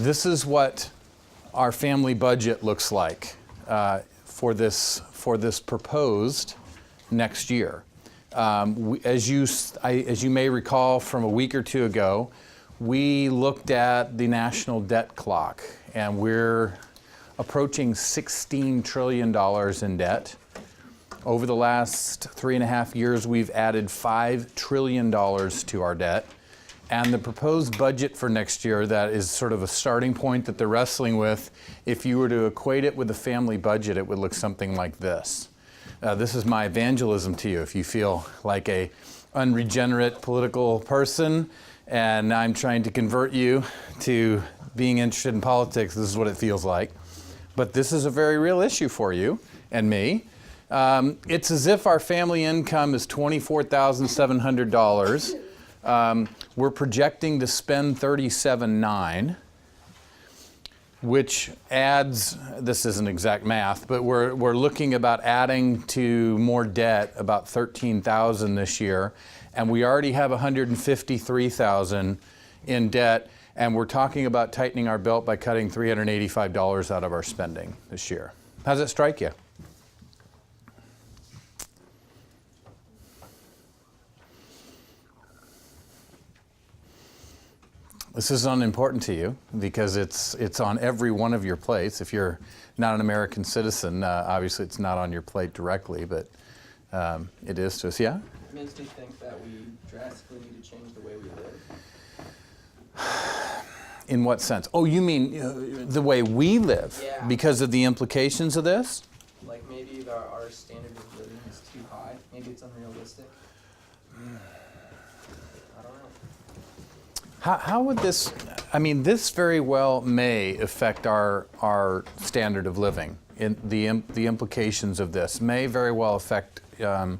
This is what our family budget looks like for this proposed next year. As you may recall from a week or two ago, we looked at the national debt clock, and we're approaching $16 trillion in debt. Over the last 3.5 years, we've added $5 trillion to our debt. And the proposed budget for next year, that is sort of a starting point that they're wrestling with. If you were to equate it with the family budget, it would look something like this. This is my evangelism to you. If you feel like a unregenerate political person and I'm trying to convert you to being interested in politics, this is what it feels like. But this is a very real issue for you and me. It's as if our family income is $24,700. We're projecting to spend $37,900, which adds, this isn't exact math, but we're looking about adding to more debt about $13,000 this year, and we already have $153,000 in debt, and we're talking about tightening our belt by cutting $385 out of our spending this year. How does it strike you? This is unimportant to you because it's on every one of your plates. If you're not an American citizen, obviously it's not on your plate directly, but it is to us. Yeah? It makes me think that we drastically need to change the way we live. In what sense? Oh, you mean the way we live? Yeah. Because of the implications of this? Like maybe our standard of living is too high. Maybe it's unrealistic. How would this, I mean, this very well may affect our standard of living. The implications of this may very well affect the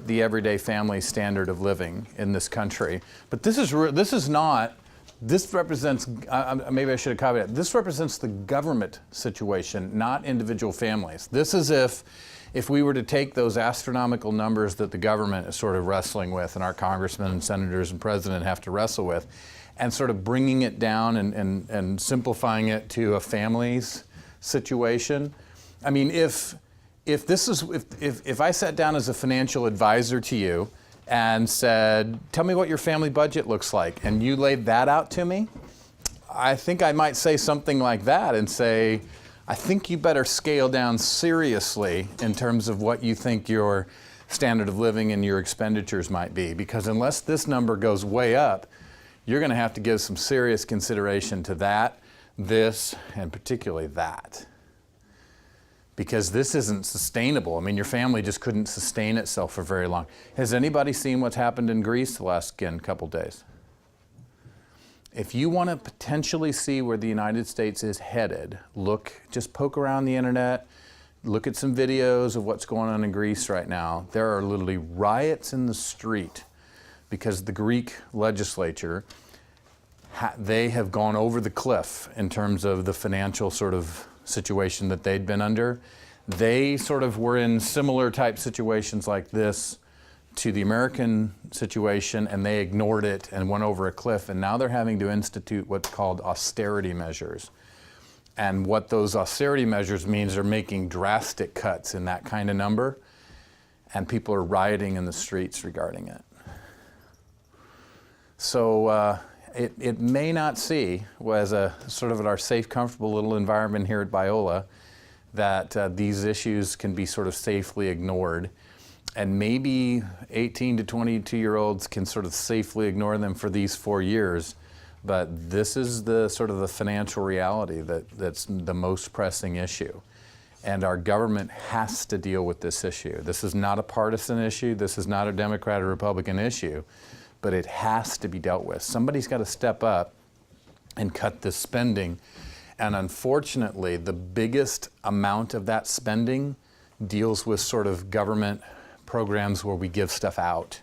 everyday family standard of living in this country. But this represents, maybe I should have caveated, this represents the government situation, not individual families. This is if we were to take those astronomical numbers that the government is sort of wrestling with and our congressmen and senators and president have to wrestle with, and sort of bringing it down and simplifying it to a family's situation. I mean, if I sat down as a financial advisor to you and said, tell me what your family budget looks like, and you laid that out to me, I think I might say something like that and say, I think you better scale down seriously in terms of what you think your standard of living and your expenditures might be, because unless this number goes way up, you're going to have to give some serious consideration to that, this, and particularly that. Because this isn't sustainable. I mean, your family just couldn't sustain itself for very long. Has anybody seen what's happened in Greece the last, couple days? If you want to potentially see where the United States is headed, just poke around the internet, look at some videos of what's going on in Greece right now. There are literally riots in the street because the Greek legislature, they have gone over the cliff in terms of the financial sort of situation that they'd been under. They sort of were in similar type situations like this to the American situation, and they ignored it and went over a cliff, and now they're having to institute what's called austerity measures. And what those austerity measures means are making drastic cuts in that kind of number, and people are rioting in the streets regarding it. So it may not see, as a sort of our safe, comfortable little environment here at Biola, that these issues can be sort of safely ignored. And maybe 18 to 22-year-olds can sort of safely ignore them for these 4 years. But this is the sort of the financial reality that's the most pressing issue. And our government has to deal with this issue. This is not a partisan issue. This is not a Democrat or Republican issue. But it has to be dealt with. Somebody's got to step up and cut this spending. And unfortunately, the biggest amount of that spending deals with sort of government programs where we give stuff out.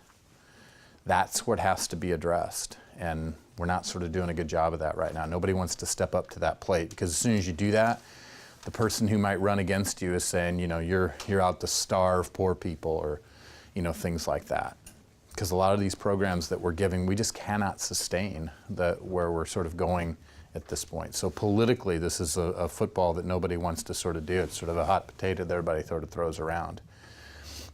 That's what has to be addressed. And we're not sort of doing a good job of that right now. Nobody wants to step up to that plate, because as soon as you do that, the person who might run against you is saying, you know, you're out to starve poor people, or, you know, things like that. Because a lot of these programs that we're giving, we just cannot sustain where we're sort of going at this point. So politically, this is a football that nobody wants to sort of do. It's sort of a hot potato that everybody sort of throws around.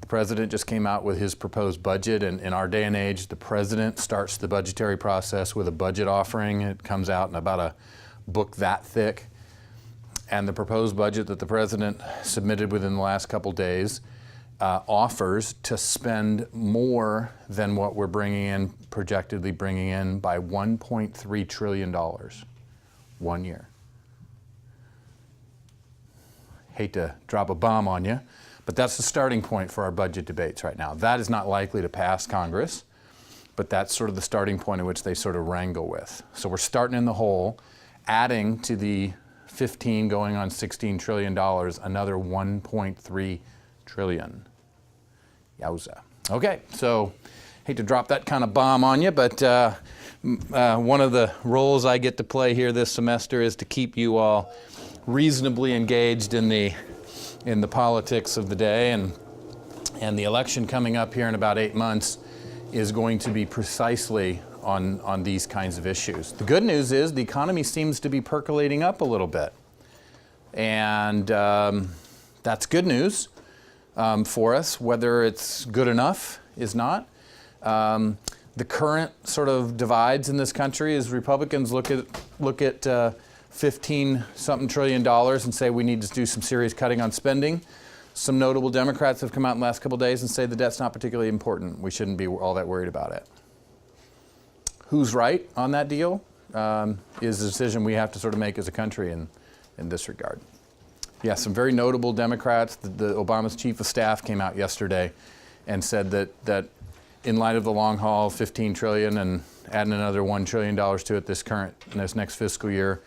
The president just came out with his proposed budget, and in our day and age, the president starts the budgetary process with a budget offering. It comes out in about a book that thick. And the proposed budget that the president submitted within the last couple days offers to spend more than what we're bringing in, projectedly bringing in, by $1.3 trillion 1 year. Hate to drop a bomb on you, but that's the starting point for our budget debates right now. That is not likely to pass Congress, but that's sort of the starting point at which they sort of wrangle with. So we're starting in the hole, adding to the 15 going on $16 trillion, another 1.3 trillion. Yowza. Okay, so hate to drop that kind of bomb on you, but one of the roles I get to play here this semester is to keep you all reasonably engaged in the politics of the day, and the election coming up here in about 8 months is going to be precisely on these kinds of issues. The good news is the economy seems to be percolating up a little bit, and that's good news for us. Whether it's good enough is not. The current sort of divides in this country is Republicans look at 15-something trillion dollars and say we need to do some serious cutting on spending. Some notable Democrats have come out in the last couple of days and say the debt's not particularly important. We shouldn't be all that worried about it. Who's right on that deal is a decision we have to sort of make as a country in this regard. Yeah, some very notable Democrats. The Obama's chief of staff came out yesterday and said that in light of the long haul, 15 trillion and adding another $1 trillion to it this next fiscal year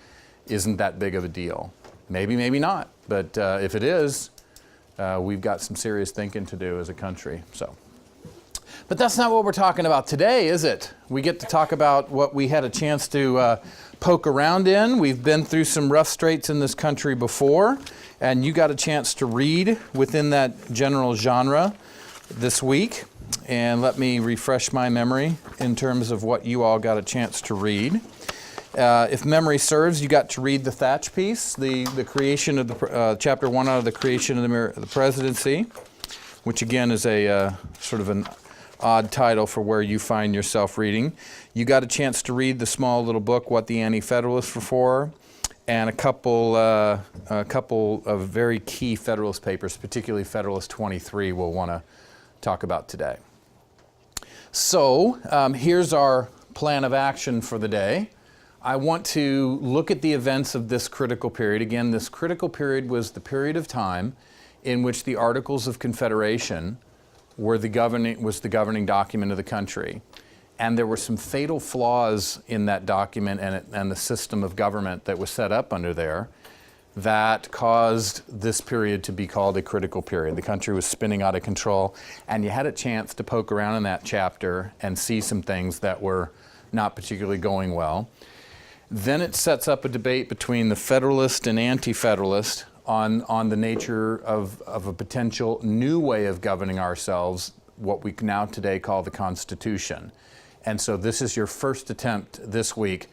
isn't that big of a deal. Maybe, maybe not. But if it is, we've got some serious thinking to do as a country. But that's not what we're talking about today, is it? We get to talk about what we had a chance to poke around in. We've been through some rough straits in this country before, and you got a chance to read within that general genre this week. And let me refresh my memory in terms of what you all got a chance to read. If memory serves, you got to read the Thatch piece, the creation of the chapter 1 out of the creation of the presidency, which again is a sort of an odd title for where you find yourself reading. You got a chance to read the small little book, What the Anti-Federalists Were For, and a couple of very key Federalist papers, particularly Federalist 23, we'll want to talk about today. So here's our plan of action for the day. I want to look at the events of this critical period. Again, this critical period was the period of time in which the Articles of Confederation was the governing document of the country. And there were some fatal flaws in that document and the system of government that was set up under there that caused this period to be called a critical period. The country was spinning out of control, and you had a chance to poke around in that chapter and see some things that were not particularly going well. Then it sets up a debate between the Federalist and Anti-Federalist on the nature of a potential new way of governing ourselves, what we now today call the Constitution. And so this is your first attempt this week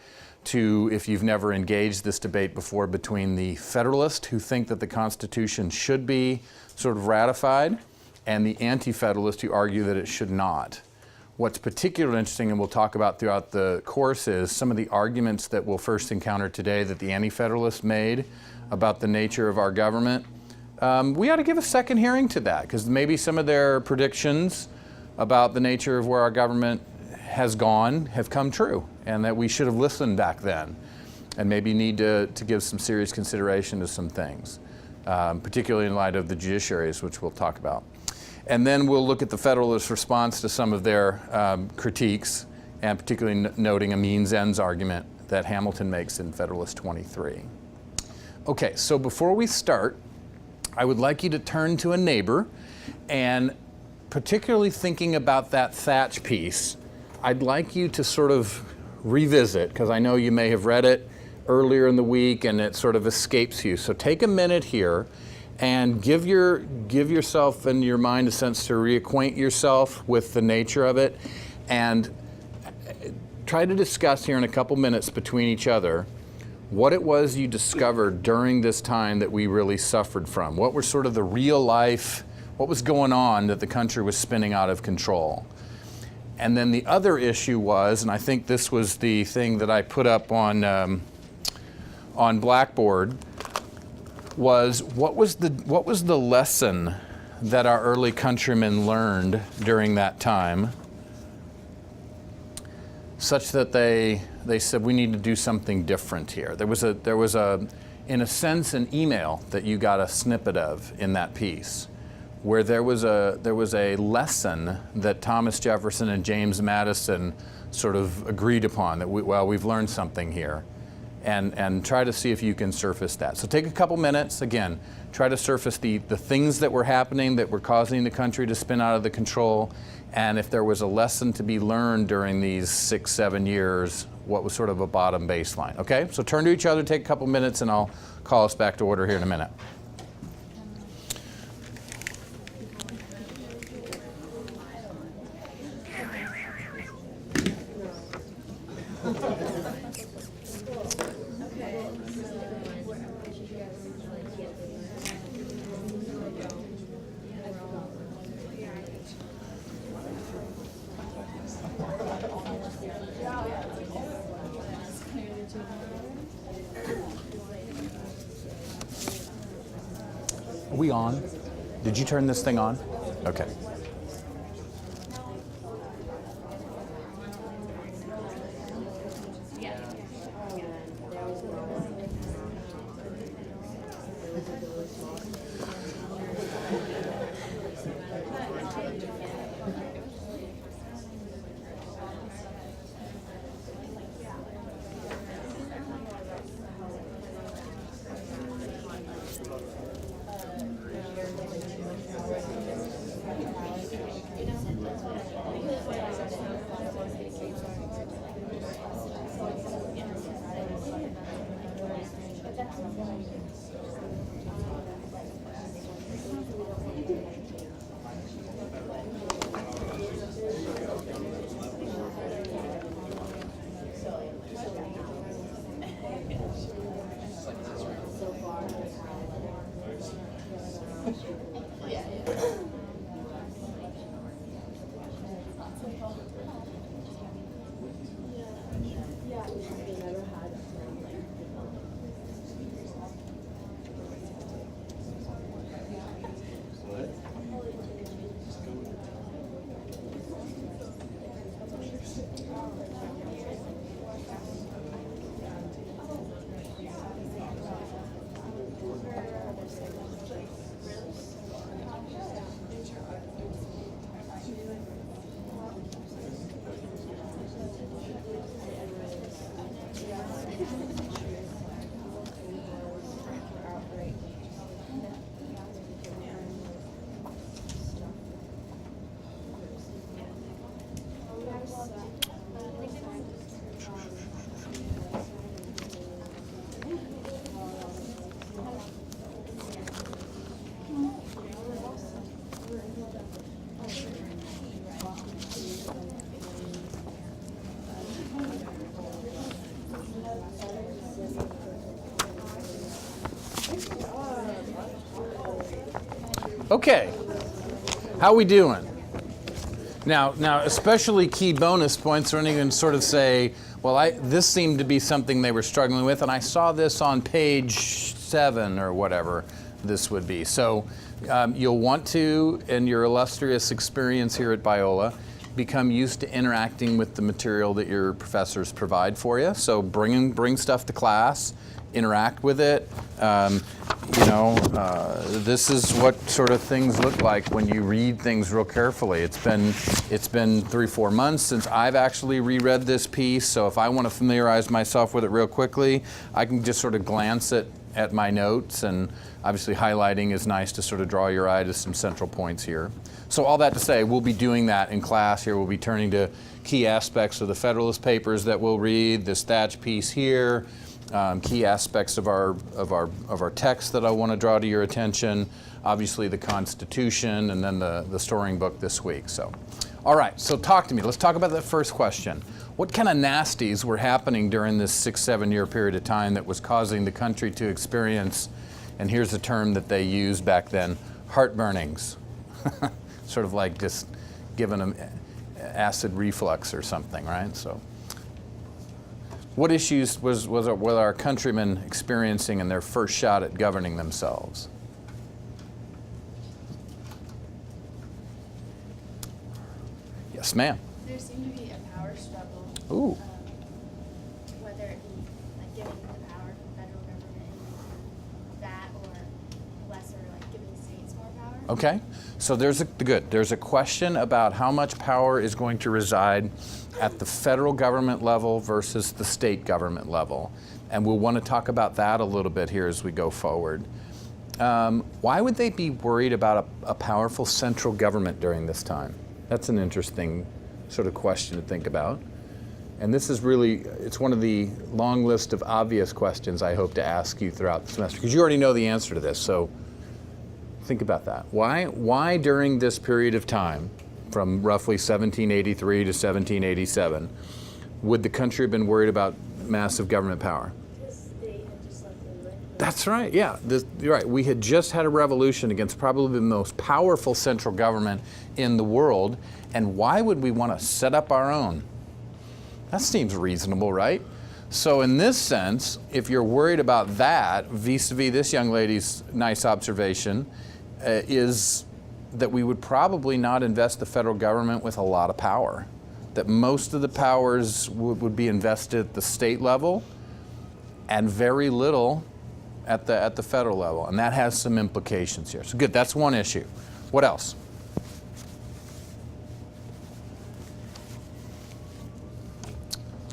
to, if you've never engaged this debate before, between the Federalists who think that the Constitution should be sort of ratified and the Anti-Federalists who argue that it should not. What's particularly interesting, and we'll talk about throughout the course, is some of the arguments that we'll first encounter today that the Anti-Federalists made about the nature of our government. We ought to give a second hearing to that, because maybe some of their predictions about the nature of where our government has gone have come true, and that we should have listened back then, and maybe need to give some serious consideration to some things, particularly in light of the judiciaries, which we'll talk about. And then we'll look at the Federalist response to some of their critiques, and particularly noting a means-ends argument that Hamilton makes in Federalist 23. Okay, so before we start, I would like you to turn to a neighbor, and particularly thinking about that Thatch piece, I'd like you to sort of revisit, because I know you may have read it earlier in the week and it sort of escapes you. So take a minute here and give yourself and your mind a sense to reacquaint yourself with the nature of it, and try to discuss here in a couple minutes between each other what it was you discovered during this time that we really suffered from. What were sort of the real life, what was going on that the country was spinning out of control? And then the other issue was, and I think this was the thing that I put up on Blackboard, was what was the lesson that our early countrymen learned during that time, such that they said we need to do something different here. There was in a sense an email that you got a snippet of in that piece, where there was a lesson that Thomas Jefferson and James Madison sort of agreed upon, that we've learned something here, and try to see if you can surface that. So take a couple minutes, again, try to surface the things that were happening that were causing the country to spin out of the control, and if there was a lesson to be learned during these 6-7 years, what was sort of a bottom baseline. Okay, so turn to each other, take a couple minutes, and I'll call us back to order here in a minute. Are we on? Did you turn this thing on? Okay. Okay, how we doing? Now, especially key bonus points are only going to sort of say, well, this seemed to be something they were struggling with, and I saw this on page 7 or whatever this would be. So you'll want to, in your illustrious experience here at Biola, become used to interacting with the material that your professors provide for you. So bring stuff to class, interact with it. This is what sort of things look like when you read things real carefully. It's been 3-4 months since I've actually reread this piece, so if I want to familiarize myself with it real quickly, I can just sort of glance at my notes, and obviously highlighting is nice to sort of draw your eye to some central points here. So all that to say, we'll be doing that in class here. We'll be turning to key aspects of the Federalist papers that we'll read, this Thatch piece here, key aspects of our text that I want to draw to your attention, obviously the Constitution, and then the storing book this week. So All right, so talk to me. Let's talk about that first question. What kind of nasties were happening during this 6-7 year period of time that was causing the country to experience, and here's a term that they used back then, heartburnings? Sort of like just giving them acid reflux or something, right? So, what issues were our countrymen experiencing in their first shot at governing themselves? Yes, ma'am. There seemed to be a power struggle. Ooh. Whether it be like giving the power to the federal government and that, or lesser like giving states more power. Okay, so there's a question about how much power is going to reside at the federal government level versus the state government level, and we'll want to talk about that a little bit here as we go forward. Why would they be worried about a powerful central government during this time? That's an interesting sort of question to think about. And this is really, it's one of the long list of obvious questions I hope to ask you throughout the semester, because you already know the answer to this, so think about that. Why during this period of time, from roughly 1783 to 1787, would the country have been worried about massive government power? That's right, yeah, you're right. We had just had a revolution against probably the most powerful central government in the world, and why would we want to set up our own? That seems reasonable, right? So in this sense, if you're worried about that, vis-a-vis this young lady's nice observation, is that we would probably not invest the federal government with a lot of power, that most of the powers would be invested at the state level and very little at the federal level, and that has some implications here. So good, that's one issue. What else?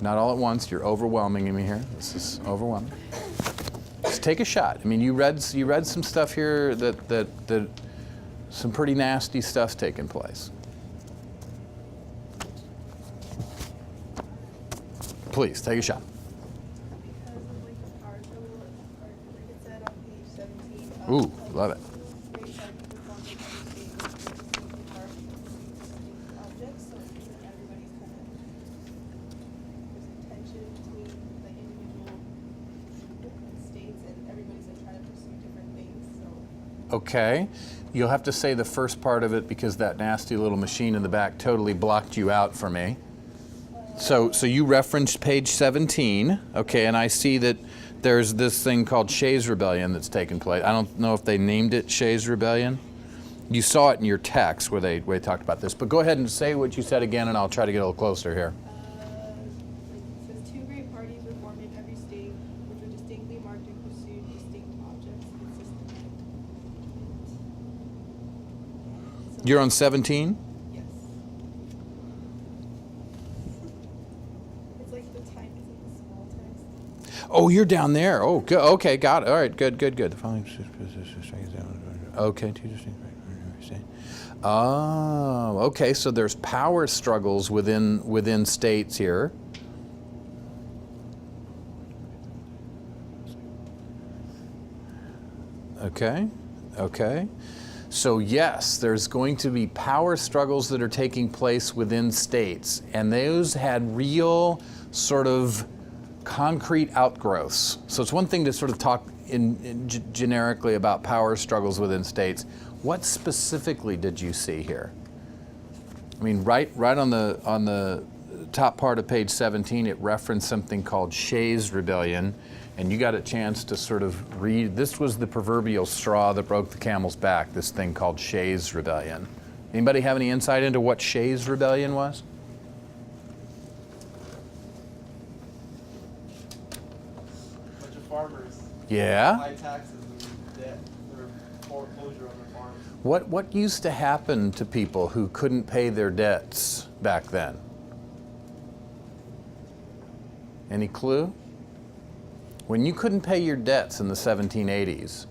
Not all at once. You're overwhelming me here. This is overwhelming. Just take a shot. I mean, you read some stuff here that some pretty nasty stuff's taking place. Please take a shot. Ooh, love it. Okay, you'll have to say the first part of it because that nasty little machine in the back totally blocked you out for me. So you referenced page 17, okay, and I see that there's this thing called Shays Rebellion that's taken place. I don't know if they named it Shays Rebellion. You saw it in your text where they talked about this, but go ahead and say what you said again, and I'll try to get a little closer here. It says 2 great parties were formed in every state, which were distinctly marked and pursued distinct objects consistently. You're on 17? Yes. It's like the time is in the small text. Oh, you're down there. Oh, good. Okay, got it. All right, good. The following. Okay, oh, okay. So there's power struggles within states here. Okay. So yes, there's going to be power struggles that are taking place within states, and those had real sort of concrete outgrowths. So it's one thing to sort of talk generically about power struggles within states. What specifically did you see here? I mean, right on the top part of page 17, it referenced something called Shays Rebellion, and you got a chance to sort of read. This was the proverbial straw that broke the camel's back, this thing called Shays Rebellion. Anybody have any insight into what Shays Rebellion was? A bunch of farmers. Yeah. High taxes and debt. Their foreclosure on their farms. What used to happen to people who couldn't pay their debts back then? Any clue? When you couldn't pay your debts in the 1780s,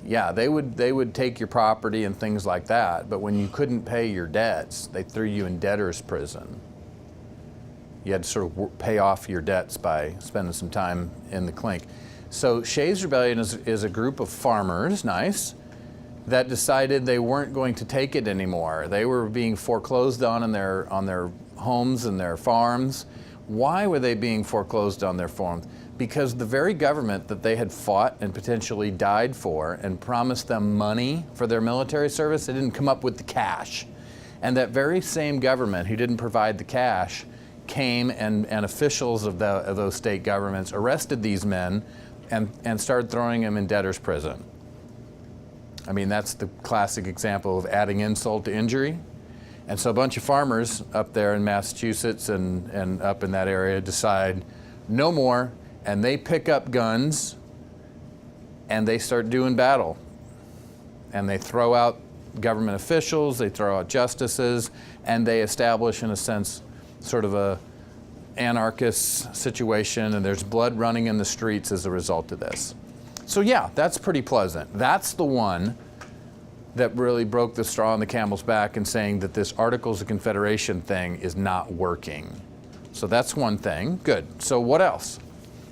yeah, they would take your property and things like that, but when you couldn't pay your debts, they threw you in debtor's prison. You had to sort of pay off your debts by spending some time in the clink. So Shays Rebellion is a group of farmers, nice, that decided they weren't going to take it anymore. They were being foreclosed on their homes and their farms. Why were they being foreclosed on their farms? Because the very government that they had fought and potentially died for and promised them money for their military service, they didn't come up with the cash. And that very same government who didn't provide the cash came and officials of those state governments arrested these men and started throwing them in debtor's prison. I mean, that's the classic example of adding insult to injury. And so a bunch of farmers up there in Massachusetts and up in that area decide no more, and they pick up guns and they start doing battle. And they throw out government officials, they throw out justices, and they establish, in a sense, sort of a anarchist situation, and there's blood running in the streets as a result of this. So yeah, that's pretty pleasant. That's the one that really broke the straw on the camel's back in saying that this Articles of Confederation thing is not working. So that's one thing. Good. So what else?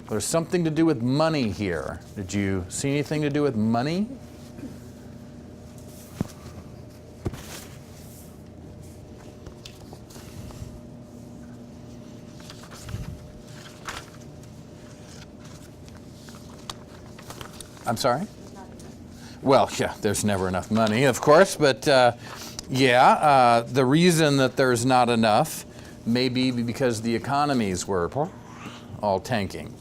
There's something to do with money here. Did you see anything to do with money? I'm sorry? Well, yeah, there's never enough money, of course, but the reason that there's not enough may be because the economies were all tanking.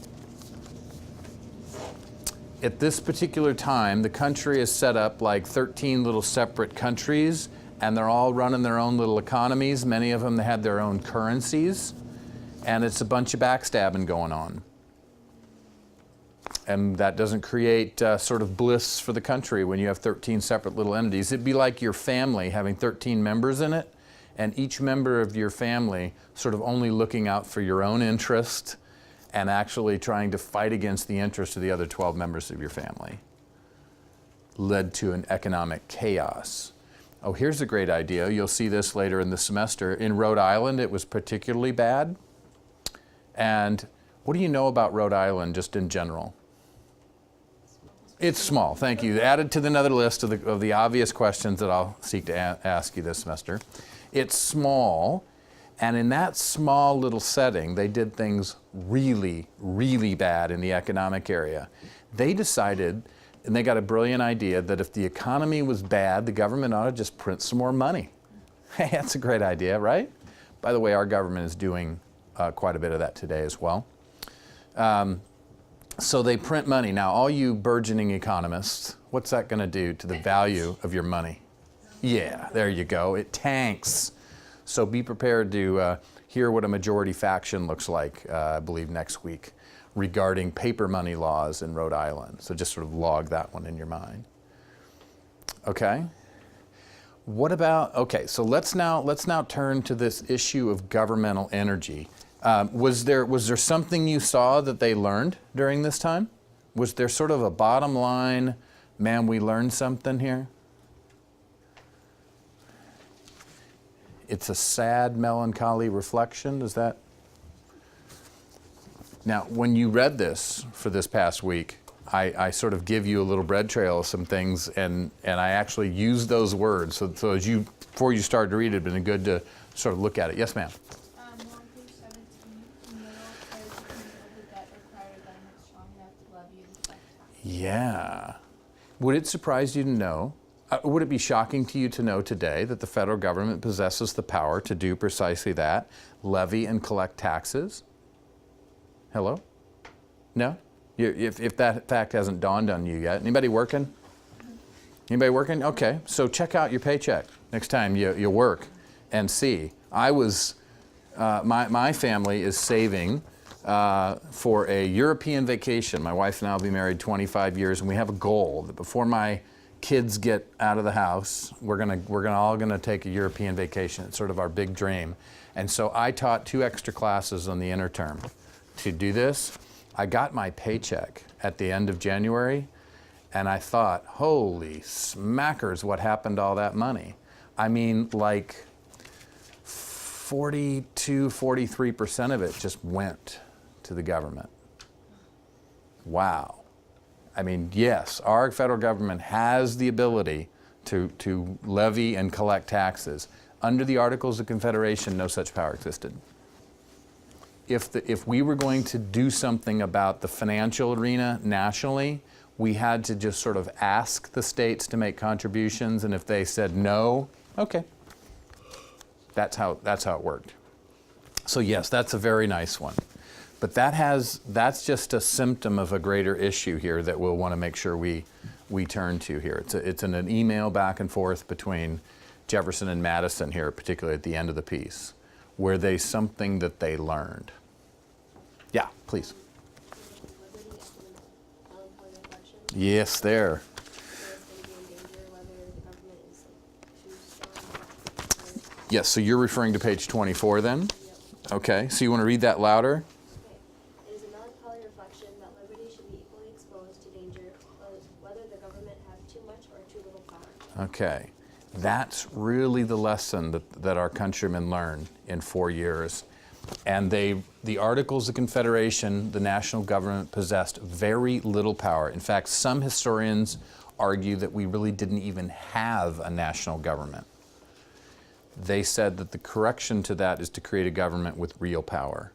At this particular time, the country is set up like 13 little separate countries, and they're all running their own little economies. Many of them had their own currencies, and it's a bunch of backstabbing going on. And that doesn't create sort of bliss for the country when you have 13 separate little entities. It'd be like your family having 13 members in it, and each member of your family sort of only looking out for your own interest and actually trying to fight against the interest of the other 12 members of your family. Led to an economic chaos. Oh, here's a great idea. You'll see this later in the semester. In Rhode Island, it was particularly bad. And what do you know about Rhode Island just in general? It's small, thank you. Added to another list of the obvious questions that I'll seek to ask you this semester. It's small, and in that small little setting, they did things really, really bad in the economic area. They decided, and they got a brilliant idea, that if the economy was bad, the government ought to just print some more money. Hey, that's a great idea, right? By the way, our government is doing quite a bit of that today as well. So they print money. Now, all you burgeoning economists, what's that going to do to the value of your money? Yeah, there you go. It tanks. So be prepared to hear what a majority faction looks like, I believe, next week regarding paper money laws in Rhode Island. So just sort of log that one in your mind. Okay? What about, okay, so let's now turn to this issue of governmental energy. Was there something you saw that they learned during this time? Was there sort of a bottom line, man, we learned something here? It's a sad, melancholy reflection, is that? Now, when you read this for this past week, I sort of give you a little bread trail of some things, and I actually use those words. So before you start to read it, it'd been good to sort of look at it. Yes, ma'am? On page 17, the middle says the payment of the debt required that I'm strong enough to levy and collect taxes. Yeah. Would it surprise you to know, would it be shocking to you to know today that the federal government possesses the power to do precisely that, levy and collect taxes? Hello? No? If that fact hasn't dawned on you yet. Anybody working? Anybody working? Okay, so check out your paycheck next time you work and see. My family is saving for a European vacation. My wife and I will be married 25 years, and we have a goal that before my kids get out of the house, we're all gonna take a European vacation. It's sort of our big dream. And so I taught 2 extra classes on the interterm to do this. I got my paycheck at the end of January, and I thought, holy smackers, what happened to all that money? I mean, like 43% of it just went to the government. Wow. I mean, yes, our federal government has the ability to levy and collect taxes. Under the Articles of Confederation, no such power existed. If we were going to do something about the financial arena nationally, we had to just sort of ask the states to make contributions, and if they said no, okay. That's how it worked. So yes, that's a very nice one. But that's just a symptom of a greater issue here that we'll want to make sure we turn to here. It's an email back and forth between Jefferson and Madison here, particularly at the end of the piece, where there's something that they learned. Yeah, please. Yes, there. Yes, so you're referring to page 24 then? Yep. Okay, so you want to read that louder? Okay. It is a melancholy reflection that liberty should be equally exposed to danger, whether the government have too much or too little power. Okay. That's really the lesson that our countrymen learned in 4 years. And the Articles of Confederation, the national government possessed very little power. In fact, some historians argue that we really didn't even have a national government. They said that the correction to that is to create a government with real power.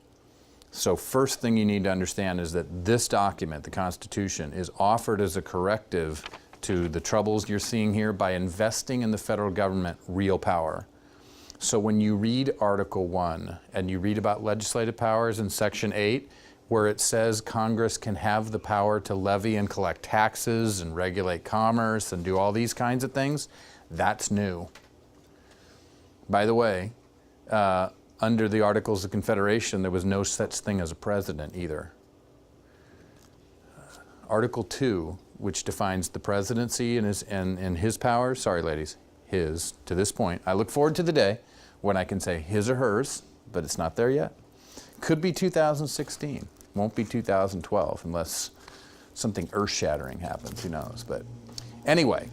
So first thing you need to understand is that this document, the Constitution, is offered as a corrective to the troubles you're seeing here by investing in the federal government real power. So when you read Article 1 and you read about legislative powers in Section 8, where it says Congress can have the power to levy and collect taxes and regulate commerce and do all these kinds of things, that's new. By the way, under the Articles of Confederation, there was no such thing as a president either. Article 2, which defines the presidency and his powers, sorry ladies, his, to this point. I look forward to the day when I can say his or hers, but it's not there yet. Could be 2016, won't be 2012 unless something earth-shattering happens, who knows. But anyway,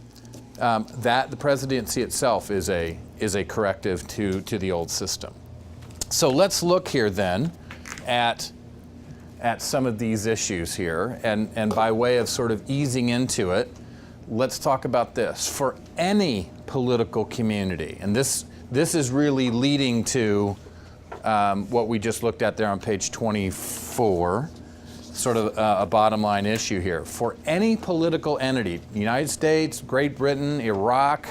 the presidency itself is a corrective to the old system. So let's look here then at some of these issues here, and by way of sort of easing into it, let's talk about this. For any political community, and this is really leading to what we just looked at there on page 24, sort of a bottom line issue here. For any political entity, United States, Great Britain, Iraq,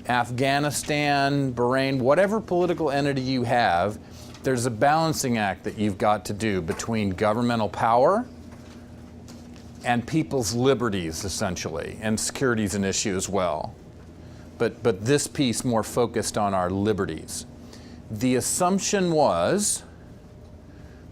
Afghanistan, Bahrain, whatever political entity you have, there's a balancing act that you've got to do between governmental power and people's liberties, essentially, and security is an issue as well. But this piece more focused on our liberties. The assumption was,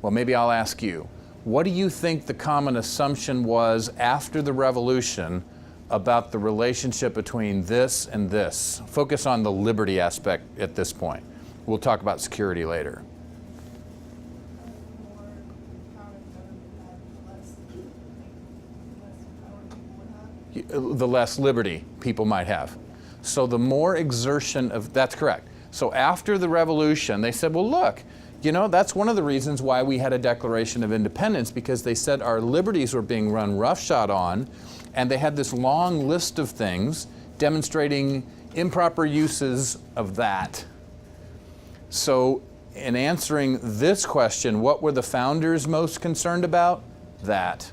well, maybe I'll ask you, what do you think the common assumption was after the revolution about the relationship between this and this? Focus on the liberty aspect at this point. We'll talk about security later. The less liberty people might have. So the more exertion of, that's correct. So after the revolution, they said, well, look, you know, that's one of the reasons why we had a Declaration of Independence, because they said our liberties were being run roughshod on, and they had this long list of things demonstrating improper uses of that. So in answering this question, what were the founders most concerned about? That.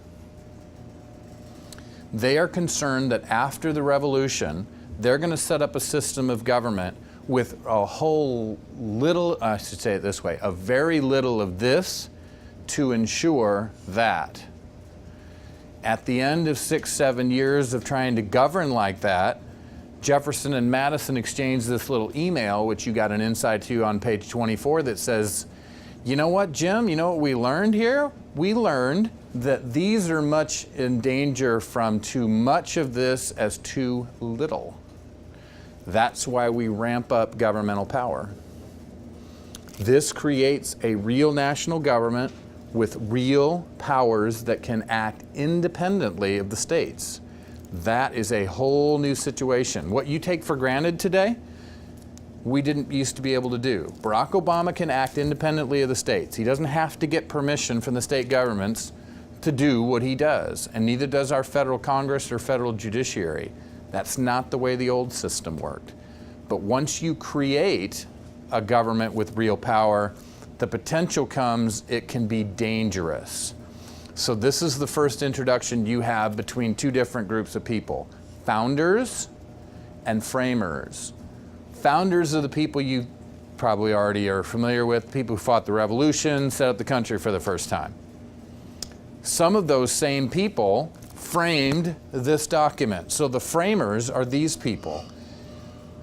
They are concerned that after the revolution, they're going to set up a system of government with a whole little, I should say it this way, a very little of this to ensure that. At the end of 6-7 years of trying to govern like that, Jefferson and Madison exchanged this little email, which you got an insight to on page 24, that says, you know what, Jim, you know what we learned here? We learned that these are much in danger from too much of this as too little. That's why we ramp up governmental power. This creates a real national government with real powers that can act independently of the states. That is a whole new situation. What you take for granted today, we didn't used to be able to do. Barack Obama can act independently of the states. He doesn't have to get permission from the state governments to do what he does, and neither does our federal Congress or federal judiciary. That's not the way the old system worked. But once you create a government with real power, the potential comes, it can be dangerous. So this is the first introduction you have between two different groups of people, founders and framers. Founders are the people you probably already are familiar with, people who fought the revolution, set up the country for the first time. Some of those same people framed this document. So the framers are these people.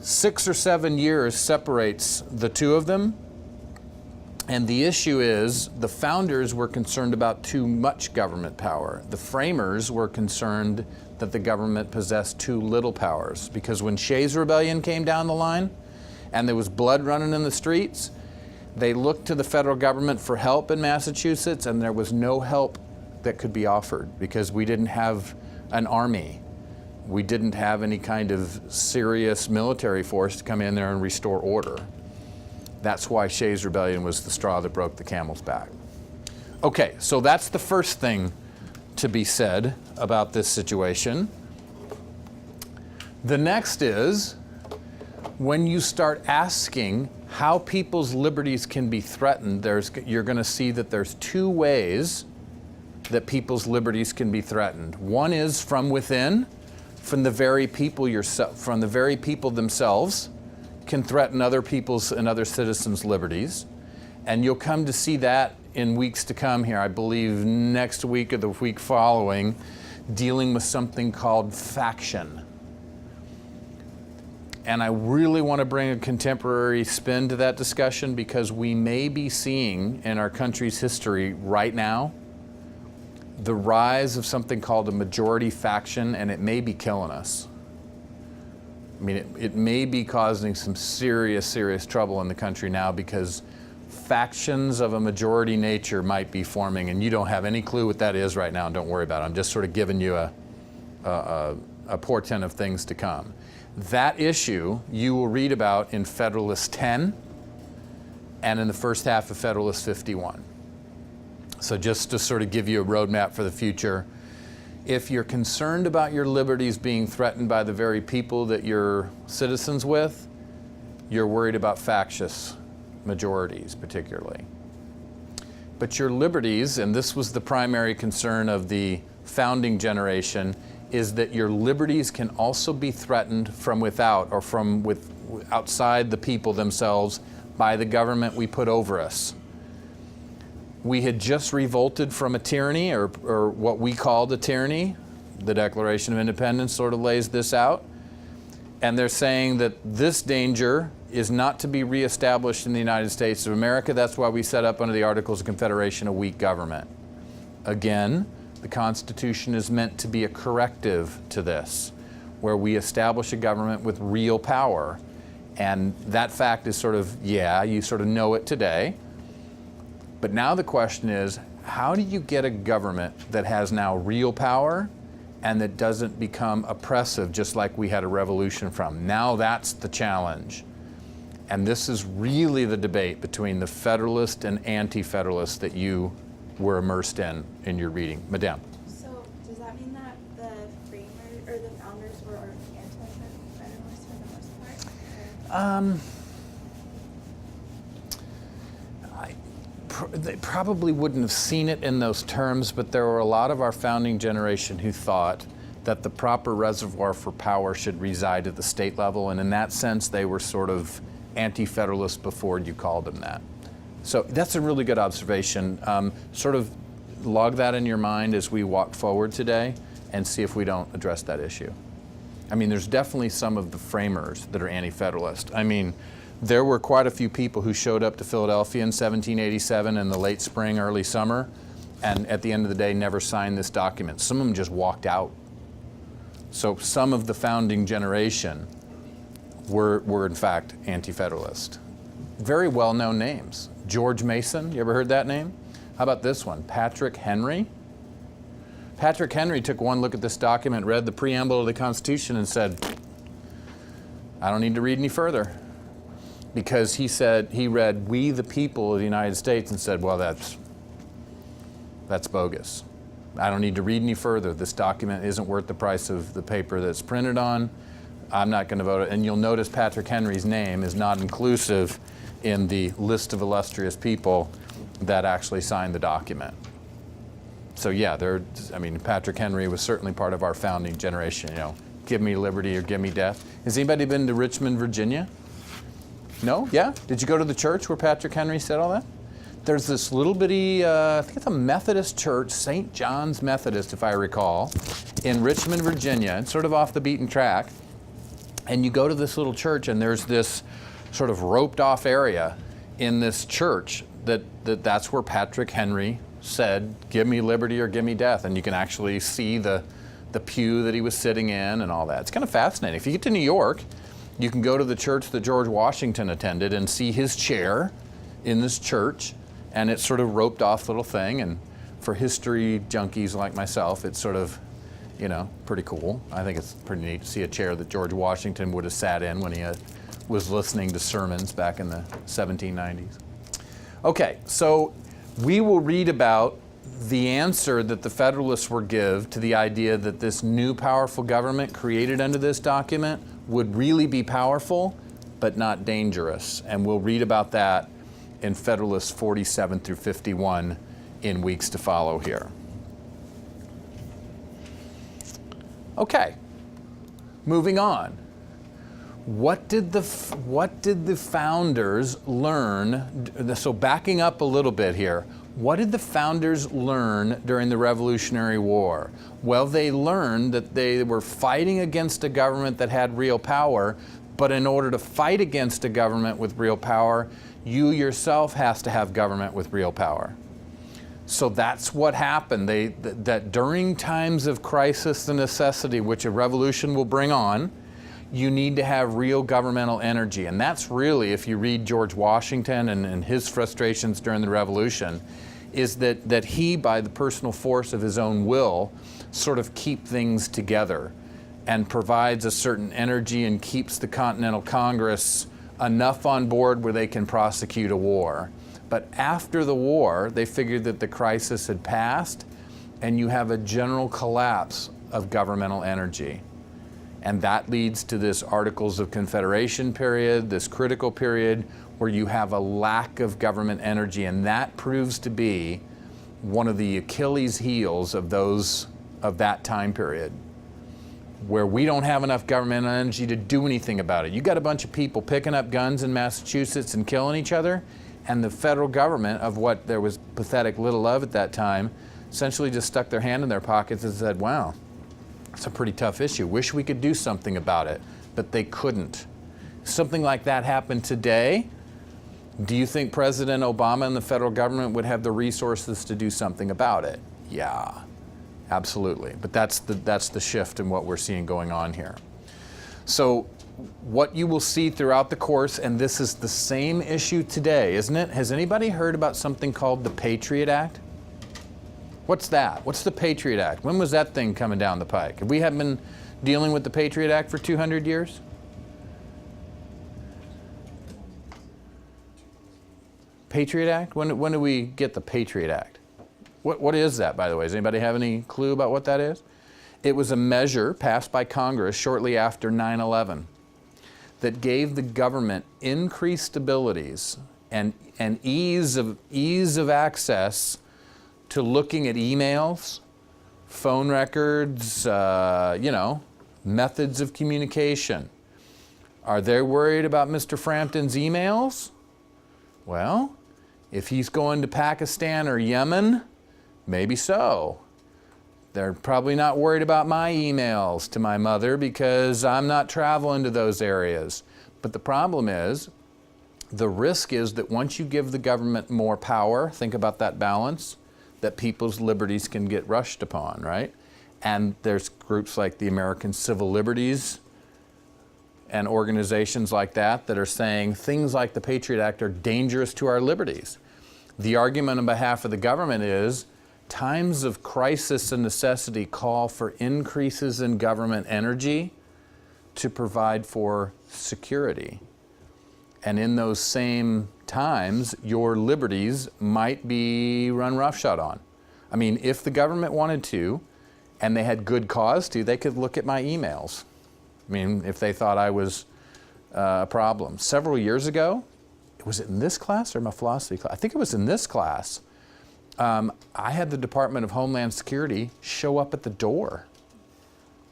6 or 7 years separates the two of them. And the issue is the founders were concerned about too much government power. The framers were concerned that the government possessed too little powers. Because when Shays Rebellion came down the line and there was blood running in the streets, they looked to the federal government for help in Massachusetts, and there was no help that could be offered because we didn't have an army. We didn't have any kind of serious military force to come in there and restore order. That's why Shays Rebellion was the straw that broke the camel's back. Okay, so that's the first thing to be said about this situation. The next is when you start asking how people's liberties can be threatened, you're going to see that there's two ways that people's liberties can be threatened. One is from within, from the very people themselves can threaten other people's and other citizens' liberties. And you'll come to see that in weeks to come here, I believe next week or the week following, dealing with something called faction. And I really want to bring a contemporary spin to that discussion because we may be seeing in our country's history right now the rise of something called a majority faction, and it may be killing us. I mean, it may be causing some serious, serious trouble in the country now because factions of a majority nature might be forming, and you don't have any clue what that is right now, and don't worry about it. I'm just sort of giving you a portent of things to come. That issue you will read about in Federalist 10 and in the first half of Federalist 51. So just to sort of give you a roadmap for the future, if you're concerned about your liberties being threatened by the very people that you're citizens with, you're worried about factious majorities particularly. But your liberties, and this was the primary concern of the founding generation, is that your liberties can also be threatened from without or from outside the people themselves by the government we put over us. We had just revolted from a tyranny, or what we called a tyranny. The Declaration of Independence sort of lays this out. And they're saying that this danger is not to be reestablished in the United States of America. That's why we set up under the Articles of Confederation a weak government. Again, the Constitution is meant to be a corrective to this, where we establish a government with real power. And that fact is sort of, yeah, you sort of know it today. But now the question is, how do you get a government that has now real power and that doesn't become oppressive just like we had a revolution from? Now that's the challenge. And this is really the debate between the Federalist and Anti-Federalist that you were immersed in your reading. Madame. So does that mean that the framers or the founders were anti-federalists for the most part? They probably wouldn't have seen it in those terms, but there were a lot of our founding generation who thought that the proper reservoir for power should reside at the state level, and in that sense they were sort of anti-federalist before you called them that. So that's a really good observation. Sort of log that in your mind as we walk forward today and see if we don't address that issue. I mean, there's definitely some of the framers that are anti-federalist. I mean, there were quite a few people who showed up to Philadelphia in 1787 in the late spring, early summer, and at the end of the day never signed this document. Some of them just walked out. So some of the founding generation were in fact anti-federalist. Very well-known names. George Mason, you ever heard that name? How about this one? Patrick Henry. Patrick Henry took one look at this document, read the preamble of the Constitution, and said, I don't need to read any further. Because he said, he read, "We the people of the United States," and said, well, that's bogus. I don't need to read any further. This document isn't worth the price of the paper that's printed on. I'm not going to vote it. And you'll notice Patrick Henry's name is not inclusive in the list of illustrious people that actually signed the document. So yeah, Patrick Henry was certainly part of our founding generation. Give me liberty or give me death. Has anybody been to Richmond, Virginia? No? Yeah? Did you go to the church where Patrick Henry said all that? There's this little bitty, I think it's a Methodist church, St. John's Methodist, if I recall, in Richmond, Virginia. It's sort of off the beaten track. And you go to this little church, and there's this sort of roped off area in this church that's where Patrick Henry said, give me liberty or give me death. And you can actually see the pew that he was sitting in and all that. It's kind of fascinating. If you get to New York, you can go to the church that George Washington attended and see his chair in this church, and it's sort of roped off little thing. And for history junkies like myself, it's sort of, pretty cool. I think it's pretty neat to see a chair that George Washington would have sat in when he was listening to sermons back in the 1790s. Okay, so we will read about the answer that the Federalists were give to the idea that this new powerful government created under this document would really be powerful, but not dangerous. And we'll read about that in Federalists 47 through 51 in weeks to follow here. Okay, moving on. What did the founders learn? So backing up a little bit here, what did the founders learn during the Revolutionary War? Well, they learned that they were fighting against a government that had real power, but in order to fight against a government with real power, you yourself has to have government with real power. So that's what happened. That during times of crisis and necessity, which a revolution will bring on, you need to have real governmental energy. And that's really, if you read George Washington and his frustrations during the Revolution, is that he, by the personal force of his own will, sort of keep things together and provides a certain energy and keeps the Continental Congress enough on board where they can prosecute a war. But after the war, they figured that the crisis had passed, and you have a general collapse of governmental energy. And that leads to this Articles of Confederation period, this critical period, where you have a lack of government energy. And that proves to be one of the Achilles heels of that time period, where we don't have enough government energy to do anything about it. You got a bunch of people picking up guns in Massachusetts and killing each other, and the federal government, of what there was pathetic little of at that time, essentially just stuck their hand in their pockets and said, wow, it's a pretty tough issue. Wish we could do something about it, but they couldn't. Something like that happened today. Do you think President Obama and the federal government would have the resources to do something about it? Yeah, absolutely. But that's the shift in what we're seeing going on here. So what you will see throughout the course, and this is the same issue today, isn't it? Has anybody heard about something called the Patriot Act? What's that? What's the Patriot Act? When was that thing coming down the pike? Have we been dealing with the Patriot Act for 200 years? Patriot Act? When do we get the Patriot Act? What is that, by the way? Does anybody have any clue about what that is? It was a measure passed by Congress shortly after 9/11 that gave the government increased abilities and ease of access to looking at emails, phone records, methods of communication. Are they worried about Mr. Frampton's emails? Well, if he's going to Pakistan or Yemen, maybe so. They're probably not worried about my emails to my mother because I'm not traveling to those areas. But the problem is, the risk is that once you give the government more power, think about that balance, that people's liberties can get rushed upon, right? And there's groups like the American Civil Liberties and organizations like that that are saying things like the Patriot Act are dangerous to our liberties. The argument on behalf of the government is times of crisis and necessity call for increases in government energy to provide for security. And in those same times, your liberties might be run roughshod on. I mean, if the government wanted to, and they had good cause to, they could look at my emails. I mean, if they thought I was a problem. Several years ago, was it in this class or my philosophy class? I think it was in this class. I had the Department of Homeland Security show up at the door.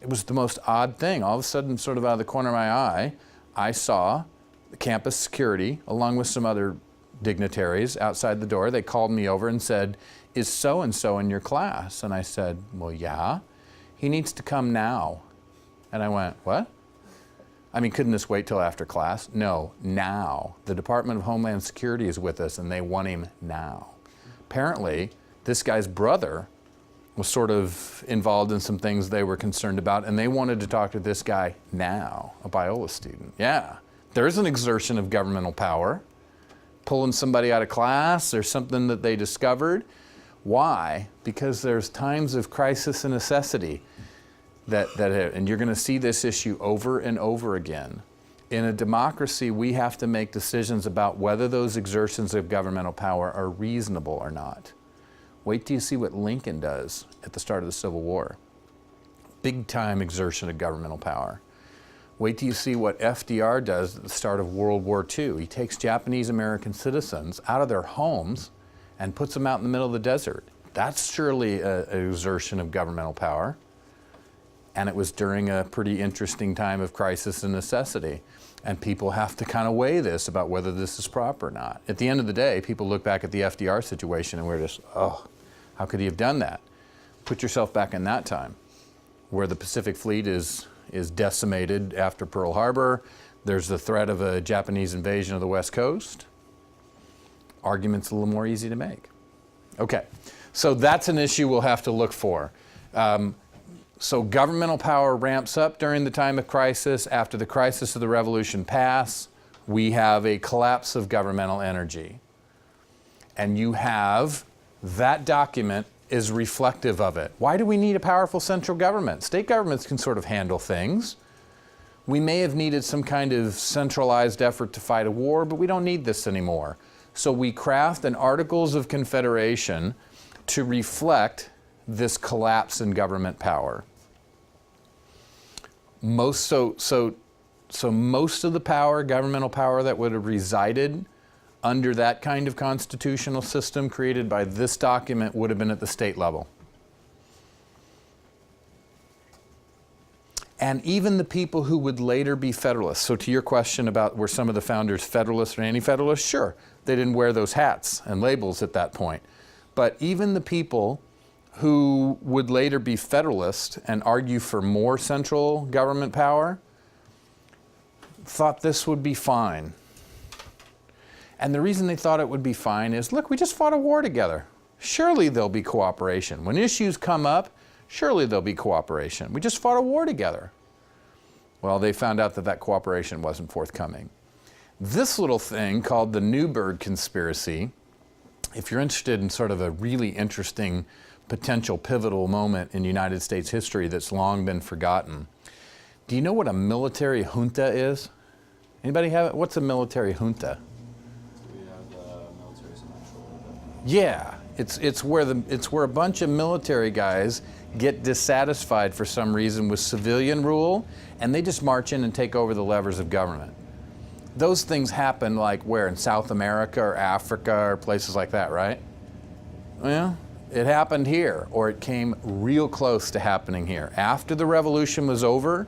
It was the most odd thing. All of a sudden, sort of out of the corner of my eye, I saw the campus security, along with some other dignitaries outside the door. They called me over and said, "Is so-and-so in your class?" And I said, "Well, yeah. He needs to come now." And I went, "What? I mean, couldn't this wait till after class?" "No, now. The Department of Homeland Security is with us and they want him now." Apparently, this guy's brother was sort of involved in some things they were concerned about, and they wanted to talk to this guy now, a Biola student. Yeah, there's an exertion of governmental power. Pulling somebody out of class or something that they discovered. Why? Because there's times of crisis and necessity and you're going to see this issue over and over again. In a democracy, we have to make decisions about whether those exertions of governmental power are reasonable or not. Wait till you see what Lincoln does at the start of the Civil War. Big time exertion of governmental power. Wait till you see what FDR does at the start of World War II. He takes Japanese American citizens out of their homes and puts them out in the middle of the desert. That's surely an exertion of governmental power. And it was during a pretty interesting time of crisis and necessity. And people have to kind of weigh this about whether this is proper or not. At the end of the day, people look back at the FDR situation and we're just, oh, how could he have done that? Put yourself back in that time, where the Pacific Fleet is decimated after Pearl Harbor. There's the threat of a Japanese invasion of the West Coast. Argument's a little more easy to make. Okay, so that's an issue we'll have to look for. So governmental power ramps up during the time of crisis. After the crisis of the revolution pass, we have a collapse of governmental energy. And you have that document is reflective of it. Why do we need a powerful central government? State governments can sort of handle things. We may have needed some kind of centralized effort to fight a war, but we don't need this anymore. So we craft an Articles of Confederation to reflect this collapse in government power. Most of the power, governmental power that would have resided under that kind of constitutional system created by this document would have been at the state level. And even the people who would later be Federalists. So to your question about were some of the founders Federalists or Anti-Federalists, sure, they didn't wear those hats and labels at that point. But even the people who would later be Federalist and argue for more central government power thought this would be fine. And the reason they thought it would be fine is, look, we just fought a war together. Surely there'll be cooperation. When issues come up, surely there'll be cooperation. We just fought a war together. Well, they found out that that cooperation wasn't forthcoming. This little thing called the Newburgh Conspiracy, if you're interested in sort of a really interesting potential pivotal moment in United States history that's long been forgotten. Do you know what a military junta is? Anybody have it? What's a military junta? We have the military central. Yeah, it's where a bunch of military guys get dissatisfied for some reason with civilian rule, and they just march in and take over the levers of government. Those things happen like where, in South America or Africa or places like that, right? Well, it happened here, or it came real close to happening here. After the revolution was over,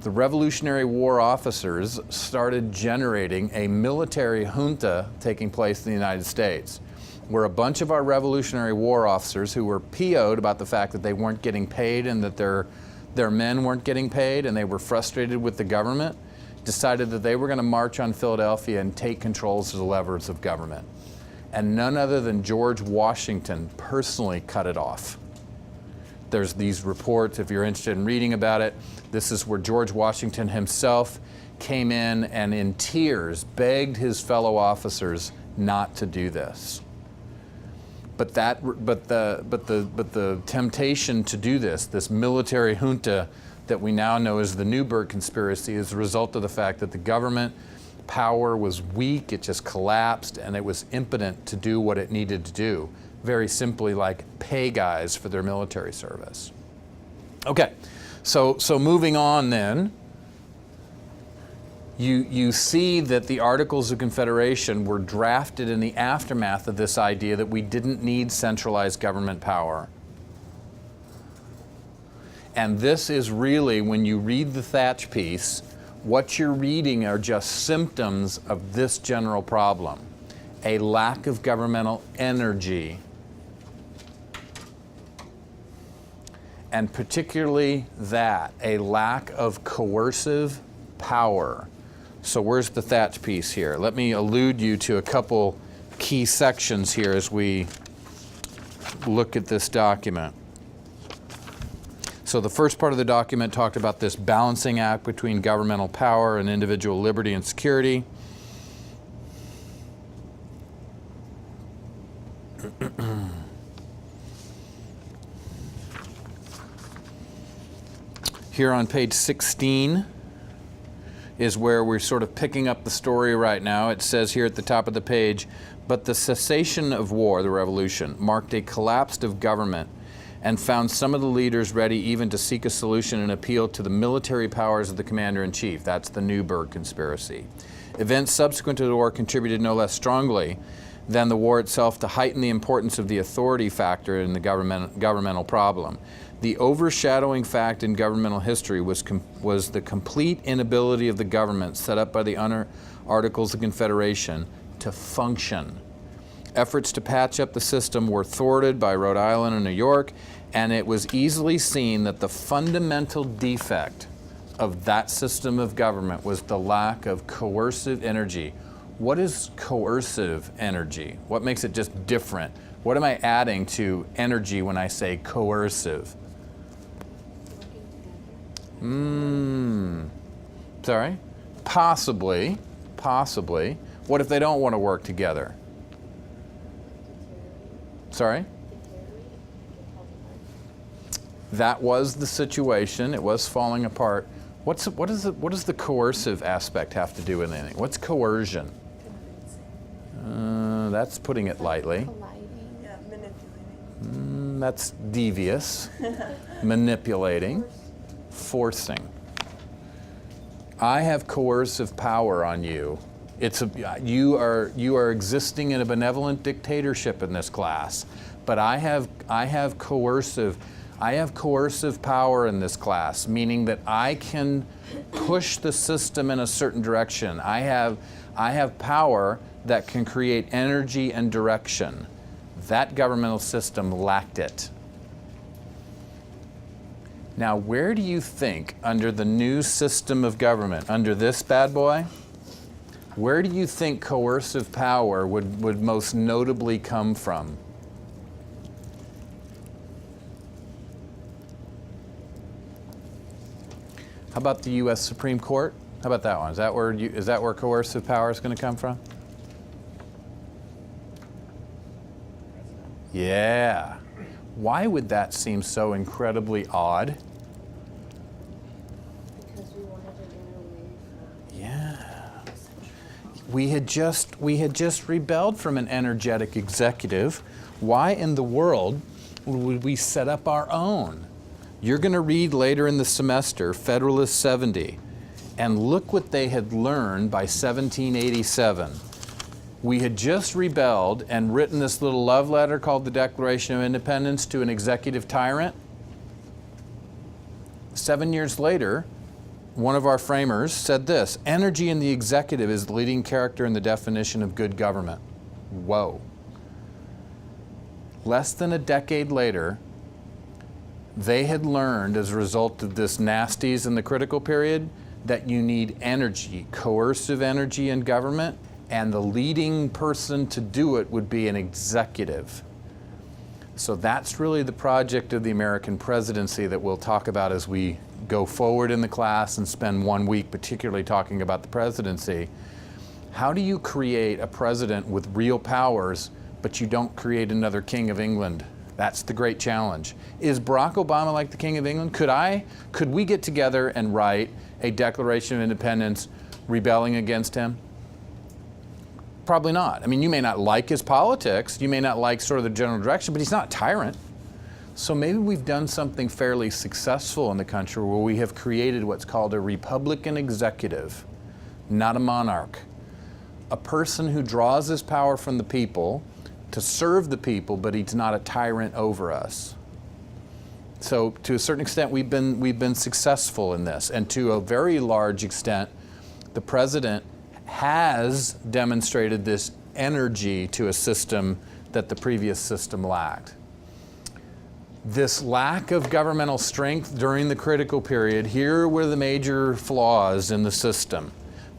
the Revolutionary War officers started generating a military junta taking place in the United States, where a bunch of our Revolutionary War officers who were PO'd about the fact that they weren't getting paid and that their men weren't getting paid and they were frustrated with the government, decided that they were going to march on Philadelphia and take control of the levers of government. And none other than George Washington personally cut it off. There's these reports, if you're interested in reading about it. This is where George Washington himself came in tears begged his fellow officers not to do this. But the temptation to do this military junta that we now know as the Newburgh Conspiracy, is a result of the fact that the government power was weak, it just collapsed, and it was impotent to do what it needed to do. very simply like pay guys for their military service. Okay, so moving on then, you see that the Articles of Confederation were drafted in the aftermath of this idea that we didn't need centralized government power. And this is really, when you read the Thatch piece, what you're reading are just symptoms of this general problem. A lack of governmental energy, and particularly that, a lack of coercive power. So where's the Thatch piece here? Let me allude you to a couple key sections here as we look at this document. So the first part of the document talked about this balancing act between governmental power and individual liberty and security. Here on page 16 is where we're sort of picking up the story right now. It says here at the top of the page, but the cessation of war, the revolution, marked a collapse of government and found some of the leaders ready even to seek a solution and appeal to the military powers of the commander-in-chief. That's the Newburgh Conspiracy. Events subsequent to the war contributed no less strongly than the war itself to heighten the importance of the authority factor in the governmental problem. The overshadowing fact in governmental history was the complete inability of the government set up by the Articles of Confederation to function. Efforts to patch up the system were thwarted by Rhode Island and New York, and it was easily seen that the fundamental defect of that system of government was the lack of coercive energy. What is coercive energy? What makes it just different? What am I adding to energy when I say coercive? Sorry? Possibly. What if they don't want to work together? Sorry? That was the situation. It was falling apart. What does the coercive aspect have to do with anything? What's coercion? That's putting it lightly. Yeah, manipulating. That's devious. Manipulating. Forcing. I have coercive power on you. You are existing in a benevolent dictatorship in this class, but I have coercive power in this class, meaning that I can push the system in a certain direction. I have power that can create energy and direction. That governmental system lacked it. Now, where do you think, under the new system of government, under this bad boy, where do you think coercive power would most notably come from? How about the U.S. Supreme Court? How about that one? Is that where coercive power is going to come from? Yeah. Why would that seem so incredibly odd? Because we wanted to get away from. Yeah. We had just rebelled from an energetic executive. Why in the world would we set up our own? You're going to read later in the semester Federalist 70, and look what they had learned by 1787. We had just rebelled and written this little love letter called the Declaration of Independence to an executive tyrant. 7 years later, one of our framers said this: energy in the executive is the leading character in the definition of good government. Whoa. Less than a decade later, they had learned, as a result of this nasties in the critical period, that you need energy, coercive energy in government, and the leading person to do it would be an executive. So that's really the project of the American presidency that we'll talk about as we go forward in the class and spend 1 week particularly talking about the presidency. How do you create a president with real powers, but you don't create another King of England? That's the great challenge. Is Barack Obama like the King of England? Could we get together and write a Declaration of Independence rebelling against him? Probably not. I mean, you may not like his politics, you may not like sort of the general direction, but he's not a tyrant. So maybe we've done something fairly successful in the country where we have created what's called a Republican executive, not a monarch. A person who draws his power from the people to serve the people, but he's not a tyrant over us. So to a certain extent, we've been successful in this, and to a very large extent, the president has demonstrated this energy to a system that the previous system lacked. This lack of governmental strength during the critical period, here were the major flaws in the system.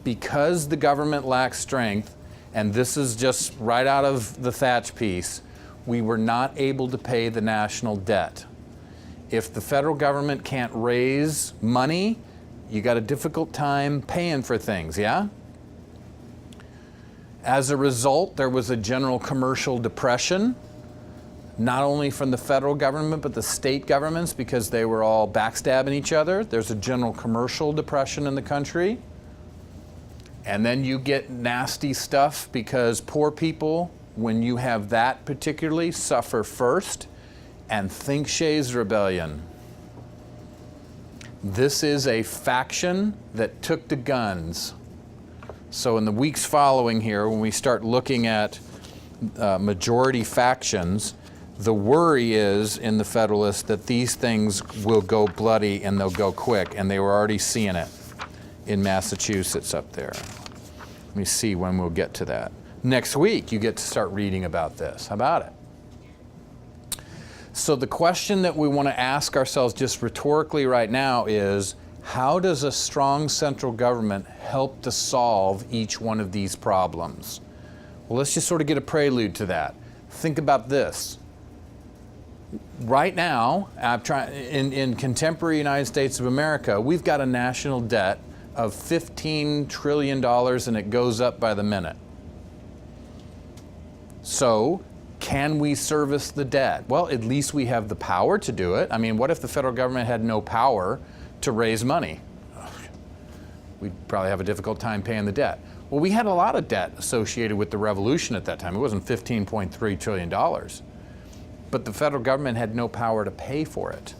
Because the government lacked strength, and this is just right out of the Thatch piece, we were not able to pay the national debt. If the federal government can't raise money, you got a difficult time paying for things, yeah? As a result, there was a general commercial depression, not only from the federal government, but the state governments, because they were all backstabbing each other. There's a general commercial depression in the country. And then you get nasty stuff because poor people, when you have that particularly, suffer first. And think Shays Rebellion. This is a faction that took to guns. So in the weeks following here, when we start looking at majority factions, the worry is in the Federalists that these things will go bloody and they'll go quick, and they were already seeing it in Massachusetts up there. Let me see when we'll get to that. Next week, you get to start reading about this. How about it? So the question that we want to ask ourselves just rhetorically right now is, how does a strong central government help to solve each one of these problems? Well, let's just sort of get a prelude to that. Think about this. Right now, in contemporary United States of America, we've got a national debt of $15 trillion, and it goes up by the minute. So, can we service the debt? Well, at least we have the power to do it. I mean, what if the federal government had no power to raise money? We'd probably have a difficult time paying the debt. Well, we had a lot of debt associated with the revolution at that time. It wasn't $15.3 trillion. But the federal government had no power to pay for it.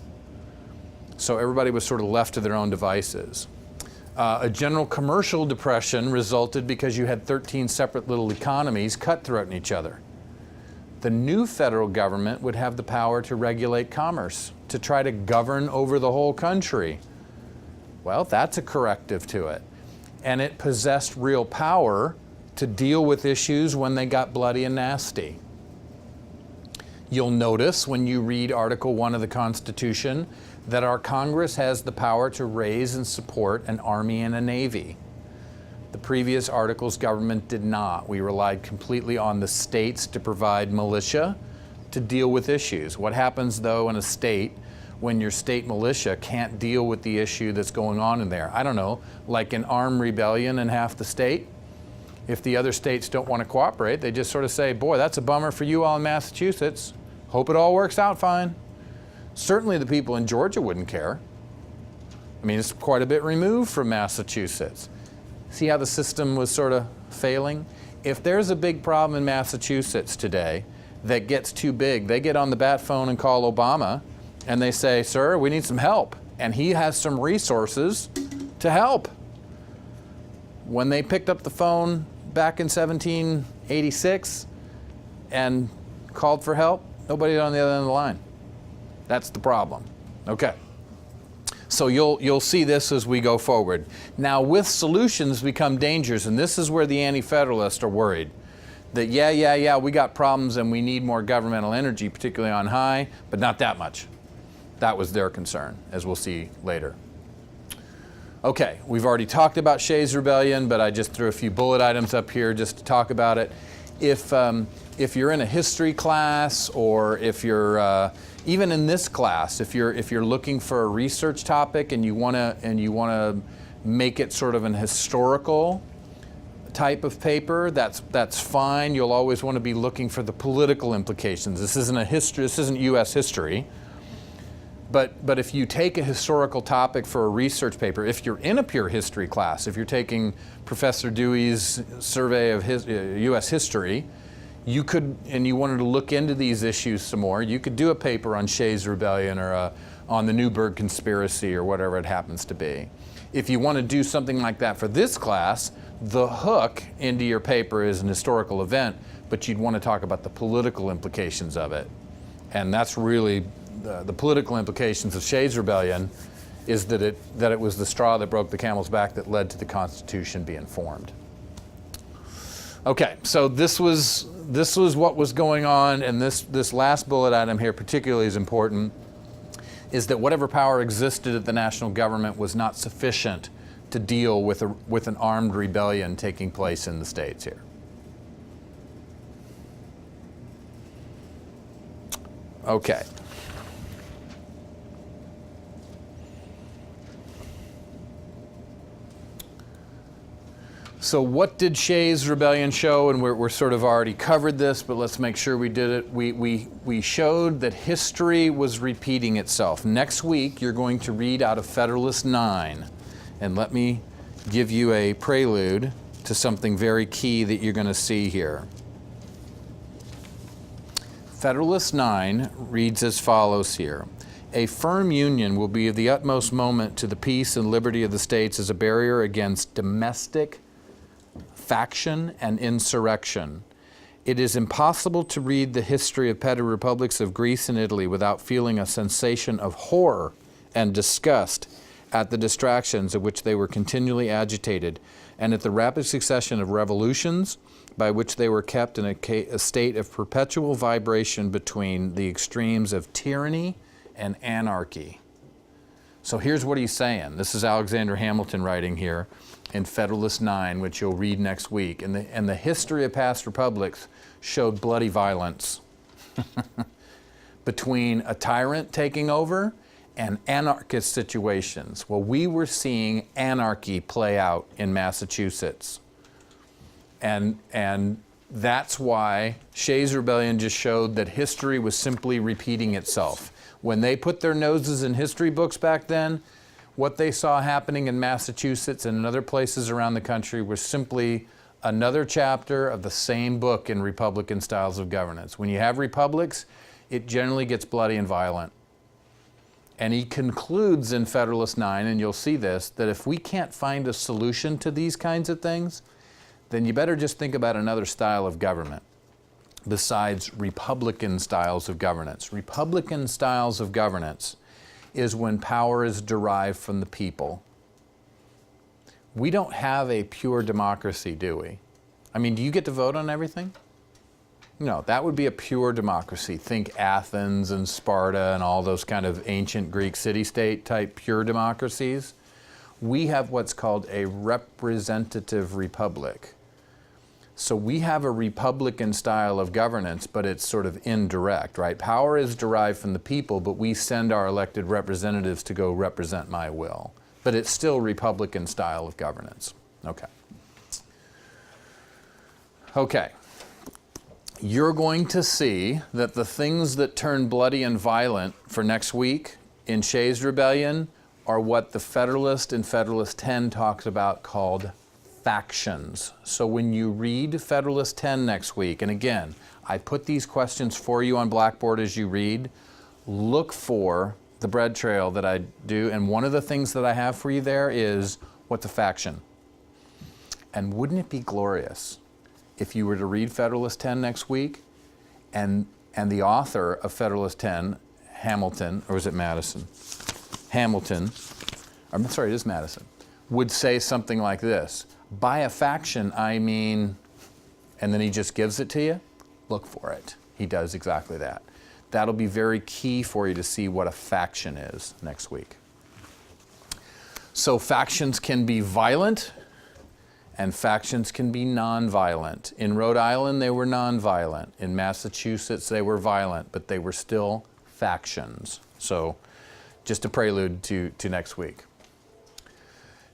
So everybody was sort of left to their own devices. A general commercial depression resulted because you had 13 separate little economies cutthroating each other. The new federal government would have the power to regulate commerce, to try to govern over the whole country. Well, that's a corrective to it. And it possessed real power to deal with issues when they got bloody and nasty. You'll notice when you read Article 1 of the Constitution that our Congress has the power to raise and support an army and a navy. The previous articles government did not. We relied completely on the states to provide militia to deal with issues. What happens though in a state when your state militia can't deal with the issue that's going on in there? I don't know, like an armed rebellion in half the state? If the other states don't want to cooperate, they just sort of say, boy, that's a bummer for you all in Massachusetts. Hope it all works out fine. Certainly the people in Georgia wouldn't care. I mean, it's quite a bit removed from Massachusetts. See how the system was sort of failing? If there's a big problem in Massachusetts today that gets too big, they get on the bat phone and call Obama and they say, sir, we need some help. And he has some resources to help. When they picked up the phone back in 1786 and called for help, nobody on the other end of the line. That's the problem. Okay. So you'll see this as we go forward. Now with solutions become dangers, and this is where the Anti-Federalists are worried. That yeah, we got problems and we need more governmental energy, particularly on high, but not that much. That was their concern, as we'll see later. Okay, we've already talked about Shays Rebellion, but I just threw a few bullet items up here just to talk about it. If you're in a history class, or if you're even in this class, if you're looking for a research topic and you want to make it sort of an historical type of paper, that's fine. You'll always want to be looking for the political implications. This isn't U.S. history, But if you take a historical topic for a research paper, if you're in a pure history class, if you're taking Professor Dewey's survey of U.S. history, you could, and you wanted to look into these issues some more, you could do a paper on Shays Rebellion or on the Newburgh Conspiracy or whatever it happens to be. If you want to do something like that for this class, the hook into your paper is an historical event, but you'd want to talk about the political implications of it. And that's really the political implications of Shays Rebellion, is that it was the straw that broke the camel's back that led to the Constitution being formed. Okay, so this was what was going on, and this last bullet item here particularly is important, is that whatever power existed at the national government was not sufficient to deal with an armed rebellion taking place in the states here. Okay. So what did Shays Rebellion show? And we're sort of already covered this, but let's make sure we did it. We showed that history was repeating itself. Next week, you're going to read out of Federalist 9. And let me give you a prelude to something very key that you're going to see here. Federalist 9 reads as follows here. A firm union will be of the utmost moment to the peace and liberty of the states as a barrier against domestic faction and insurrection. It is impossible to read the history of petty republics of Greece and Italy without feeling a sensation of horror and disgust at the distractions of which they were continually agitated, and at the rapid succession of revolutions by which they were kept in a state of perpetual vibration between the extremes of tyranny and anarchy. So here's what he's saying. This is Alexander Hamilton writing here in Federalist 9, which you'll read next week. And the history of past republics showed bloody violence between a tyrant taking over and anarchist situations. Well, we were seeing anarchy play out in Massachusetts. And that's why Shays Rebellion just showed that history was simply repeating itself. When they put their noses in history books back then, what they saw happening in Massachusetts and in other places around the country was simply another chapter of the same book in Republican styles of governance. When you have republics, it generally gets bloody and violent. And he concludes in Federalist 9, and you'll see this, that if we can't find a solution to these kinds of things, then you better just think about another style of government besides Republican styles of governance. Republican styles of governance is when power is derived from the people. We don't have a pure democracy, do we? I mean, do you get to vote on everything? No, that would be a pure democracy. Think Athens and Sparta and all those kind of ancient Greek city-state type pure democracies. We have what's called a representative republic. So we have a Republican style of governance, but it's sort of indirect, right? Power is derived from the people, but we send our elected representatives to go represent my will. But it's still Republican style of governance. Okay. Okay. You're going to see that the things that turn bloody and violent for next week in Shays Rebellion are what the Federalist in Federalist 10 talks about called factions. So when you read Federalist 10 next week, and again, I put these questions for you on Blackboard as you read, look for the bread trail that I do, and one of the things that I have for you there is what's a faction. And wouldn't it be glorious if you were to read Federalist 10 next week, and the author of Federalist 10, Hamilton, or is it Madison? Hamilton, I'm sorry, it is Madison, would say something like this: by a faction, I mean, and then he just gives it to you. Look for it. He does exactly that. That'll be very key for you to see what a faction is next week. So factions can be violent and factions can be nonviolent. In Rhode Island, they were nonviolent. In Massachusetts, they were violent, but they were still factions. So just a prelude to next week.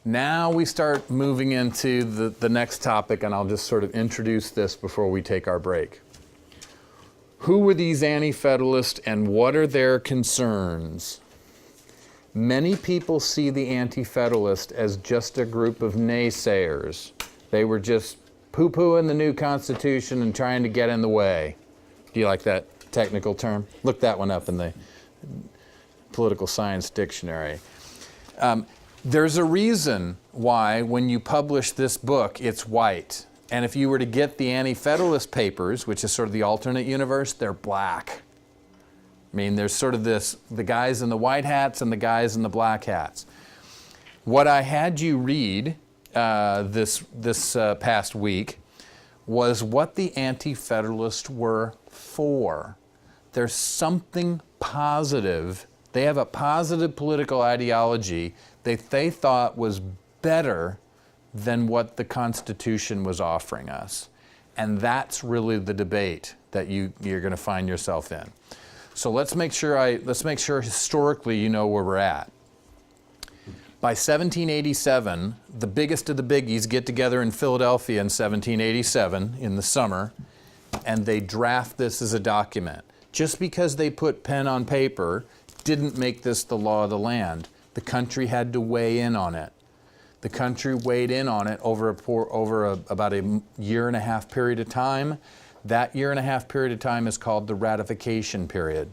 Now we start moving into the next topic, and I'll just sort of introduce this before we take our break. Who were these Anti-Federalists and what are their concerns? Many people see the Anti-Federalist as just a group of naysayers. They were just poo-pooing the new Constitution and trying to get in the way. Do you like that technical term? Look that one up in the Political Science Dictionary. There's a reason why when you publish this book, it's white. And if you were to get the Anti-Federalist papers, which is sort of the alternate universe, they're black. I mean, there's sort of the guys in the white hats and the guys in the black hats. What I had you read this past week was what the Anti-Federalists were for. There's something positive. They have a positive political ideology that they thought was better than what the Constitution was offering us. And that's really the debate that you're going to find yourself in. So let's make sure historically you know where we're at. By 1787, the biggest of the biggies get together in Philadelphia in 1787 in the summer, and they draft this as a document. Just because they put pen on paper didn't make this the law of the land. The country had to weigh in on it. The country weighed in on it over about a year and a half period of time. That year and a half period of time is called the Ratification period,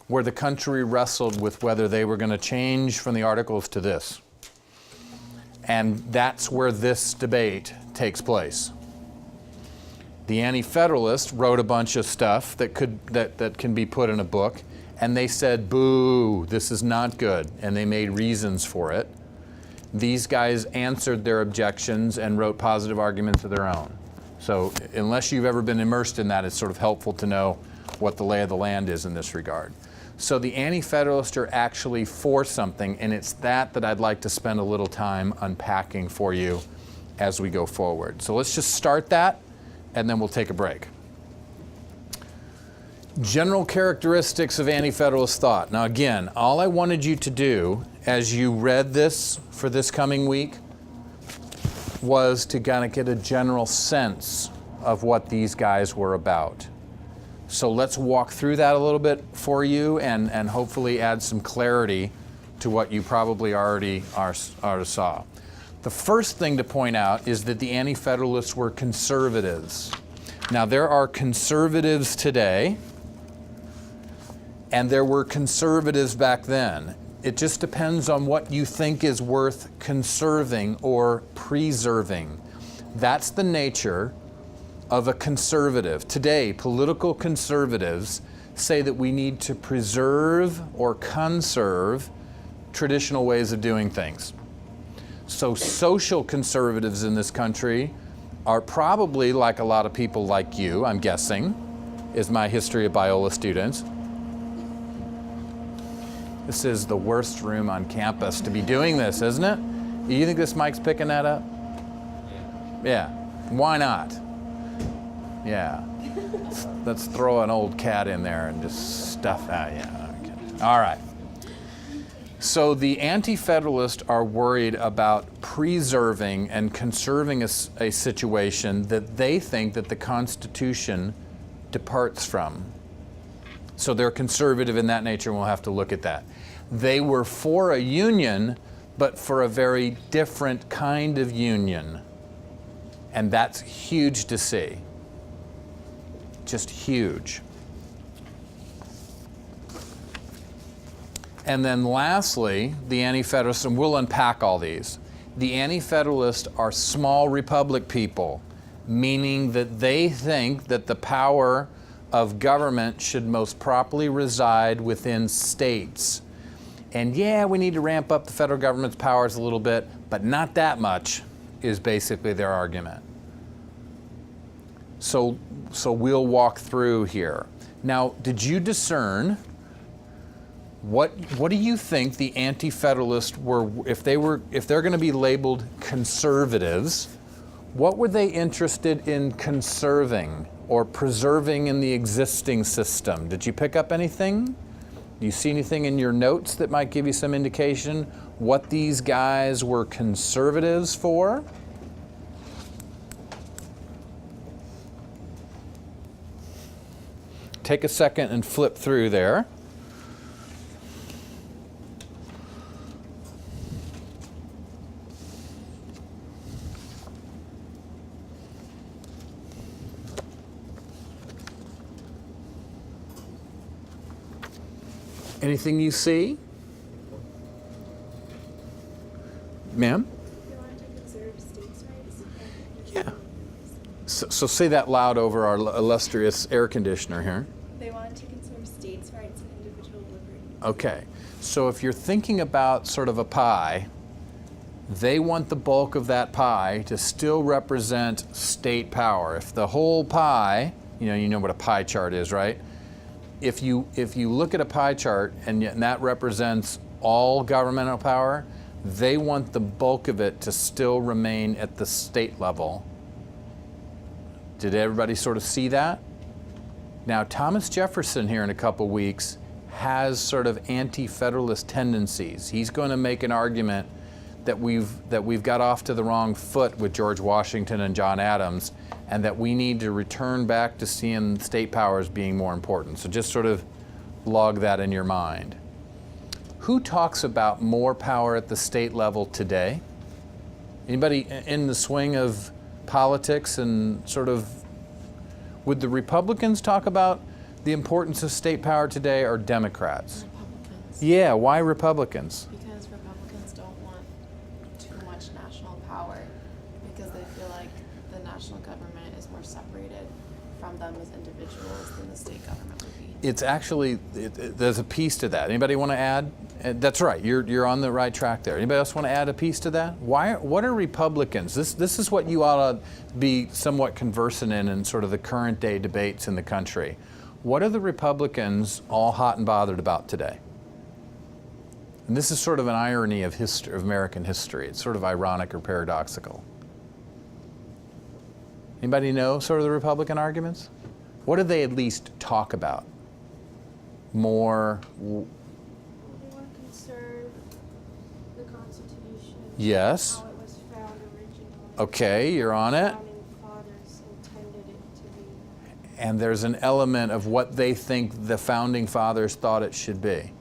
where the country wrestled with whether they were going to change from the Articles to this. And that's where this debate takes place. The Anti-Federalists wrote a bunch of stuff that can be put in a book, and they said, boo, this is not good, and they made reasons for it. These guys answered their objections and wrote positive arguments of their own. So unless you've ever been immersed in that, it's sort of helpful to know what the lay of the land is in this regard. So the Anti-Federalists are actually for something, and it's that I'd like to spend a little time unpacking for you as we go forward. So let's just start that, and then we'll take a break. General characteristics of Anti-Federalist thought. Now again, all I wanted you to do as you read this for this coming week was to kind of get a general sense of what these guys were about. So let's walk through that a little bit for you and hopefully add some clarity to what you probably already saw. The first thing to point out is that the Anti-Federalists were conservatives. Now there are conservatives today, and there were conservatives back then. It just depends on what you think is worth conserving or preserving. That's the nature of a conservative. Today, political conservatives say that we need to preserve or conserve traditional ways of doing things. So social conservatives in this country are probably like a lot of people like you, I'm guessing, is my history of Biola students. This is the worst room on campus to be doing this, isn't it? You think this mic's picking that up? Yeah. Why not? Yeah. Let's throw an old cat in there and just stuff that. Yeah. Okay. All right. So the Anti-Federalists are worried about preserving and conserving a situation that they think that the Constitution departs from. So they're conservative in that nature, and we'll have to look at that. They were for a union, but for a very different kind of union. And that's huge to see. Just huge. And then lastly, the Anti-Federalists, and we'll unpack all these. The Anti-Federalists are small republic people, meaning that they think that the power of government should most properly reside within states. And yeah, we need to ramp up the federal government's powers a little bit, but not that much, is basically their argument. So we'll walk through here. Now, did you discern what do you think the Anti-Federalists were, if they're going to be labeled conservatives, what were they interested in conserving or preserving in the existing system? Did you pick up anything? Do you see anything in your notes that might give you some indication what these guys were conservatives for? Take a second and flip through there. Anything you see? Ma'am? They want to conserve states' rights. Yeah. So say that loud over our illustrious air conditioner here. They want to conserve states' rights and individual liberty. Okay. So if you're thinking about sort of a pie, they want the bulk of that pie to still represent state power. If the whole pie, you know what a pie chart is, right? If you look at a pie chart and that represents all governmental power, they want the bulk of it to still remain at the state level. Did everybody sort of see that? Now, Thomas Jefferson here in a couple weeks has sort of anti-federalist tendencies. He's going to make an argument that we've got off to the wrong foot with George Washington and John Adams, and that we need to return back to seeing state powers being more important. So just sort of log that in your mind. Who talks about more power at the state level today? Anybody in the swing of politics and sort of, would the Republicans talk about the importance of state power today, or Democrats? Republicans. Yeah, why Republicans? Because Republicans don't want too much national power, because they feel like the national government is more separated from them as individuals than the state government would be. It's actually, there's a piece to that. Anybody want to add? That's right, you're on the right track there. Anybody else want to add a piece to that? What are Republicans? This is what you ought to be somewhat conversant in sort of the current day debates in the country. What are the Republicans all hot and bothered about today? And this is sort of an irony of history, of American history. It's sort of ironic or paradoxical. Anybody know sort of the Republican arguments? What do they at least talk about? More. They want to conserve the Constitution. Yes. How it was found originally. Okay, you're on it. Founding fathers intended it to be. And there's an element of what they think the founding fathers thought it should be. It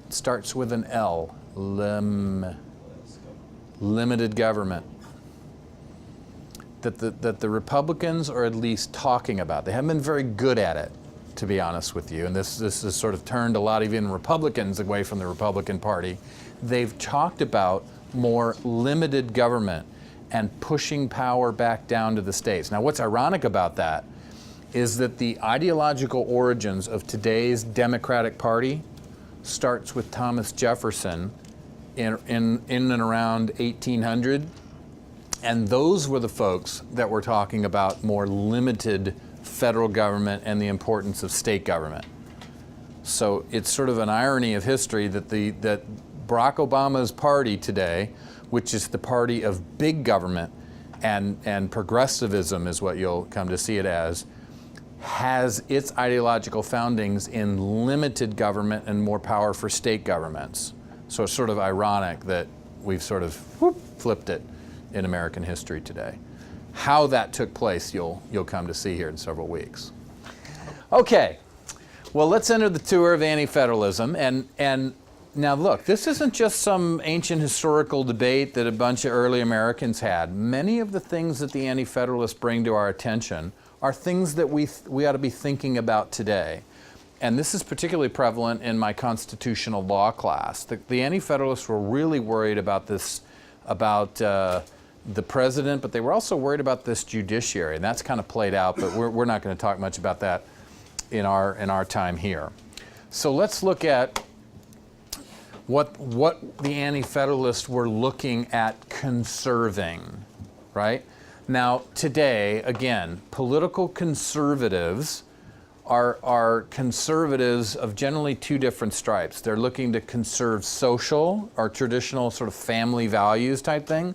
starts with an L. Limited government. That the Republicans are at least talking about. They haven't been very good at it, to be honest with you. And this has sort of turned a lot of even Republicans away from the Republican Party. They've talked about more limited government and pushing power back down to the states. Now, what's ironic about that is that the ideological origins of today's Democratic Party starts with Thomas Jefferson in and around 1800. And those were the folks that were talking about more limited federal government and the importance of state government. So it's sort of an irony of history that that Barack Obama's party today, which is the party of big government and progressivism is what you'll come to see it as, has its ideological foundings in limited government and more power for state governments. So it's sort of ironic that we've sort of flipped it in American history today. How that took place, you'll come to see here in several weeks. Okay, well, let's enter the tour of anti-federalism. And now look, this isn't just some ancient historical debate that a bunch of early Americans had. Many of the things that the anti-federalists bring to our attention are things that we ought to be thinking about today. And this is particularly prevalent in my constitutional law class. The anti-federalists were really worried about this, about the president, but they were also worried about this judiciary, and that's kind of played out, but we're not going to talk much about that in our time here. So let's look at what the anti-federalists were looking at conserving, right? Now, today, again, political conservatives are conservatives of generally two different stripes. They're looking to conserve social or traditional sort of family values type thing,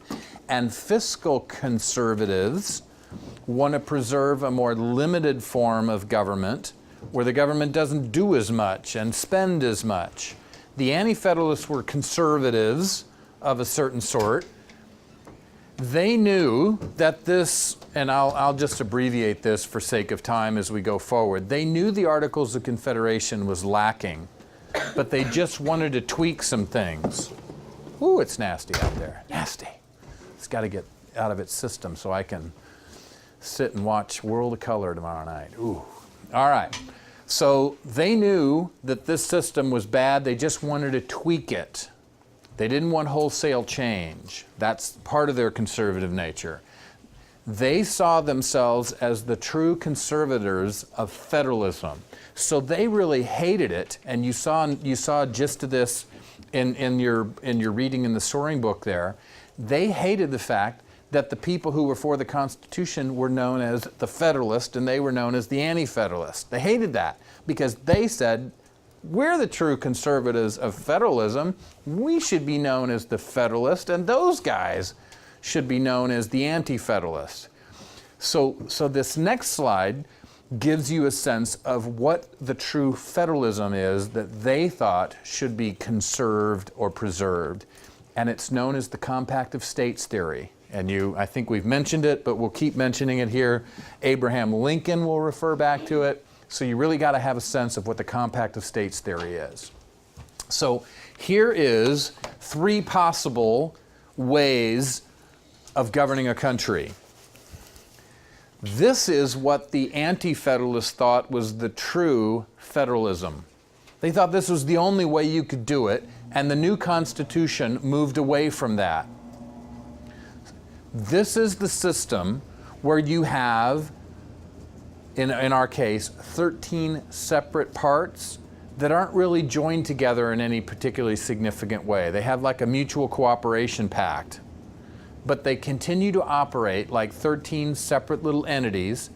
and fiscal conservatives want to preserve a more limited form of government where the government doesn't do as much and spend as much. The anti-federalists were conservatives of a certain sort. They knew that this, and I'll just abbreviate this for sake of time as we go forward, they knew the Articles of Confederation was lacking, but they just wanted to tweak some things. Ooh, it's nasty out there, nasty. It's got to get out of its system so I can sit and watch World of Color tomorrow night. Ooh, all right. So they knew that this system was bad. They just wanted to tweak it. They didn't want wholesale change. That's part of their conservative nature. They saw themselves as the true conservators of federalism. So they really hated it, and you saw a gist of this in your reading in the Soaring book there. They hated the fact that the people who were for the Constitution were known as the Federalist and they were known as the Anti-Federalist. They hated that because they said, we're the true conservatives of federalism. We should be known as the Federalist, and those guys should be known as the Anti-Federalist. So this next slide gives you a sense of what the true federalism is that they thought should be conserved or preserved. And it's known as the Compact of States theory. And I think we've mentioned it, but we'll keep mentioning it here. Abraham Lincoln will refer back to it. So you really got to have a sense of what the Compact of States theory is. So here is 3 possible ways of governing a country. This is what the Anti-Federalists thought was the true federalism. They thought this was the only way you could do it, and the new Constitution moved away from that. This is the system where you have, in our case, 13 separate parts that aren't really joined together in any particularly significant way. They have like a mutual cooperation pact, but they continue to operate like 13 separate little entities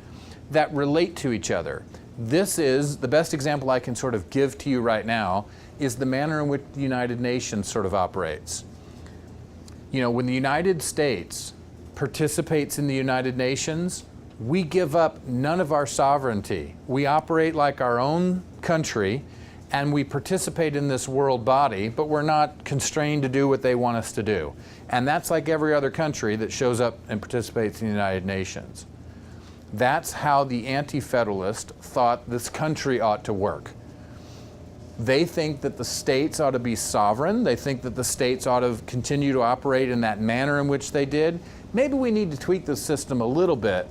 that relate to each other. This is, the best example I can sort of give to you right now is the manner in which the United Nations sort of operates. You know, when the United States participates in the United Nations, we give up none of our sovereignty. We operate like our own country, and we participate in this world body, but we're not constrained to do what they want us to do. And that's like every other country that shows up and participates in the United Nations. That's how the Anti-Federalist thought this country ought to work. They think that the states ought to be sovereign. They think that the states ought to continue to operate in that manner in which they did. Maybe we need to tweak the system a little bit,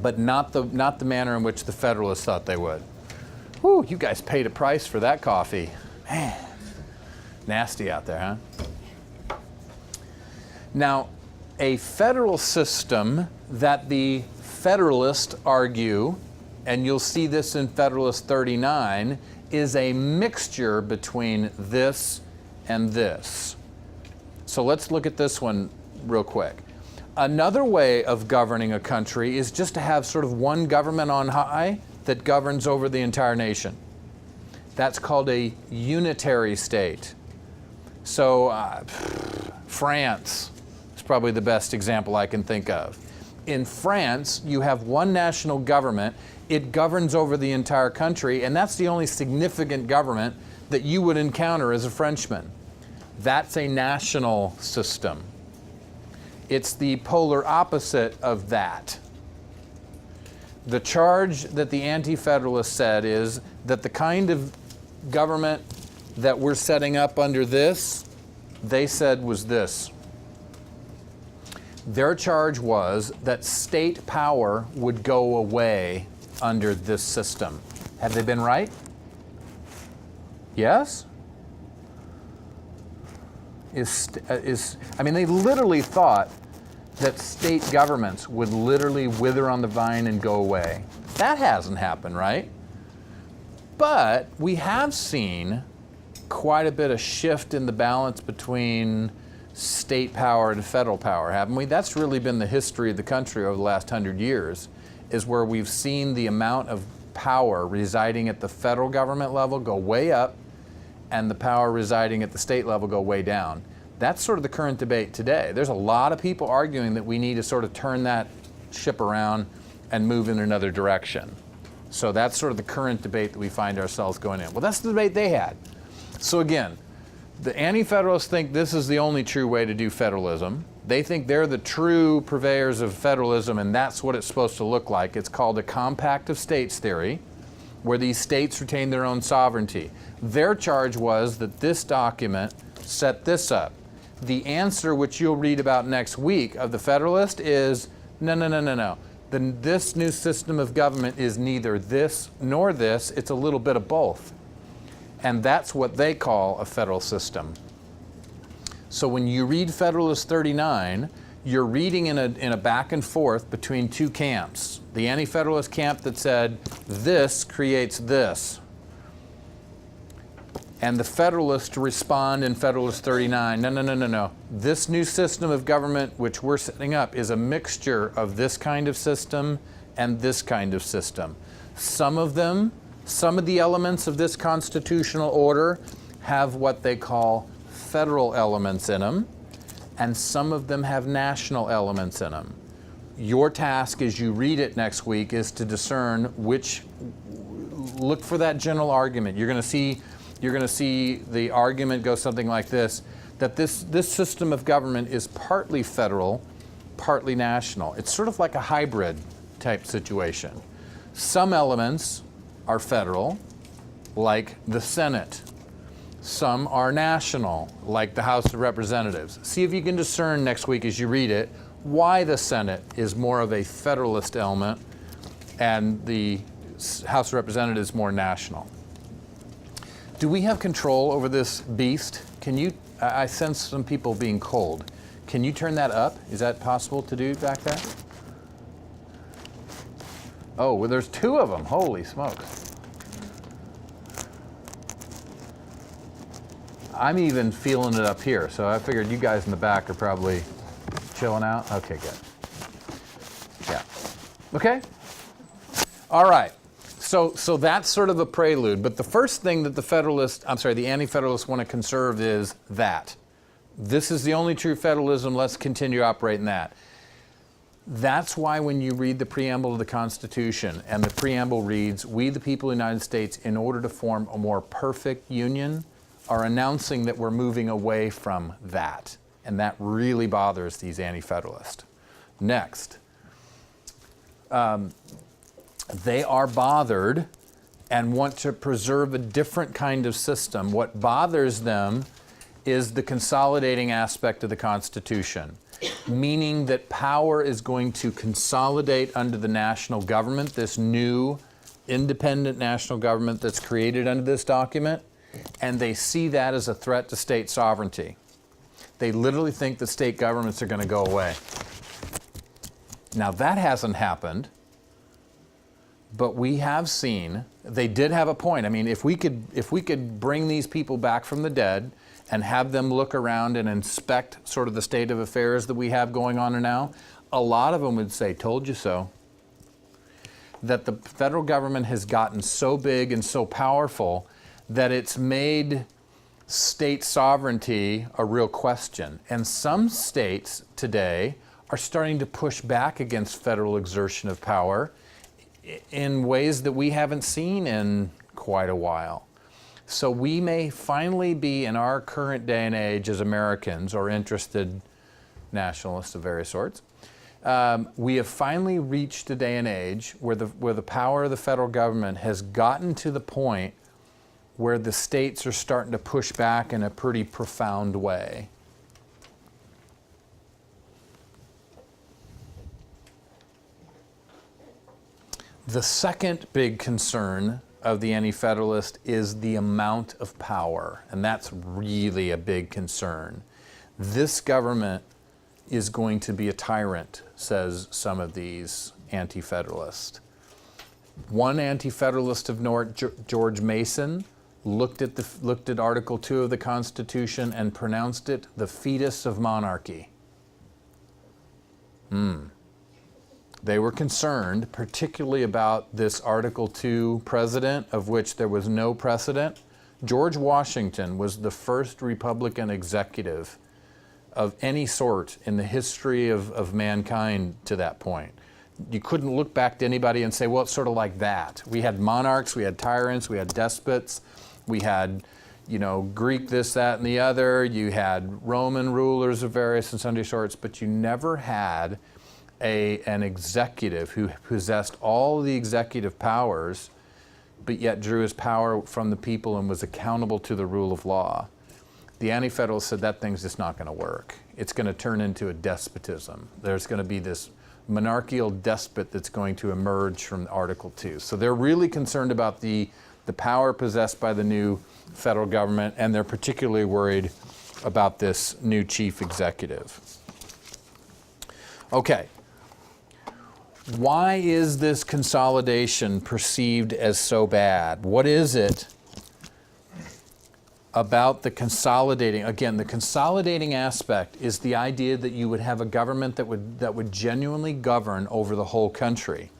but not the manner in which the Federalists thought they would. Whew, you guys paid a price for that coffee. Man, nasty out there, huh? Now, a federal system that the Federalists argue, and you'll see this in Federalist 39, is a mixture between this and this. So let's look at this one real quick. Another way of governing a country is just to have sort of one government on high that governs over the entire nation. That's called a unitary state. So France is probably the best example I can think of. In France, you have one national government. It governs over the entire country, and that's the only significant government that you would encounter as a Frenchman. That's a national system. It's the polar opposite of that. The charge that the Anti-Federalists said is that the kind of government that we're setting up under this, they said was this. Their charge was that state power would go away under this system. Have they been right? Yes? I mean, they literally thought that state governments would literally wither on the vine and go away. That hasn't happened, right? But we have seen quite a bit of shift in the balance between state power and federal power, haven't we? That's really been the history of the country over the last 100 years, is where we've seen the amount of power residing at the federal government level go way up and the power residing at the state level go way down. That's sort of the current debate today. There's a lot of people arguing that we need to sort of turn that ship around and move in another direction. So that's sort of the current debate that we find ourselves going in. Well, that's the debate they had. So again, the Anti-Federalists think this is the only true way to do federalism. They think they're the true purveyors of federalism, and that's what it's supposed to look like. It's called a Compact of States theory, where these states retain their own sovereignty. Their charge was that this document set this up. The answer, which you'll read about next week, of the Federalist is, no. then this new system of government is neither this nor this, it's a little bit of both. And that's what they call a federal system. So when you read Federalist 39, you're reading in a back and forth between two camps. The Anti-Federalist camp that said, this creates this. And the Federalists respond in Federalist 39, no. This new system of government which we're setting up is a mixture of this kind of system and this kind of system. Some of the elements of this constitutional order have what they call federal elements in them, and some of them have national elements in them. Your task as you read it next week is to discern which, look for that general argument. You're going to see the argument go something like this, that this system of government is partly federal, partly national. It's sort of like a hybrid type situation. Some elements are federal, like the Senate. Some are national, like the House of Representatives. See if you can discern next week as you read it why the Senate is more of a federalist element and the House of Representatives more national. Do we have control over this beast? Can you, I sense some people being cold. Can you turn that up? Is that possible to do back there? Oh, well, there's two of them. Holy smokes. I'm even feeling it up here, so I figured you guys in the back are probably chilling out. Okay, good. Yeah. Okay? All right. So that's sort of a prelude, but the first thing that the Anti-Federalists want to conserve is that. This is the only true federalism, let's continue operating that. That's why when you read the preamble of the Constitution, and the preamble reads, we the people of the United States, in order to form a more perfect union, are announcing that we're moving away from that. And that really bothers these Anti-Federalists. Next. They are bothered and want to preserve a different kind of system. What bothers them is the consolidating aspect of the Constitution, meaning that power is going to consolidate under the national government, this new independent national government that's created under this document, and they see that as a threat to state sovereignty. They literally think that state governments are going to go away. Now that hasn't happened. But we have seen, they did have a point. I mean, if we could bring these people back from the dead and have them look around and inspect sort of the state of affairs that we have going on now, a lot of them would say, told you so. That the federal government has gotten so big and so powerful that it's made state sovereignty a real question. And some states today are starting to push back against federal exertion of power in ways that we haven't seen in quite a while. So we may finally be, in our current day and age as Americans or interested nationalists of various sorts, we have finally reached a day and age where the power of the federal government has gotten to the point where the states are starting to push back in a pretty profound way. The second big concern of the Anti-Federalist is the amount of power, and that's really a big concern. This government is going to be a tyrant, says some of these Anti-Federalists. One Anti-Federalist of note, George Mason, looked at Article 2 of the Constitution and pronounced it the fetus of monarchy. They were concerned particularly about this Article 2 president, of which there was no precedent. George Washington was the first Republican executive of any sort in the history of mankind to that point. You couldn't look back to anybody and say, well, it's sort of like that. We had monarchs, we had tyrants, we had despots, we had, Greek this, that, and the other. You had Roman rulers of various and sundry sorts, but you never had an executive who possessed all the executive powers, but yet drew his power from the people and was accountable to the rule of law. The Anti-Federalists said that thing's just not going to work. It's going to turn into a despotism. There's going to be this monarchical despot that's going to emerge from Article 2. So they're really concerned about the power possessed by the new federal government, and they're particularly worried about this new chief executive. Okay. Why is this consolidation perceived as so bad? What is it about the consolidating? Again, the consolidating aspect is the idea that you would have a government that would genuinely govern over the whole country.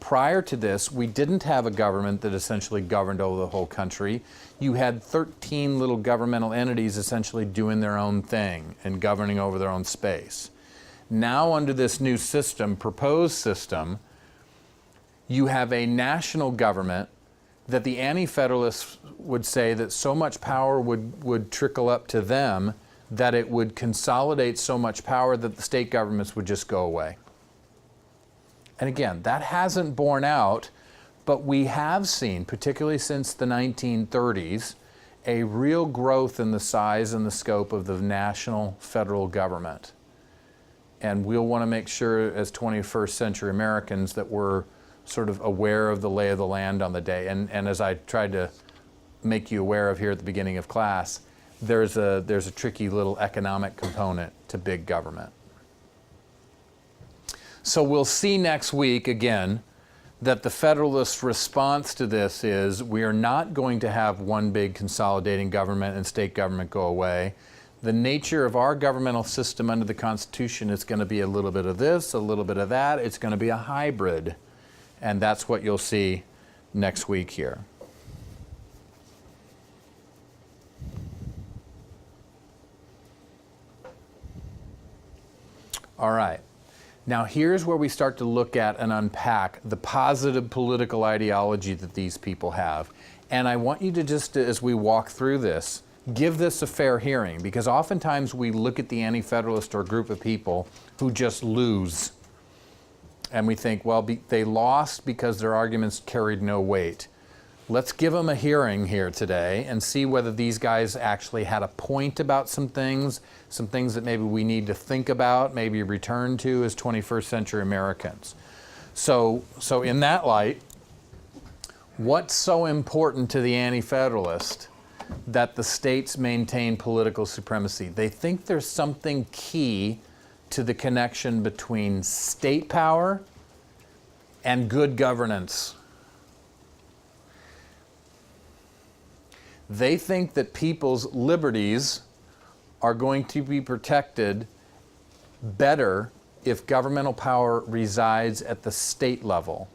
Prior to this, we didn't have a government that essentially governed over the whole country. You had 13 little governmental entities essentially doing their own thing and governing over their own space. Now, under this new system, proposed system, you have a national government that the Anti-Federalists would say that so much power would trickle up to them that it would consolidate so much power that the state governments would just go away. And again, that hasn't borne out, but we have seen, particularly since the 1930s, a real growth in the size and the scope of the national federal government. And we'll want to make sure as 21st century Americans that we're sort of aware of the lay of the land on the day. And as I tried to make you aware of here at the beginning of class, there's a tricky little economic component to big government. So we'll see next week again that the Federalist response to this is we are not going to have one big consolidating government and state government go away. The nature of our governmental system under the Constitution is going to be a little bit of this, a little bit of that. It's going to be a hybrid. And that's what you'll see next week here. All right. Now here's where we start to look at and unpack the positive political ideology that these people have. And I want you to just, as we walk through this, give this a fair hearing, because oftentimes we look at the Anti-Federalist or group of people who just lose. And we think, well, they lost because their arguments carried no weight. Let's give them a hearing here today and see whether these guys actually had a point about some things that maybe we need to think about, maybe return to as 21st century Americans. So in that light, what's so important to the Anti-Federalist that the states maintain political supremacy? They think there's something key to the connection between state power and good governance. They think that people's liberties are going to be protected better if governmental power resides at the state level.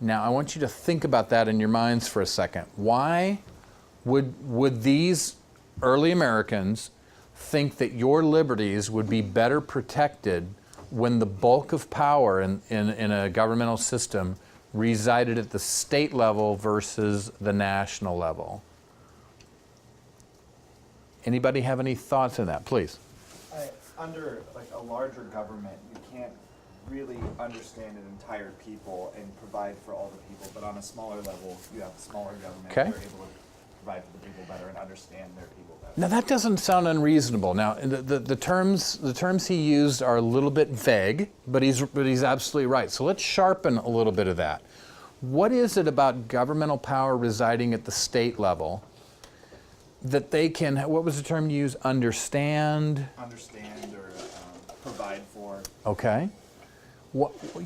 Now, I want you to think about that in your minds for a second. Why would these early Americans think that your liberties would be better protected when the bulk of power in a governmental system resided at the state level versus the national level? Anybody have any thoughts on that? Please. Under like a larger government, you can't really understand an entire people and provide for all the people. But on a smaller level, you have a smaller government. Okay. They're able to provide for the people better and understand their people better. Now that doesn't sound unreasonable. Now the terms he used are a little bit vague, but he's absolutely right. So let's sharpen a little bit of that. What is it about governmental power residing at the state level that they can, what was the term you used, understand Understand or provide for. Okay.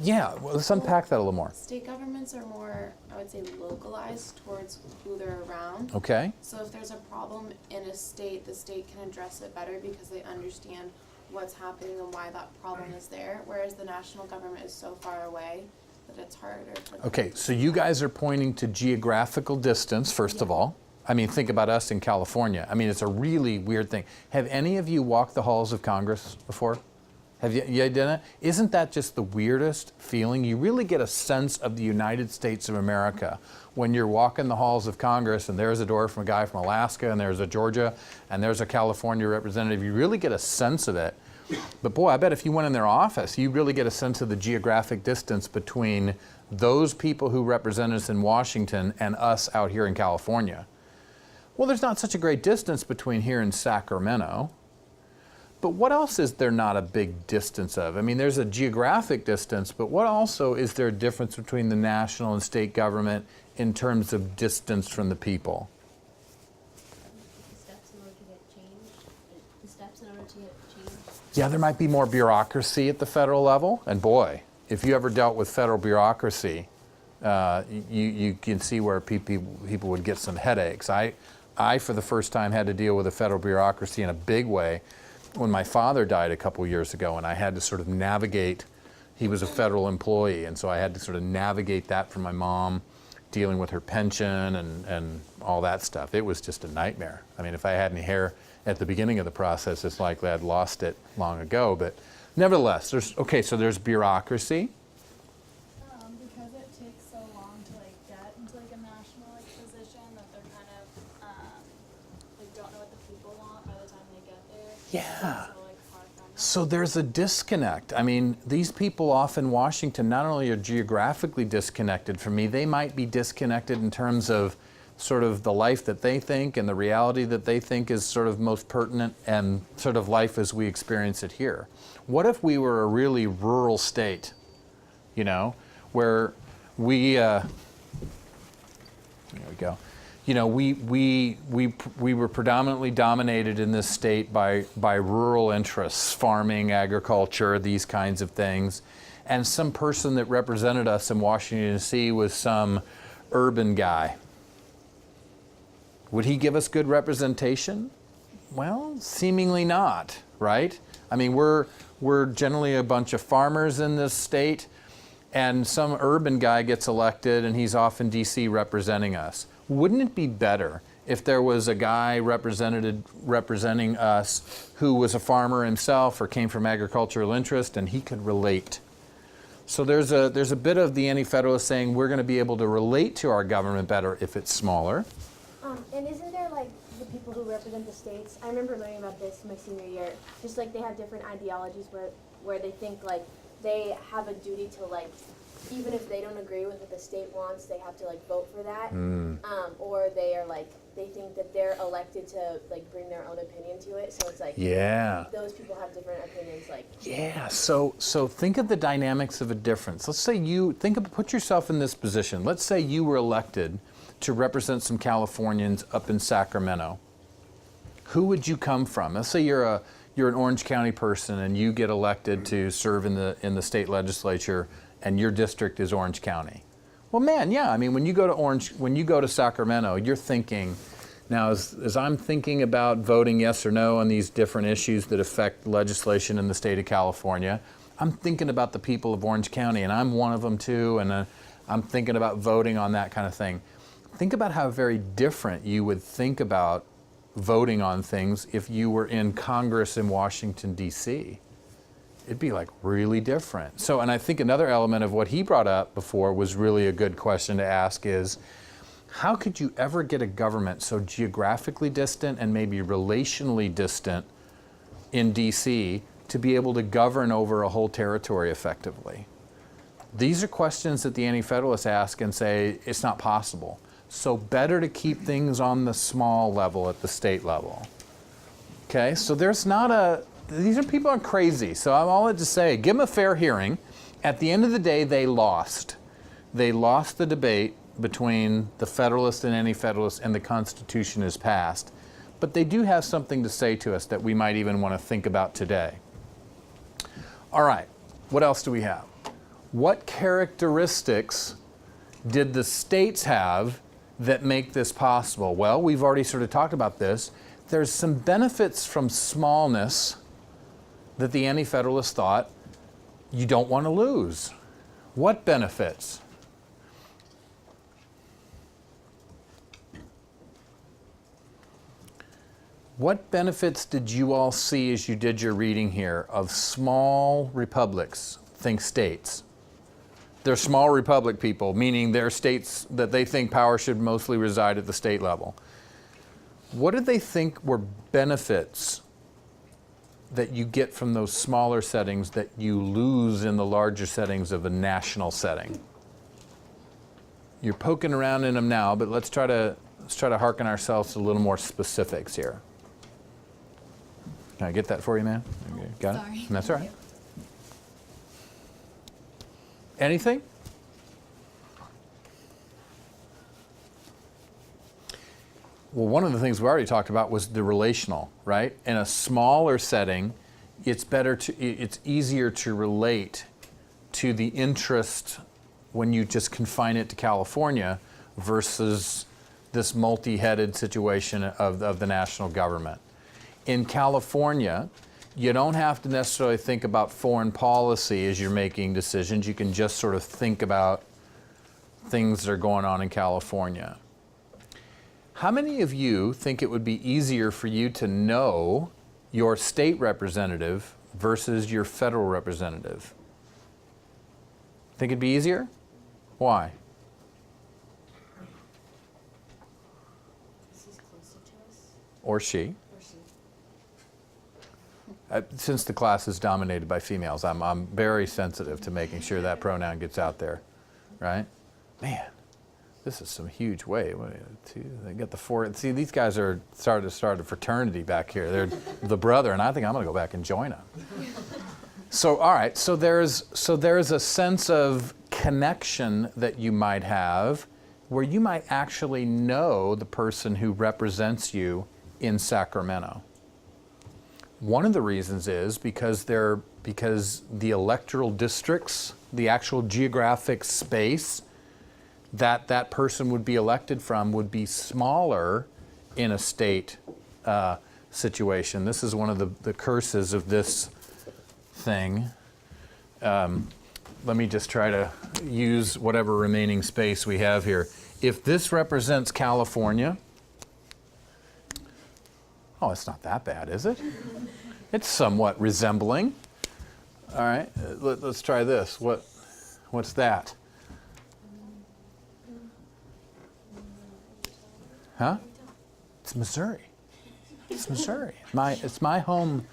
Yeah, well, let's unpack that a little more. State governments are more, I would say, localized towards who they're around. Okay. So if there's a problem in a state, the state can address it better because they understand what's happening and why that problem is there, whereas the national government is so far away that it's harder for them. Okay, so you guys are pointing to geographical distance, first of all. I mean, think about us in California. I mean, it's a really weird thing. Have any of you walked the halls of Congress before? Have you done it? Isn't that just the weirdest feeling? You really get a sense of the United States of America when you're walking the halls of Congress and there's a door from a guy from Alaska and there's a Georgia and there's a California representative. You really get a sense of it. But boy, I bet if you went in their office, you really get a sense of the geographic distance between those people who represent us in Washington and us out here in California. Well, there's not such a great distance between here and Sacramento. But what else is there not a big distance of? I mean, there's a geographic distance, but what also is there a difference between the national and state government in terms of distance from the people? The steps in order to get changed. The steps in order to get changed. Yeah, there might be more bureaucracy at the federal level. And boy, if you ever dealt with federal bureaucracy, you can see where people would get some headaches. I, for the first time, had to deal with a federal bureaucracy in a big way when my father died a couple years ago, and I had to sort of navigate. He was a federal employee, and so I had to sort of navigate that for my mom, dealing with her pension and all that stuff. It was just a nightmare. I mean, if I had any hair at the beginning of the process, it's likely I'd lost it long ago. But nevertheless, there's bureaucracy. Because it takes so long to get into a national position that they're kind of don't know what the people want by the time they get there. Yeah. So far from it. So there's a disconnect. I mean, these people off in Washington not only are geographically disconnected from me, they might be disconnected in terms of sort of the life that they think and the reality that they think is sort of most pertinent and sort of life as we experience it here. What if we were a really rural state, where there we go. We were predominantly dominated in this state by rural interests, farming, agriculture, these kinds of things. And some person that represented us in Washington, D.C. was some urban guy. Would he give us good representation? Well, seemingly not, right? I mean, we're generally a bunch of farmers in this state, and some urban guy gets elected and he's off in D.C. representing us. Wouldn't it be better if there was a guy representing us who was a farmer himself or came from agricultural interest and he could relate? So there's a bit of the Anti-Federalist saying we're going to be able to relate to our government better if it's smaller. And isn't there the people who represent the states? I remember learning about this my senior year. Just they have different ideologies where they think they have a duty to even if they don't agree with what the state wants, they have to vote for that. Or they are they think that they're elected to bring their own opinion to it. So it's those people have different opinions. Yeah. So think of the dynamics of a difference. Let's say put yourself in this position. Let's say you were elected to represent some Californians up in Sacramento. Who would you come from? Let's say you're an Orange County person and you get elected to serve in the state legislature, and your district is Orange County. Well, man, yeah. I mean, when you go to Sacramento, you're thinking. Now, as I'm thinking about voting yes or no on these different issues that affect legislation in the state of California, I'm thinking about the people of Orange County, and I'm one of them too. And I'm thinking about voting on that kind of thing. Think about how very different you would think about voting on things if you were in Congress in Washington, D.C. It'd be really different. So, and I think another element of what he brought up before was really a good question to ask is, how could you ever get a government so geographically distant and maybe relationally distant in D.C. to be able to govern over a whole territory effectively? These are questions that the Anti-Federalists ask and say it's not possible. So better to keep things on the small level at the state level. Okay, so these people are crazy. So I'm all to say, give them a fair hearing. At the end of the day, they lost. They lost the debate between the Federalists and Anti-Federalists, and the Constitution is passed. But they do have something to say to us that we might even want to think about today. All right, what else do we have? What characteristics did the states have that make this possible? Well, we've already sort of talked about this. There's some benefits from smallness that the Anti-Federalists thought you don't want to lose. What benefits? What benefits did you all see as you did your reading here of small republics? Think states. They're small republic people, meaning they're states that they think power should mostly reside at the state level. What did they think were benefits that you get from those smaller settings that you lose in the larger settings of a national setting? You're poking around in them now, but let's try to hearken ourselves to a little more specifics here. Can I get that for you, man? Okay, got it? Sorry. That's all right. Anything? Well, one of the things we already talked about was the relational, right? In a smaller setting, it's easier to relate to the interest when you just confine it to California versus this multi-headed situation of the national government. In California, you don't have to necessarily think about foreign policy as you're making decisions. You can just sort of think about things that are going on in California. How many of you think it would be easier for you to know your state representative versus your federal representative? Think it'd be easier? Why? This is closer to us. Or she? Or she. Since the class is dominated by females, I'm very sensitive to making sure that pronoun gets out there, right? Man, this is some huge way. They got the four. See, these guys are starting to start a fraternity back here. They're the brother, and I think I'm going to go back and join them. So, all right. So there's a sense of connection that you might have, where you might actually know the person who represents you in Sacramento. One of the reasons is because the electoral districts, the actual geographic space that person would be elected from would be smaller in a state situation. This is one of the curses of this thing. Let me just try to use whatever remaining space we have here. If this represents California, oh, it's not that bad, is it? It's somewhat resembling. All right, let's try this. What's that? Huh? It's Missouri. It's Missouri. It's my home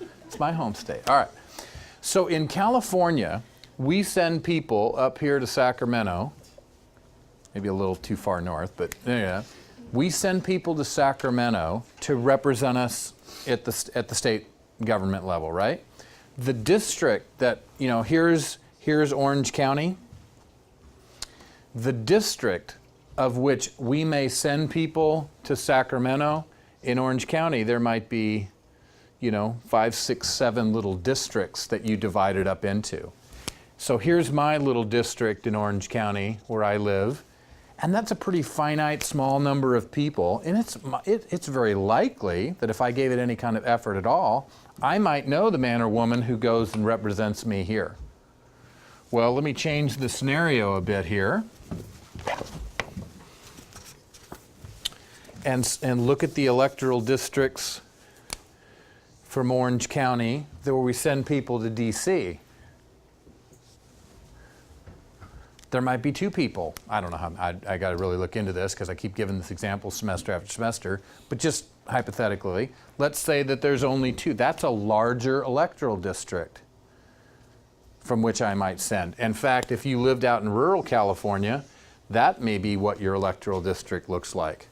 state. All right. So in California, we send people up here to Sacramento, maybe a little too far north, but yeah. We send people to Sacramento to represent us at the state government level, right? The district that, here's Orange County. The district of which we may send people to Sacramento, in Orange County, there might be, 5, 6, 7 little districts that you divide it up into. So here's my little district in Orange County where I live, and that's a pretty finite, small number of people, and it's very likely that if I gave it any kind of effort at all, I might know the man or woman who goes and represents me here. Well, let me change the scenario a bit here. And look at the electoral districts from Orange County where we send people to DC. There might be 2 people. I don't know how, I got to really look into this because I keep giving this example semester after semester, but just hypothetically, let's say that there's only 2. That's a larger electoral district from which I might send. In fact, if you lived out in rural California, that may be what your electoral district looks like.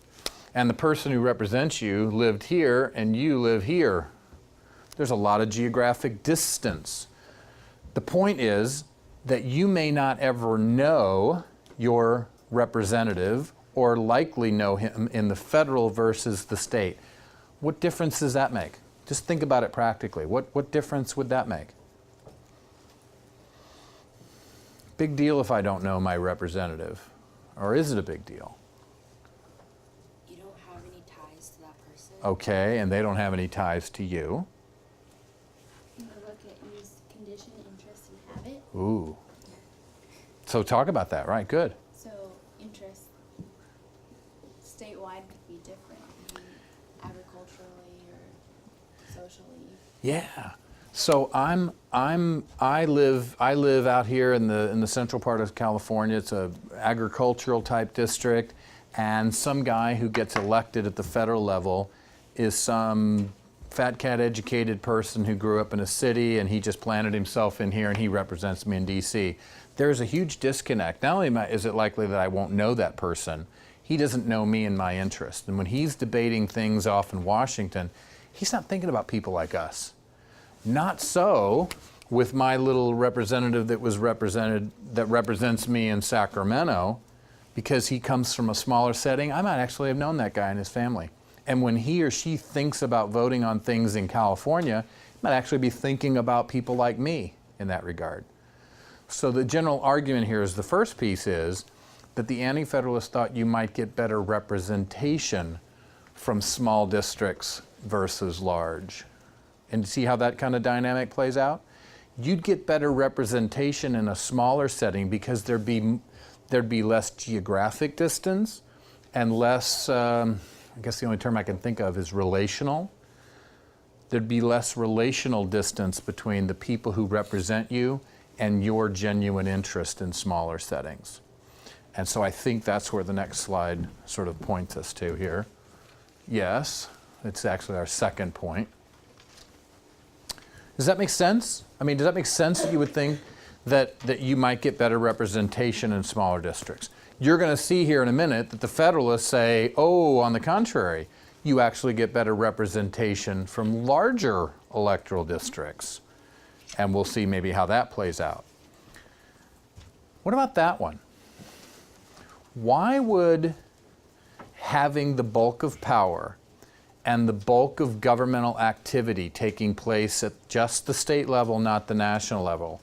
And the person who represents you lived here and you live here. There's a lot of geographic distance. The point is that you may not ever know your representative or likely know him in the federal versus the state. What difference does that make? Just think about it practically. What difference would that make? Big deal if I don't know my representative. Or is it a big deal? Okay, and they don't have any ties to you. You look at use condition, interest, and habit. Ooh. So talk about that, right? Good. So interest statewide could be different, agriculturally or socially. Yeah. So I live out here in the central part of California. It's a agricultural type district, and some guy who gets elected at the federal level is some fat cat educated person who grew up in a city and he just planted himself in here and he represents me in DC. There's a huge disconnect. Not only is it likely that I won't know that person, he doesn't know me and my interest. And when he's debating things off in Washington, he's not thinking about people like us. Not so with my little representative that represents me in Sacramento, because he comes from a smaller setting. I might actually have known that guy and his family. And when he or she thinks about voting on things in California, might actually be thinking about people like me in that regard. So the general argument here is, the first piece is that the Anti-Federalists thought you might get better representation from small districts versus large. And see how that kind of dynamic plays out? You'd get better representation in a smaller setting because there'd be less geographic distance and less, I guess the only term I can think of is relational. There'd be less relational distance between the people who represent you and your genuine interest in smaller settings. And so I think that's where the next slide sort of points us to here. Yes, it's actually our second point. Does that make sense? I mean, does that make sense that you would think that you might get better representation in smaller districts? You're going to see here in a minute that the Federalists say, oh, on the contrary, you actually get better representation from larger electoral districts. And we'll see maybe how that plays out. What about that one? Why would having the bulk of power and the bulk of governmental activity taking place at just the state level, not the national level,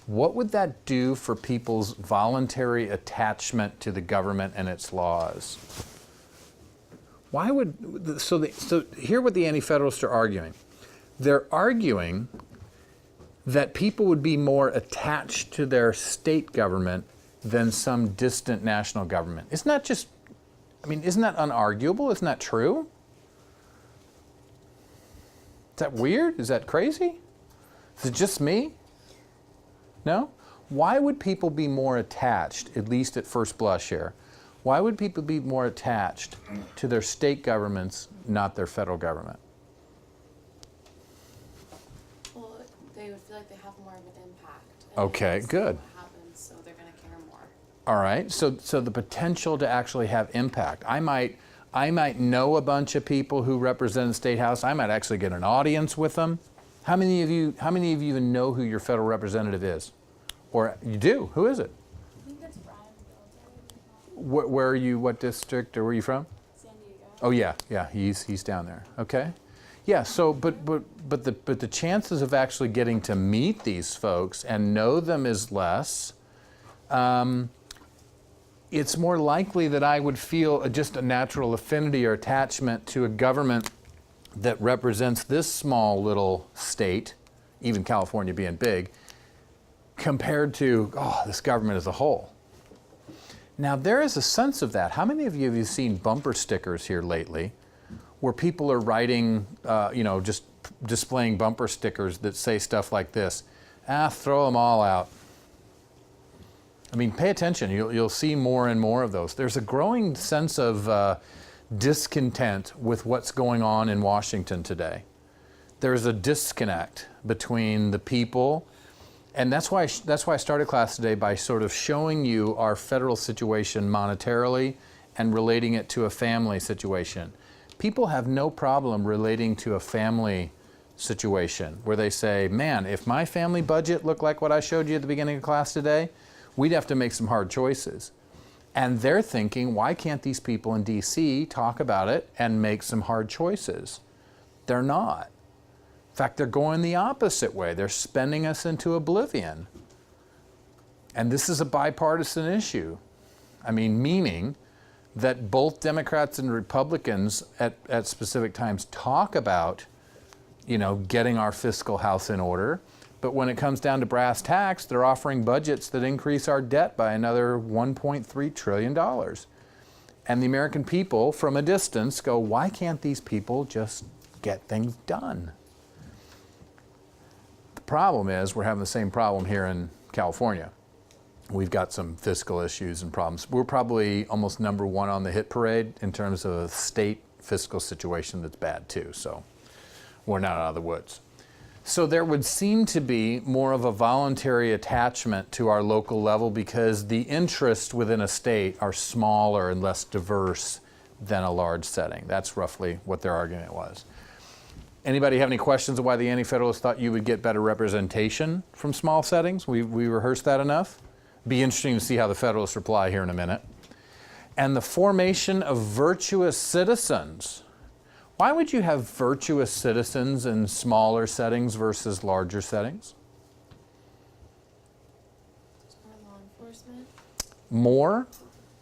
what would that do for people's voluntary attachment to the government and its laws? Why would, so here what the Anti-Federalists are arguing. They're arguing that people would be more attached to their state government than some distant national government. Isn't that just, I mean, isn't that unarguable? Isn't that true? Is that weird? Is that crazy? Is it just me? No? Why would people be more attached, at least at first blush here? Why would people be more attached to their state governments, not their federal government? Well, they would feel like they have more of an impact. Okay, good. What happens, so they're going to care more. All right, so the potential to actually have impact. I might know a bunch of people who represent the State House. I might actually get an audience with them. How many of you even know who your federal representative is? Or you do? Who is it? I think that's Brian Gilder. Where are you? What district? Or where are you from? San Diego. Oh yeah, he's down there. Okay, yeah. So, but the chances of actually getting to meet these folks and know them is less. It's more likely that I would feel just a natural affinity or attachment to a government that represents this small little state, even California being big, compared to, this government as a whole. Now, there is a sense of that. How many of you have seen bumper stickers here lately where people are writing, just displaying bumper stickers that say stuff like this, throw them all out. I mean, pay attention. You'll see more and more of those. There's a growing sense of discontent with what's going on in Washington today. There's a disconnect between the people, and that's why I started class today by sort of showing you our federal situation monetarily and relating it to a family situation. People have no problem relating to a family situation where they say, man, if my family budget looked like what I showed you at the beginning of class today, we'd have to make some hard choices. And they're thinking, why can't these people in DC talk about it and make some hard choices? They're not. In fact, they're going the opposite way. They're spending us into oblivion. And this is a bipartisan issue. I mean, meaning that both Democrats and Republicans at specific times talk about, getting our fiscal house in order. But when it comes down to brass tacks, they're offering budgets that increase our debt by another $1.3 trillion. And the American people, from a distance, go, why can't these people just get things done? The problem is we're having the same problem here in California. We've got some fiscal issues and problems. We're probably almost number one on the hit parade in terms of a state fiscal situation that's bad too. So we're not out of the woods. So there would seem to be more of a voluntary attachment to our local level because the interests within a state are smaller and less diverse than a large setting. That's roughly what their argument was. Anybody have any questions of why the Anti-Federalists thought you would get better representation from small settings? We rehearsed that enough? Be interesting to see how the Federalists reply here in a minute. And the formation of virtuous citizens. Why would you have virtuous citizens in smaller settings versus larger settings? There's more law enforcement. More?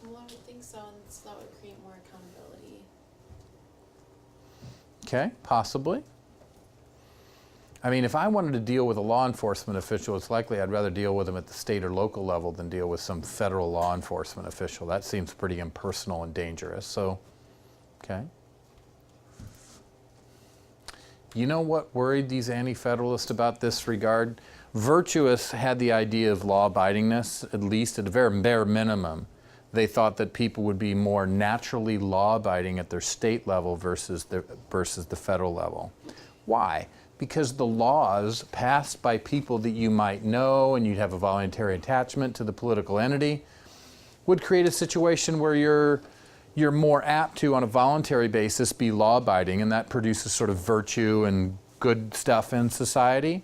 Well, I would think so, and so that would create more accountability. Okay, possibly. I mean, if I wanted to deal with a law enforcement official, it's likely I'd rather deal with them at the state or local level than deal with some federal law enforcement official. That seems pretty impersonal and dangerous, so, okay. You know what worried these Anti-Federalists about this regard? Virtuous had the idea of law-abidingness, at least at a very bare minimum. They thought that people would be more naturally law-abiding at their state level versus the federal level. Why? Because the laws passed by people that you might know and you'd have a voluntary attachment to the political entity would create a situation where you're more apt to, on a voluntary basis, be law-abiding, and that produces sort of virtue and good stuff in society.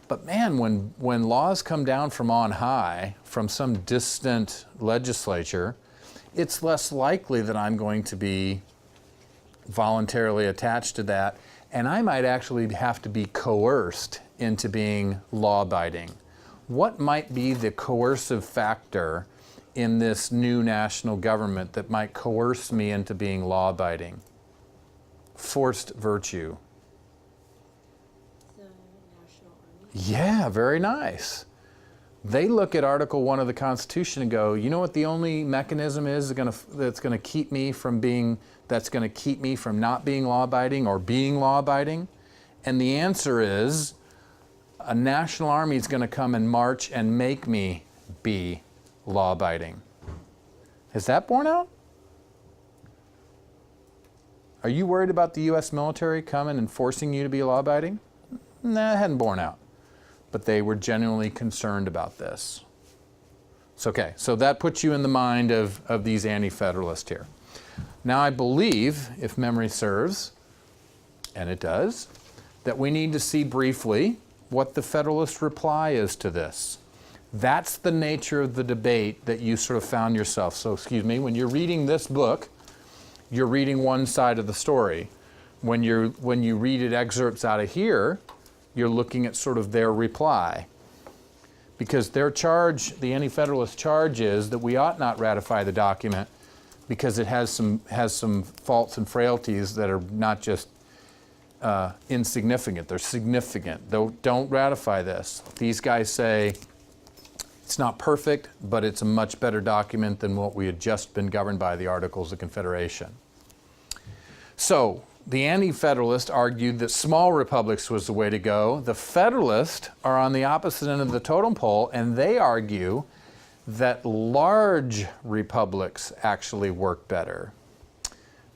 But man, when laws come down from on high, from some distant legislature, it's less likely that I'm going to be voluntarily attached to that, and I might actually have to be coerced into being law-abiding. What might be the coercive factor in this new national government that might coerce me into being law-abiding? Forced virtue. The National Army. Yeah, very nice. They look at Article 1 of the Constitution and go, you know what the only mechanism is that's going to keep me from not being law-abiding or being law-abiding? And the answer is, a national army is going to come and march and make me be law-abiding. Is that borne out? Are you worried about the U.S. military coming and forcing you to be law-abiding? Nah, it hadn't borne out. But they were genuinely concerned about this. So, okay, so that puts you in the mind of these Anti-Federalists here. Now, I believe, if memory serves, and it does, that we need to see briefly what the Federalist reply is to this. That's the nature of the debate that you sort of found yourself. So, excuse me, when you're reading this book, you're reading one side of the story. When you read it excerpts out of here, you're looking at sort of their reply. Because their charge, the Anti-Federalist charge, is that we ought not ratify the document because it has some faults and frailties that are not just insignificant, they're significant. Don't ratify this. These guys say it's not perfect, but it's a much better document than what we had just been governed by, the Articles of Confederation. So, the Anti-Federalists argued that small republics was the way to go. The Federalists are on the opposite end of the totem pole, and they argue that large republics actually work better.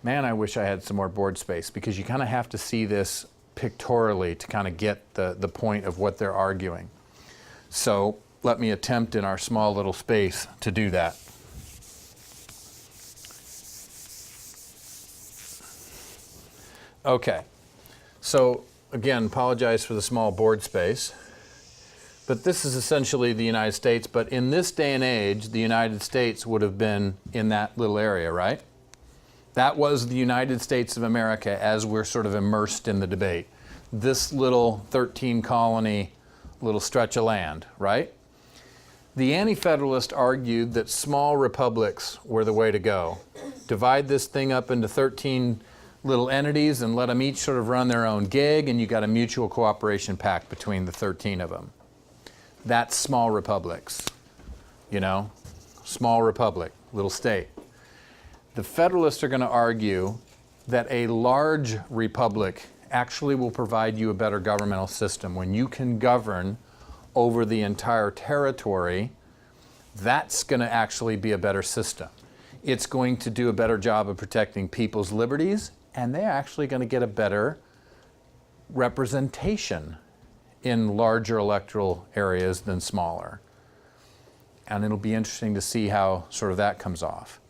Man, I wish I had some more board space, because you kind of have to see this pictorially to kind of get the point of what they're arguing. So let me attempt in our small little space to do that. Okay, so again, apologize for the small board space, but this is essentially the United States, but in this day and age, the United States would have been in that little area, right? That was the United States of America as we're sort of immersed in the debate. This little 13-colony little stretch of land, right? The Anti-Federalists argued that small republics were the way to go. Divide this thing up into 13 little entities and let them each sort of run their own gig, and you got a mutual cooperation pact between the 13 of them. That's small republics, you know, small republic, little state. The Federalists are going to argue that a large republic actually will provide you a better governmental system. When you can govern over the entire territory, that's going to actually be a better system. It's going to do a better job of protecting people's liberties, and they're actually going to get a better representation in larger electoral areas than smaller. And it'll be interesting to see how sort of that comes off.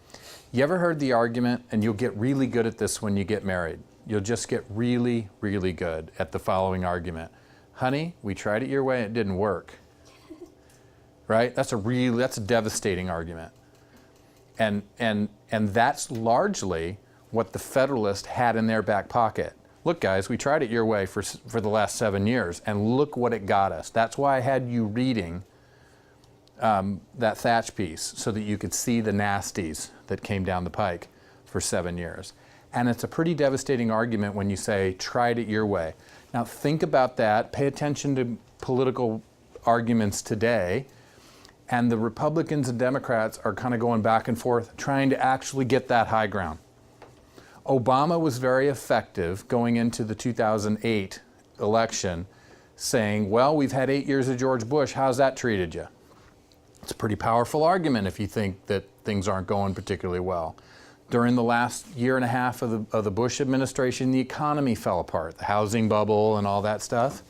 You ever heard the argument, and you'll get really good at this when you get married. you'll just get really, really good at the following argument. Honey, we tried it your way, it didn't work. Right? That's a devastating argument. And that's largely what the Federalists had in their back pocket. Look, guys, we tried it your way for the last 7 years, and look what it got us. That's why I had you reading that Thatch piece, so that you could see the nasties that came down the pike for 7 years. And it's a pretty devastating argument when you say, tried it your way. Now think about that, pay attention to political arguments today, and the Republicans and Democrats are kind of going back and forth, trying to actually get that high ground. Obama was very effective going into the 2008 election, saying, well, we've had 8 years of George Bush, how's that treated you? It's a pretty powerful argument if you think that things aren't going particularly well. During the last year and a half of the Bush administration, the economy fell apart, the housing bubble and all that stuff.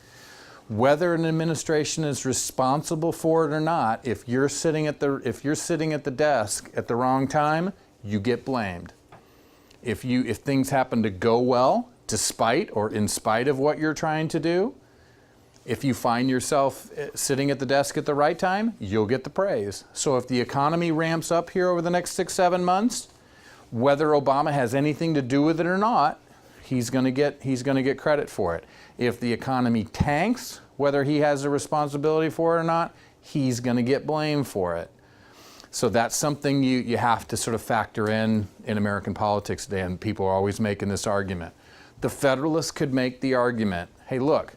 Whether an administration is responsible for it or not, if you're sitting at the desk at the wrong time, you get blamed. If things happen to go well, despite or in spite of what you're trying to do, if you find yourself sitting at the desk at the right time, you'll get the praise. So if the economy ramps up here over the next 6-7 months, whether Obama has anything to do with it or not, he's going to get credit for it. If the economy tanks, whether he has a responsibility for it or not, he's going to get blamed for it. So that's something you have to sort of factor in American politics today, and people are always making this argument. The Federalists could make the argument, hey, look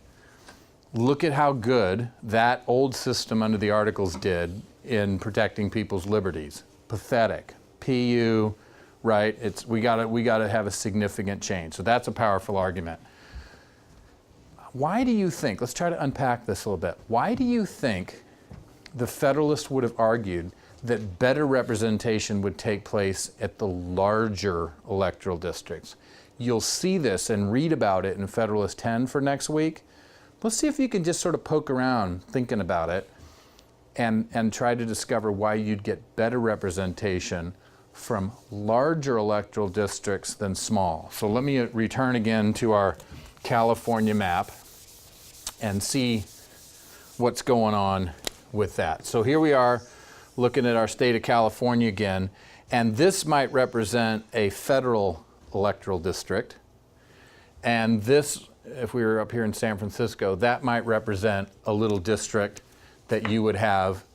at how good that old system under the Articles did in protecting people's liberties. Pathetic. PU, right? We got to have a significant change. So that's a powerful argument. Why do you think, let's try to unpack this a little bit. Why do you think the Federalists would have argued that better representation would take place at the larger electoral districts? You'll see this and read about it in Federalist 10 for next week. Let's see if you can just sort of poke around thinking about it and try to discover why you'd get better representation from larger electoral districts than small. So let me return again to our California map and see what's going on with that. So here we are looking at our state of California again, and this might represent a federal electoral district, and this, if we were up here in San Francisco, that might represent a little district that you would have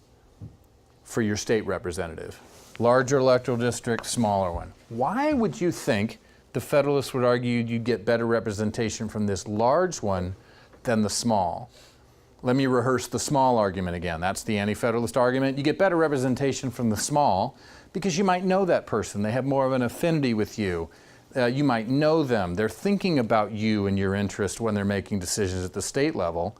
for your state representative. Larger electoral district, smaller one. Why would you think the Federalists would argue you'd get better representation from this large one than the small? Let me rehearse the small argument again. That's the Anti-Federalist argument. You get better representation from the small because you might know that person. They have more of an affinity with you. You might know them. They're thinking about you and your interest when they're making decisions at the state level.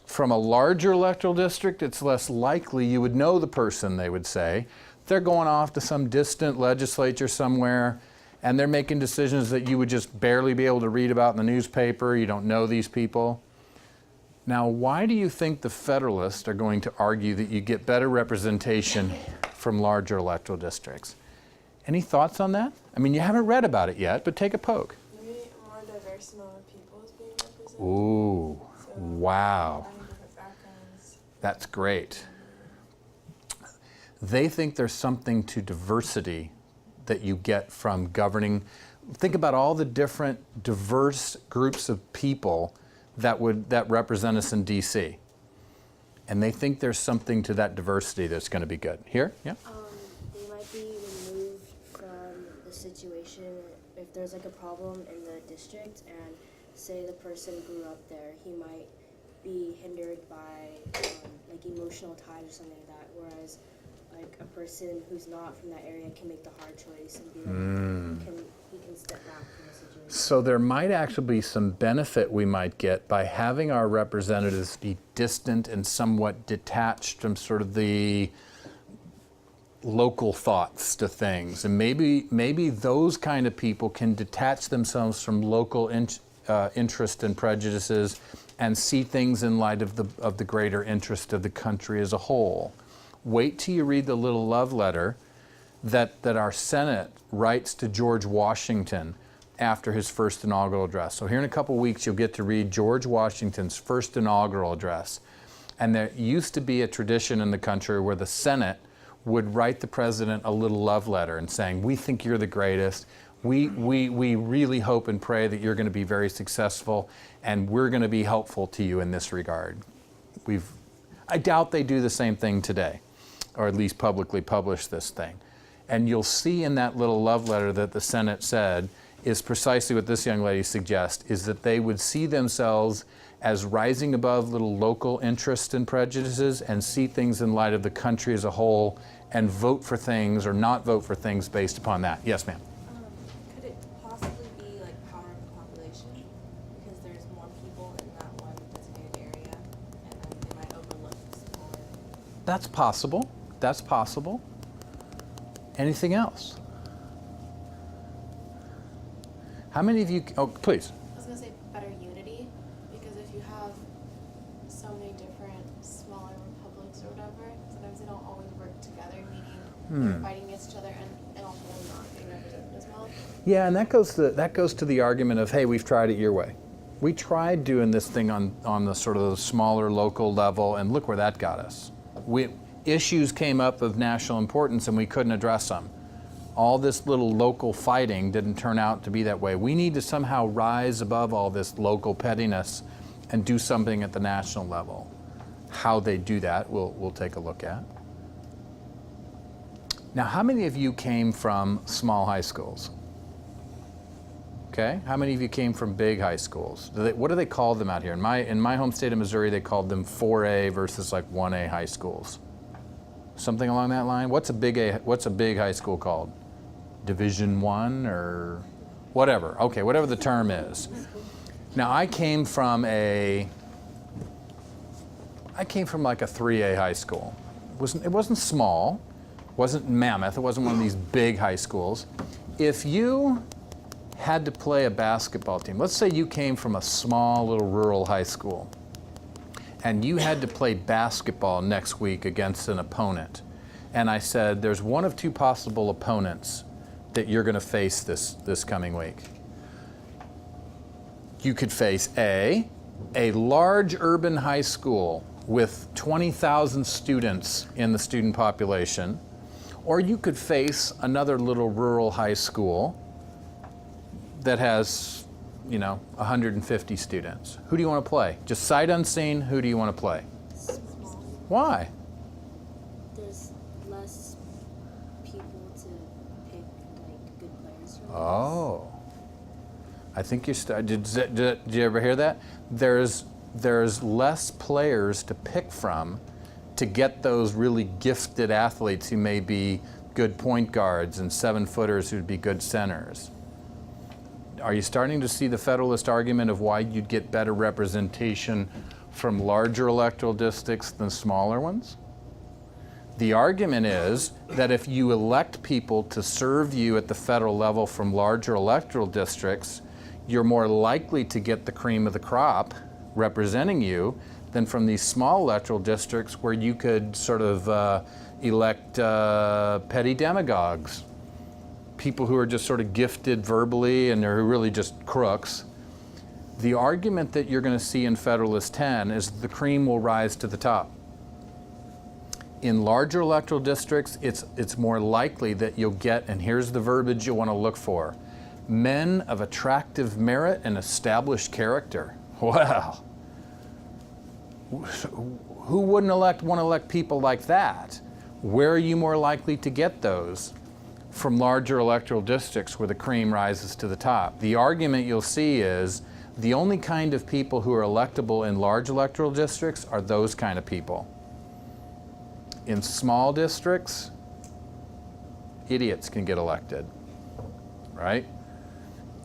From a larger electoral district, it's less likely you would know the person, they would say. They're going off to some distant legislature somewhere, and they're making decisions that you would just barely be able to read about in the newspaper. You don't know these people. Now, why do you think the Federalists are going to argue that you get better representation from larger electoral districts? Any thoughts on that? I mean, you haven't read about it yet, but take a poke. Maybe a more diverse amount of people is being represented. Ooh, So, wow. many different backgrounds. That's great. They think there's something to diversity that you get from governing. Think about all the different diverse groups of people that represent us in DC. And they think there's something to that diversity that's going to be good. Here? Yeah? They might be removed from the situation if there's like a problem in the district and say the person grew up there, he might be hindered by like emotional ties or something like that, whereas like a person who's not from that area can make the hard choice and be like, he can step back from the situation. So there might actually be some benefit we might get by having our representatives be distant and somewhat detached from sort of the local thoughts to things. And maybe those kind of people can detach themselves from local interest and prejudices and see things in light of the greater interest of the country as a whole. Wait till you read the little love letter that our Senate writes to George Washington after his first inaugural address. So here in a couple weeks, you'll get to read George Washington's first inaugural address. And there used to be a tradition in the country where the Senate would write the president a little love letter and saying, we think you're the greatest. We really hope and pray that you're going to be very successful, and we're going to be helpful to you in this regard. I doubt they do the same thing today, or at least publicly publish this thing. And you'll see in that little love letter that the Senate said is precisely what this young lady suggests, is that they would see themselves as rising above little local interests and prejudices and see things in light of the country as a whole and vote for things or not vote for things based upon that. Yes, ma'am. Could it possibly be like power of the population? Because there's more people in that one designated area, and then they might overlook smaller. That's possible. That's possible. Anything else? How many of you, oh, please. I was gonna say better unity, because if you have so many different smaller republics or whatever, sometimes they don't always work together, meaning they're fighting against each other and a whole not being represented as well. Yeah, and that goes to the argument of, hey, we've tried it your way. We tried doing this thing on the sort of the smaller local level, and look where that got us. Issues came up of national importance and we couldn't address them. All this little local fighting didn't turn out to be that way. We need to somehow rise above all this local pettiness and do something at the national level. How they do that, we'll take a look at. Now, how many of you came from small high schools? Okay, how many of you came from big high schools? What do they call them out here? In my home state of Missouri, they called them 4A versus like 1A high schools. Something along that line. What's a big high school called? Division I or whatever. Okay, whatever the term is. Now I came from like a 3A high school. It wasn't small, wasn't mammoth, it wasn't one of these big high schools. If you had to play a basketball team, let's say you came from a small little rural high school, and you had to play basketball next week against an opponent, and I said, there's one of two possible opponents that you're going to face this coming week. You could face a large urban high school with 20,000 students in the student population, or you could face another little rural high school that has 150 students. Who do you want to play? Just sight unseen, who do you want to play? Small. Why? There's less people to pick like good players from. Oh. I think did you ever hear that? There's less players to pick from to get those really gifted athletes who may be good point guards and 7-footers who'd be good centers. Are you starting to see the Federalist argument of why you'd get better representation from larger electoral districts than smaller ones? The argument is that if you elect people to serve you at the federal level from larger electoral districts, you're more likely to get the cream of the crop representing you than from these small electoral districts where you could sort of elect petty demagogues. People who are just sort of gifted verbally and they're really just crooks. The argument that you're going to see in Federalist 10 is the cream will rise to the top. In larger electoral districts, it's more likely that you'll get, and here's the verbiage you'll want to look for, men of attractive merit and established character. Well, who wouldn't want to elect people like that? Where are you more likely to get those? From larger electoral districts where the cream rises to the top. The argument you'll see is the only kind of people who are electable in large electoral districts are those kind of people. In small districts, idiots can get elected, right?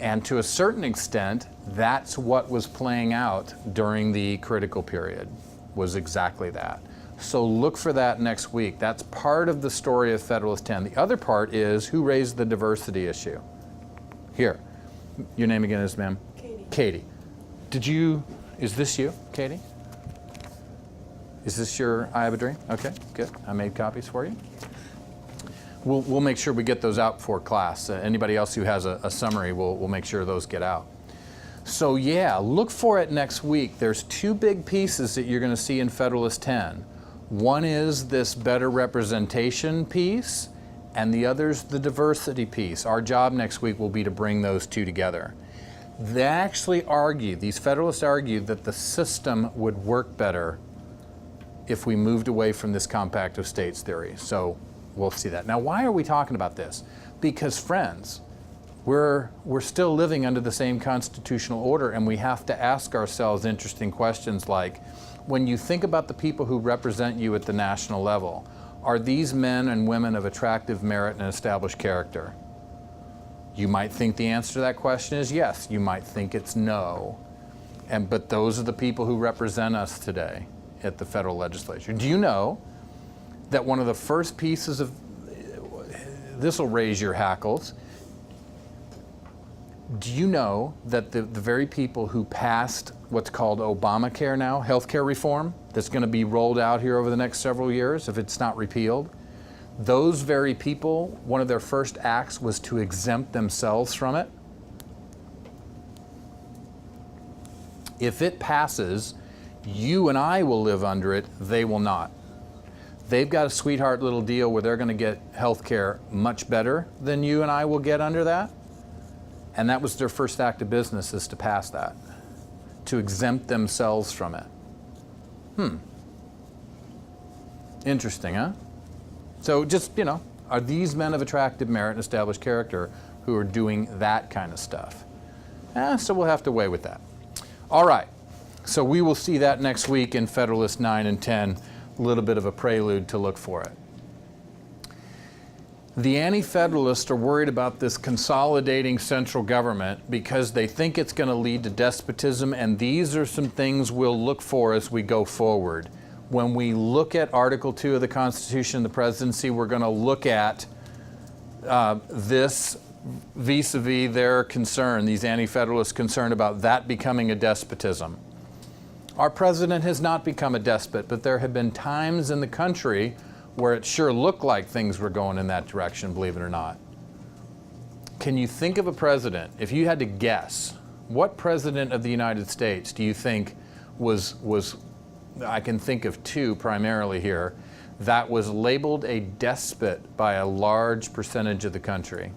And to a certain extent, that's what was playing out during the critical period, was exactly that. So look for that next week. That's part of the story of Federalist 10. The other part is who raised the diversity issue. Here. Your name again is, ma'am? Katie. Katie. Is this you, Katie? Is this your I Have a Dream? Okay, good. I made copies for you. We'll make sure we get those out before class. Anybody else who has a summary, we'll make sure those get out. So yeah, look for it next week. There's two big pieces that you're going to see in Federalist 10. One is this better representation piece, and the other's the diversity piece. Our job next week will be to bring those two together. They actually argue, these Federalists argue, that the system would work better if we moved away from this compact of states theory. So we'll see that. Now, why are we talking about this? Because, friends, we're still living under the same constitutional order, and we have to ask ourselves interesting questions like, when you think about the people who represent you at the national level, are these men and women of attractive merit and established character? You might think the answer to that question is yes. You might think it's no. But those are the people who represent us today at the federal legislature. Do you know that one of the first pieces of, this will raise your hackles, do you know that the very people who passed what's called Obamacare now, healthcare reform, that's going to be rolled out here over the next several years if it's not repealed, those very people, one of their first acts was to exempt themselves from it? If it passes, you and I will live under it, they will not. They've got a sweetheart little deal where they're going to get health care much better than you and I will get under that. And that was their first act of business, is to pass that, to exempt themselves from it. Interesting, huh? So just, are these men of attractive merit and established character who are doing that kind of stuff? So we'll have to weigh with that. All right, so we will see that next week in Federalist 9 and 10, a little bit of a prelude to look for it. The Anti-Federalists are worried about this consolidating central government because they think it's going to lead to despotism, and these are some things we'll look for as we go forward. When we look at Article 2 of the Constitution and the Presidency, we're going to look at this vis-a-vis their concern, these Anti-Federalists' concern about that becoming a despotism. Our president has not become a despot, but there have been times in the country where it sure looked like things were going in that direction, believe it or not. Can you think of a president, if you had to guess, what president of the United States do you think was I can think of two primarily here, that was labeled a despot by a large percentage of the country?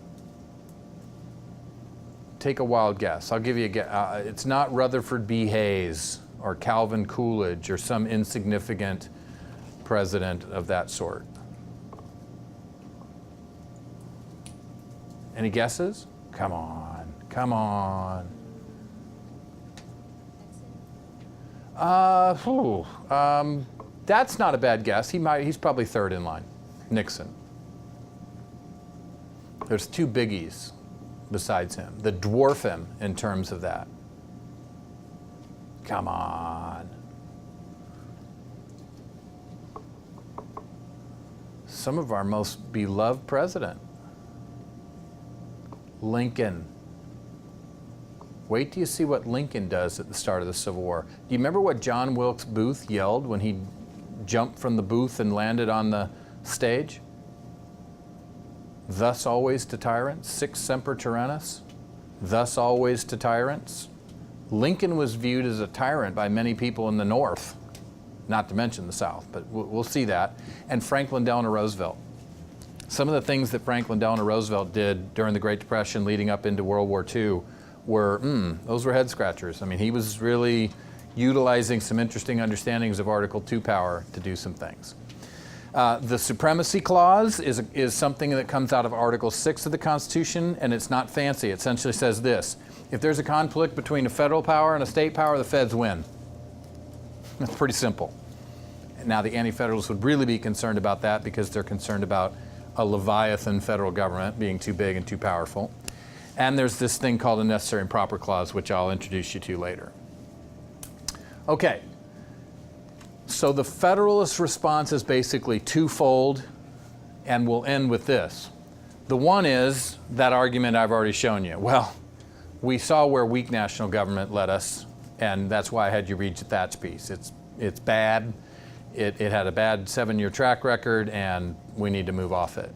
Take a wild guess. I'll give you a guess. It's not Rutherford B. Hayes or Calvin Coolidge or some insignificant president of that sort. Any guesses? Come on, come on. That's not a bad guess. He's probably third in line. Nixon. There's two biggies besides him that dwarf him in terms of that. Come on. Some of our most beloved president. Lincoln. Wait till you see what Lincoln does at the start of the Civil War. Do you remember what John Wilkes Booth yelled when he jumped from the booth and landed on the stage? Thus always to tyrants, sic semper tyrannis. Thus always to tyrants. Lincoln was viewed as a tyrant by many people in the North, not to mention the South, but we'll see that. And Franklin Delano Roosevelt. Some of the things that Franklin Delano Roosevelt did during the Great Depression leading up into World War II were, those were head scratchers. I mean, he was really utilizing some interesting understandings of Article 2 power to do some things. The Supremacy Clause is something that comes out of Article 6 of the Constitution, and it's not fancy. It essentially says this: if there's a conflict between a federal power and a state power, the feds win. That's pretty simple. Now, the Anti-Federalists would really be concerned about that because they're concerned about a Leviathan federal government being too big and too powerful. And there's this thing called a Necessary and Proper Clause, which I'll introduce you to later. Okay. So the Federalist response is basically twofold, and we'll end with this. The one is that argument I've already shown you. Well, we saw where weak national government led us, and that's why I had you read Thatch's piece. It's bad. It had a bad 7-year track record, and we need to move off it.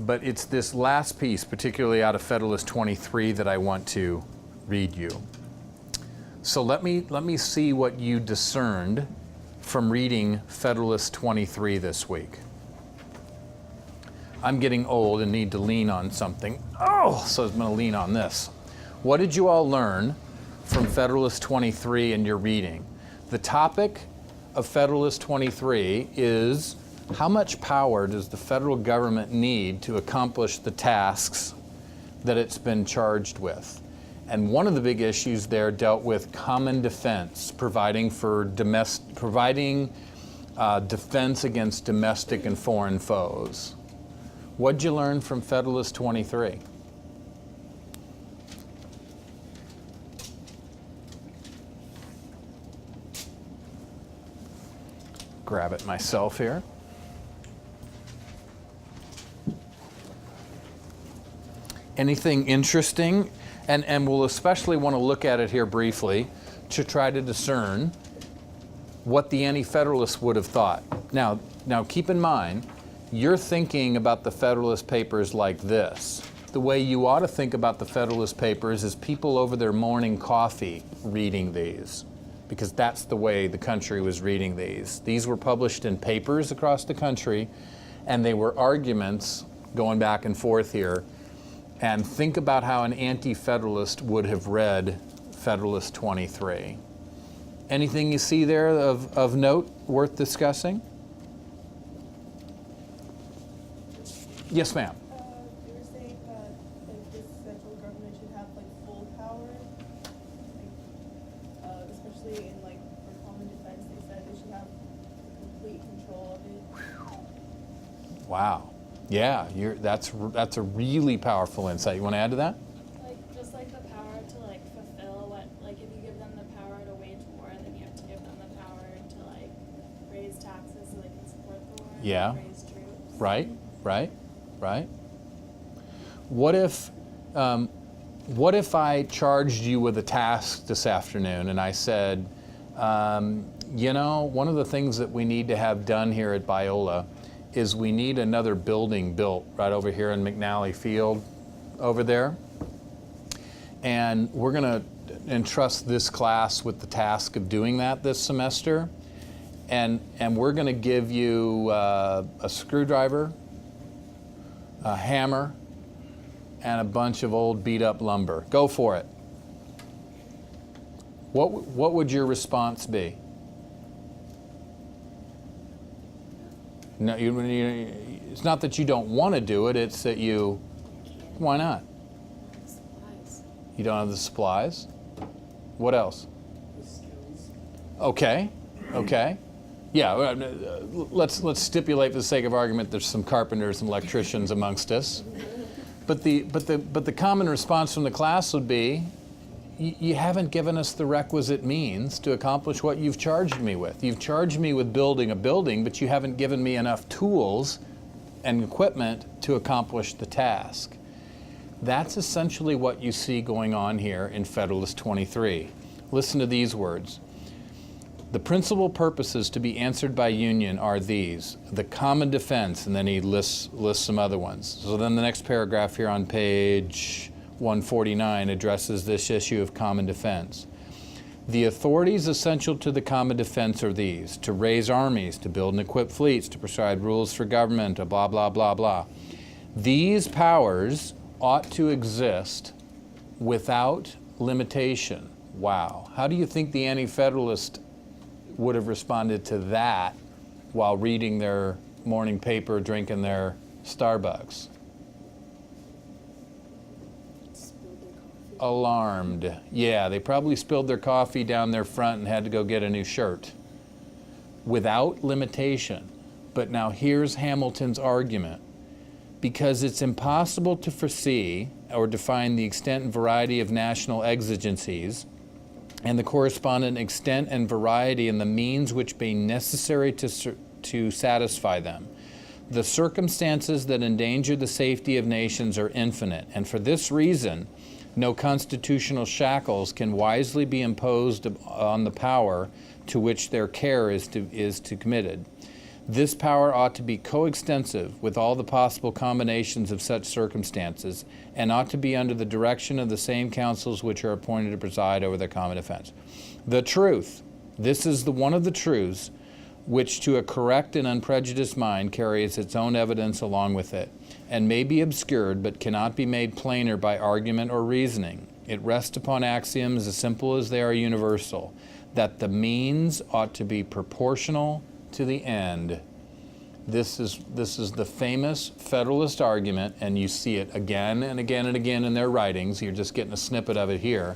But it's this last piece, particularly out of Federalist 23, that I want to read you. So let me see what you discerned from reading Federalist 23 this week. I'm getting old and need to lean on something. Oh, so I'm going to lean on this. What did you all learn from Federalist 23 in your reading? The topic of Federalist 23 is, how much power does the federal government need to accomplish the tasks that it's been charged with? And one of the big issues there dealt with common defense, providing defense against domestic and foreign foes. What'd you learn from Federalist 23? Grab it myself here. Anything interesting? And we'll especially want to look at it here briefly to try to discern what the Anti-Federalists would have thought. Now keep in mind, you're thinking about the Federalist Papers like this. The way you ought to think about the Federalist Papers is people over their morning coffee reading these, because that's the way the country was reading these. These were published in papers across the country, and they were arguments going back and forth here. And think about how an anti-federalist would have read Federalist 23. Anything you see there of note worth discussing? Yes, ma'am. You were saying that like this central government should have like full power, like especially in like for common defense. They said they should have complete control of it. Wow. Yeah, that's a really powerful insight. You want to add to that? Like, just like the power to like fulfill what, like if you give them the power to wage war, then you have to give them the power to like raise taxes so they can support the war. Yeah. And raise troops. Right. What if I charged you with a task this afternoon and I said, you know, one of the things that we need to have done here at Biola is we need another building built right over here in McNally Field over there. And we're going to entrust this class with the task of doing that this semester. And we're going to give you a screwdriver, a hammer, and a bunch of old beat up lumber. Go for it. What would your response be? No, it's not that you don't want to do it, it's that you, why not? Supplies. You don't have the supplies? What else? The skills. Okay. Yeah, let's stipulate for the sake of argument there's some carpenters and electricians amongst us. But the common response from the class would be, you haven't given us the requisite means to accomplish what you've charged me with. You've charged me with building a building, but you haven't given me enough tools and equipment to accomplish the task. That's essentially what you see going on here in Federalist 23. Listen to these words. The principal purposes to be answered by union are these: the common defense, and then he lists some other ones. So then the next paragraph here on page 149 addresses this issue of common defense. The authorities essential to the common defense are these: to raise armies, to build and equip fleets, to prescribe rules for government, blah, blah, blah, blah. These powers ought to exist without limitation. Wow. How do you think the Anti-Federalist would have responded to that while reading their morning paper, drinking their Starbucks? Alarmed. Yeah, they probably spilled their coffee down their front and had to go get a new shirt. Without limitation. But now here's Hamilton's argument. Because it's impossible to foresee or define the extent and variety of national exigencies and the correspondent extent and variety in the means which be necessary to satisfy them. The circumstances that endanger the safety of nations are infinite, and for this reason, no constitutional shackles can wisely be imposed on the power to which their care is committed. This power ought to be coextensive with all the possible combinations of such circumstances, and ought to be under the direction of the same councils which are appointed to preside over the common defense. The truth, this is one of the truths, which to a correct and unprejudiced mind carries its own evidence along with it, and may be obscured, but cannot be made plainer by argument or reasoning. It rests upon axioms as simple as they are universal, that the means ought to be proportional to the end. This is the famous Federalist argument, and you see it again and again and again in their writings. You're just getting a snippet of it here,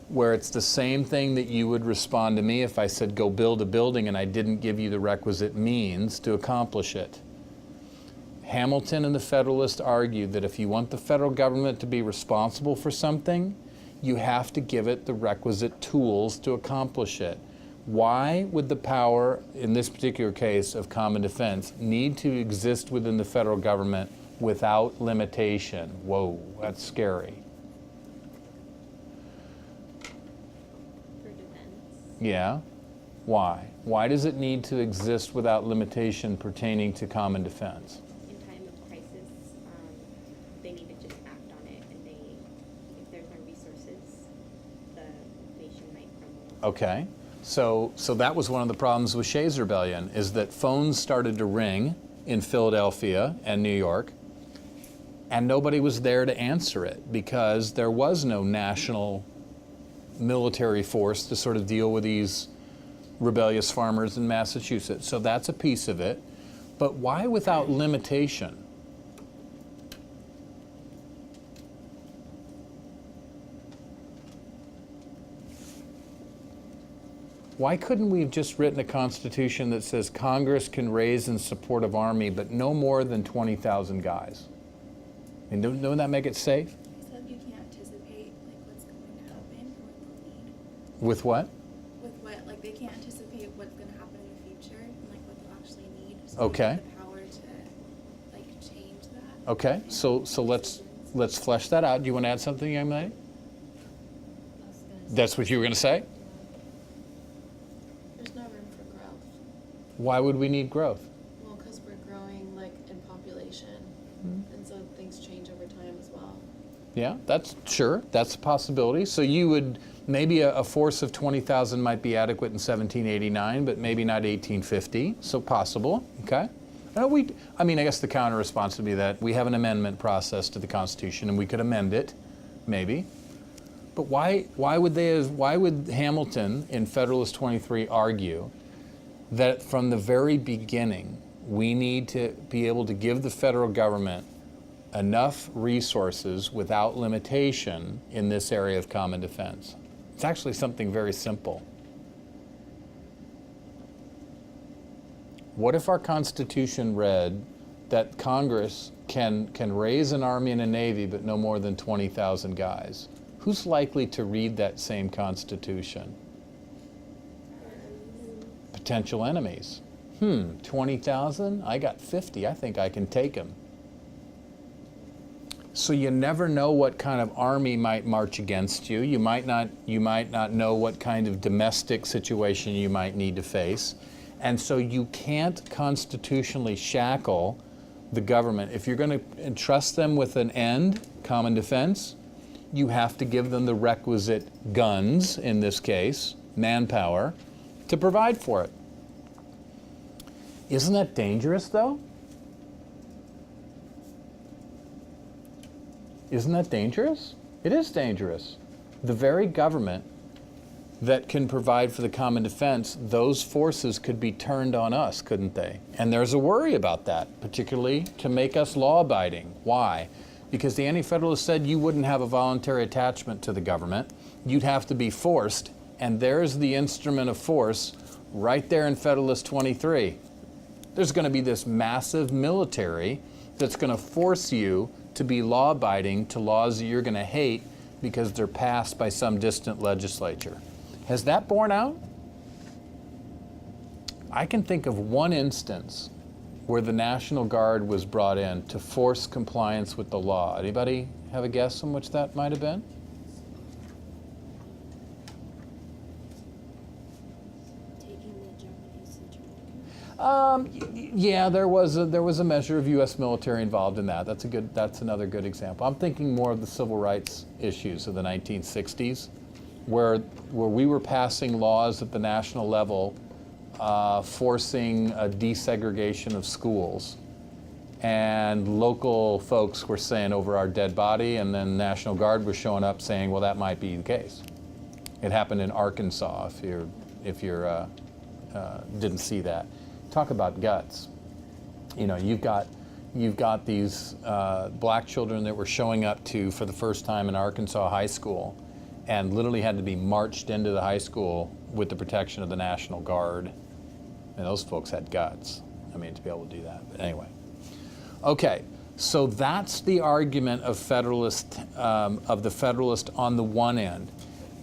where it's the same thing that you would respond to me if I said go build a building and I didn't give you the requisite means to accomplish it. Hamilton and the Federalists argued that if you want the federal government to be responsible for something, you have to give it the requisite tools to accomplish it. Why would the power, in this particular case of common defense, need to exist within the federal government without limitation? Whoa, that's scary. For defense. Yeah. Why? Why does it need to exist without limitation pertaining to common defense? In time of crisis, they need to just act on it, and if there's no resources, the nation might crumble. Okay. So that was one of the problems with Shays Rebellion, is that phones started to ring in Philadelphia and New York, and nobody was there to answer it because there was no national military force to sort of deal with these rebellious farmers in Massachusetts. So that's a piece of it. But why without limitation? Why couldn't we have just written a constitution that says Congress can raise in support of army, but no more than 20,000 guys? And don't that make it safe? So you can't anticipate like what's going to happen or what they'll need. With what? With what, like they can't anticipate what's going to happen in the future and like what they'll actually need. So Okay. they have the power to like change that. Okay, so let's flesh that out. Do you want to add something, young lady? That's what you were going to say? There's no room for growth. Why would we need growth? Well, because we're growing like in population, and so things change over time as well. Yeah, that's a possibility. So you would, maybe a force of 20,000 might be adequate in 1789, but maybe not 1850, so possible, okay? I mean, I guess the counter response would be that we have an amendment process to the Constitution and we could amend it, maybe. But why would Hamilton in Federalist 23 argue that from the very beginning we need to be able to give the federal government enough resources without limitation in this area of common defense? It's actually something very simple. What if our Constitution read that Congress can raise an army and a navy but no more than 20,000 guys? Who's likely to read that same Constitution? Potential enemies. 20,000? I got 50. I think I can take them. So you never know what kind of army might march against you. You might not know what kind of domestic situation you might need to face. And so you can't constitutionally shackle the government. If you're going to entrust them with an end, common defense, you have to give them the requisite guns, in this case, manpower, to provide for it. Isn't that dangerous, though? Isn't that dangerous? It is dangerous. The very government that can provide for the common defense, those forces could be turned on us, couldn't they? And there's a worry about that, particularly to make us law-abiding. Why? Because the Anti-Federalist said you wouldn't have a voluntary attachment to the government. You'd have to be forced, and there's the instrument of force right there in Federalist 23. There's going to be this massive military that's going to force you to be law-abiding to laws that you're going to hate because they're passed by some distant legislature. Has that borne out? I can think of one instance where the National Guard was brought in to force compliance with the law. Anybody have a guess on which that might have been? Yeah, there was a measure of U.S. military involved in that. That's another good example. I'm thinking more of the civil rights issues of the 1960s, where we were passing laws at the national level, forcing a desegregation of schools, and local folks were saying over our dead body, and then National Guard was showing up saying, well, that might be the case. It happened in Arkansas. If you didn't see that. Talk about guts. You know, you've got these black children that were showing up for the first time in Arkansas high school, and literally had to be marched into the high school with the protection of the National Guard. And those folks had guts. I mean, to be able to do that. But anyway, okay. So that's the argument of the Federalist on the one end.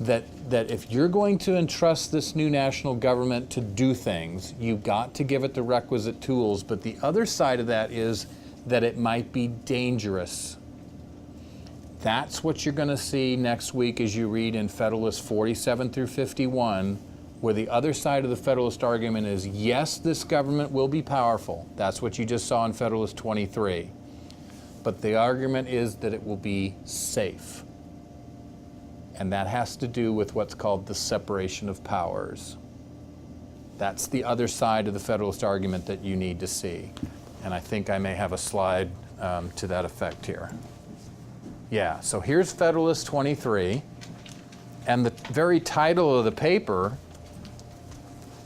That if you're going to entrust this new national government to do things, you've got to give it the requisite tools. But the other side of that is that it might be dangerous. That's what you're going to see next week as you read in Federalist 47 through 51, where the other side of the Federalist argument is, yes, this government will be powerful. That's what you just saw in Federalist 23. But the argument is that it will be safe. And that has to do with what's called the separation of powers. That's the other side of the Federalist argument that you need to see. And I think I may have a slide to that effect here. Yeah, so here's Federalist 23. And the very title of the paper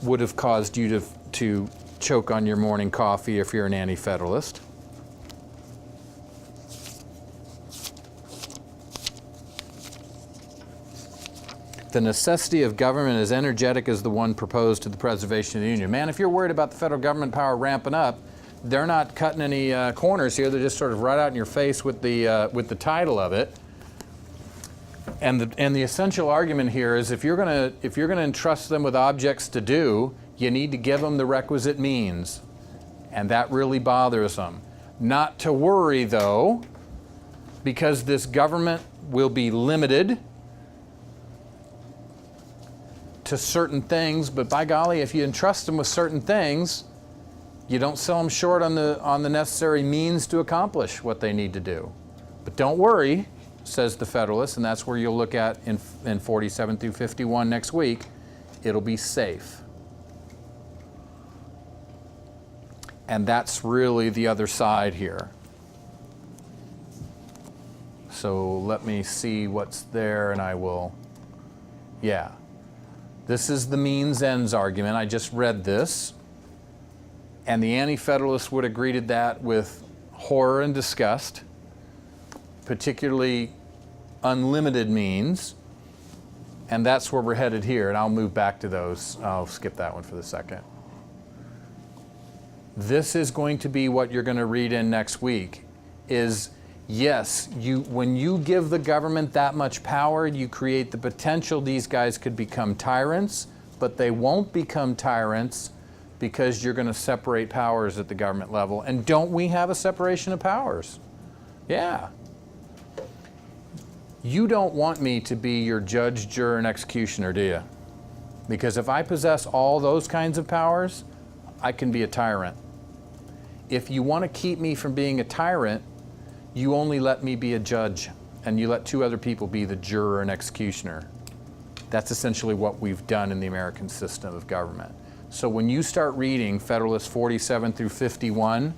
would have caused you to choke on your morning coffee if you're an anti-federalist. The necessity of government as energetic as the one proposed to the preservation of the Union. Man, if you're worried about the federal government power ramping up, they're not cutting any corners here. They're just sort of right out in your face with the title of it. And the essential argument here is if you're gonna entrust them with objects to do, you need to give them the requisite means, and that really bothers them. Not to worry though, because this government will be limited to certain things, but by golly, if you entrust them with certain things, you don't sell them short on the necessary means to accomplish what they need to do. But don't worry, says the Federalist, and that's where you'll look at in 47 through 51 next week. It'll be safe. And that's really the other side here. So let me see what's there, and I will, yeah. This is the means ends argument. I just read this. And the Anti-Federalists would have greeted that with horror and disgust, particularly unlimited means. And that's where we're headed here. And I'll move back to those. I'll skip that one for the second. This is going to be what you're going to read in next week. Is yes, when you give the government that much power, you create the potential these guys could become tyrants, but they won't become tyrants because you're going to separate powers at the government level. And don't we have a separation of powers? Yeah. You don't want me to be your judge, juror, and executioner, do you? Because if I possess all those kinds of powers, I can be a tyrant. If you want to keep me from being a tyrant, you only let me be a judge, and you let two other people be the juror and executioner. That's essentially what we've done in the American system of government. So when you start reading Federalist 47 through 51,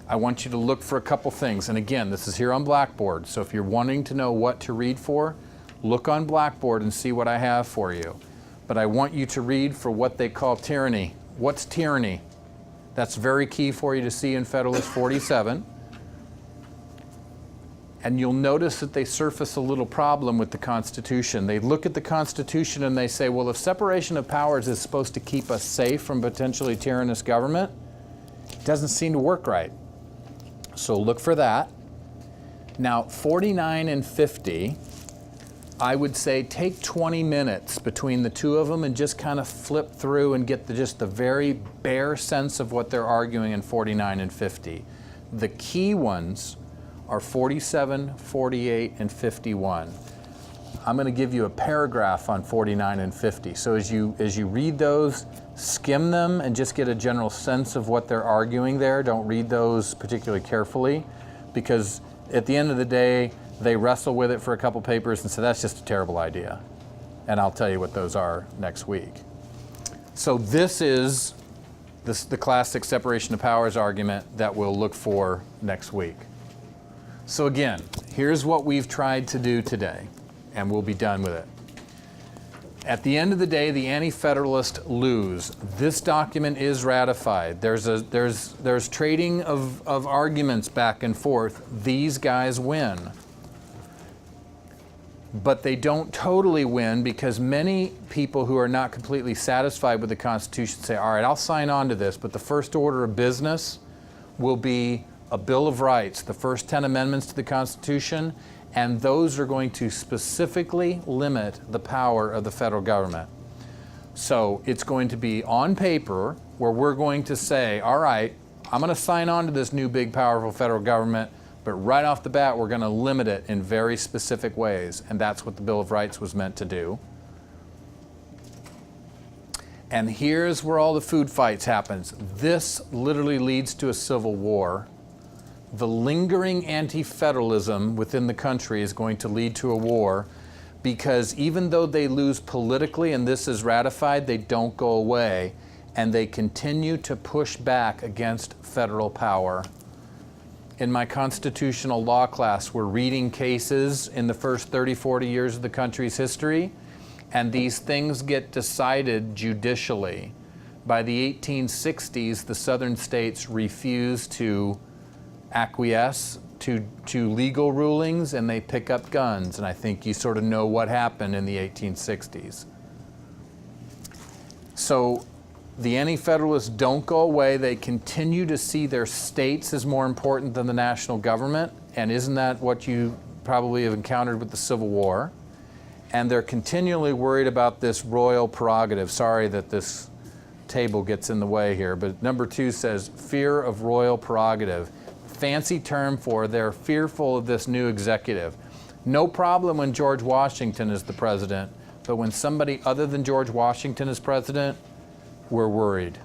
I want you to look for a couple things. And again, this is here on Blackboard, so if you're wanting to know what to read for, look on Blackboard and see what I have for you. But I want you to read for what they call tyranny. What's tyranny? That's very key for you to see in Federalist 47. And you'll notice that they surface a little problem with the Constitution. They look at the Constitution and they say, well, if separation of powers is supposed to keep us safe from potentially tyrannous government, it doesn't seem to work right. So look for that. Now, 49 and 50, I would say take 20 minutes between the two of them and just kind of flip through and get just the very bare sense of what they're arguing in 49 and 50. The key ones are 47, 48, and 51. I'm going to give you a paragraph on 49 and 50. So as you read those, skim them and just get a general sense of what they're arguing there. Don't read those particularly carefully, because at the end of the day, they wrestle with it for a couple papers and say that's just a terrible idea. And I'll tell you what those are next week. So this is the classic separation of powers argument that we'll look for next week. So again, here's what we've tried to do today, and we'll be done with it. At the end of the day, the Anti-Federalists lose. This document is ratified. There's trading of arguments back and forth. These guys win. But they don't totally win, because many people who are not completely satisfied with the Constitution say, all right, I'll sign on to this, but the first order of business will be a Bill of Rights, the first 10 amendments to the Constitution, and those are going to specifically limit the power of the federal government. So it's going to be on paper where we're going to say, all right, I'm going to sign on to this new big powerful federal government, but right off the bat we're going to limit it in very specific ways, and that's what the Bill of Rights was meant to do. And here's where all the food fights happens. This literally leads to a civil war. The lingering anti-federalism within the country is going to lead to a war, because even though they lose politically and this is ratified, they don't go away, and they continue to push back against federal power. In my constitutional law class, we're reading cases in the first 30, 40 years of the country's history, and these things get decided judicially. By the 1860s, the southern states refused to acquiesce to legal rulings, and they pick up guns, and I think you sort of know what happened in the 1860s. So the Anti-Federalists don't go away. They continue to see their states as more important than the national government, and isn't that what you probably have encountered with the Civil War? And they're continually worried about this royal prerogative. Sorry that this table gets in the way here, but number 2 says fear of royal prerogative. Fancy term for they're fearful of this new executive. No problem when George Washington is the president, but when somebody other than George Washington is president, we're worried.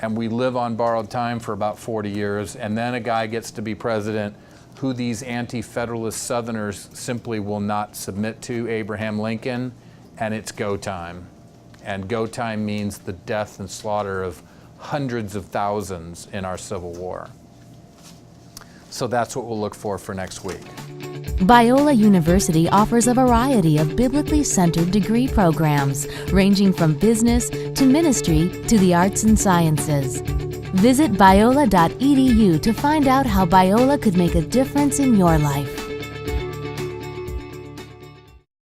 And we live on borrowed time for about 40 years, and then a guy gets to be president who these anti-federalist Southerners simply will not submit to, Abraham Lincoln, and it's go time. And go time means the death and slaughter of hundreds of thousands in our Civil War. So that's what we'll look for next week. Biola University offers a variety of biblically centered degree programs, ranging from business to ministry to the arts and sciences. Visit biola.edu to find out how Biola could make a difference in your life.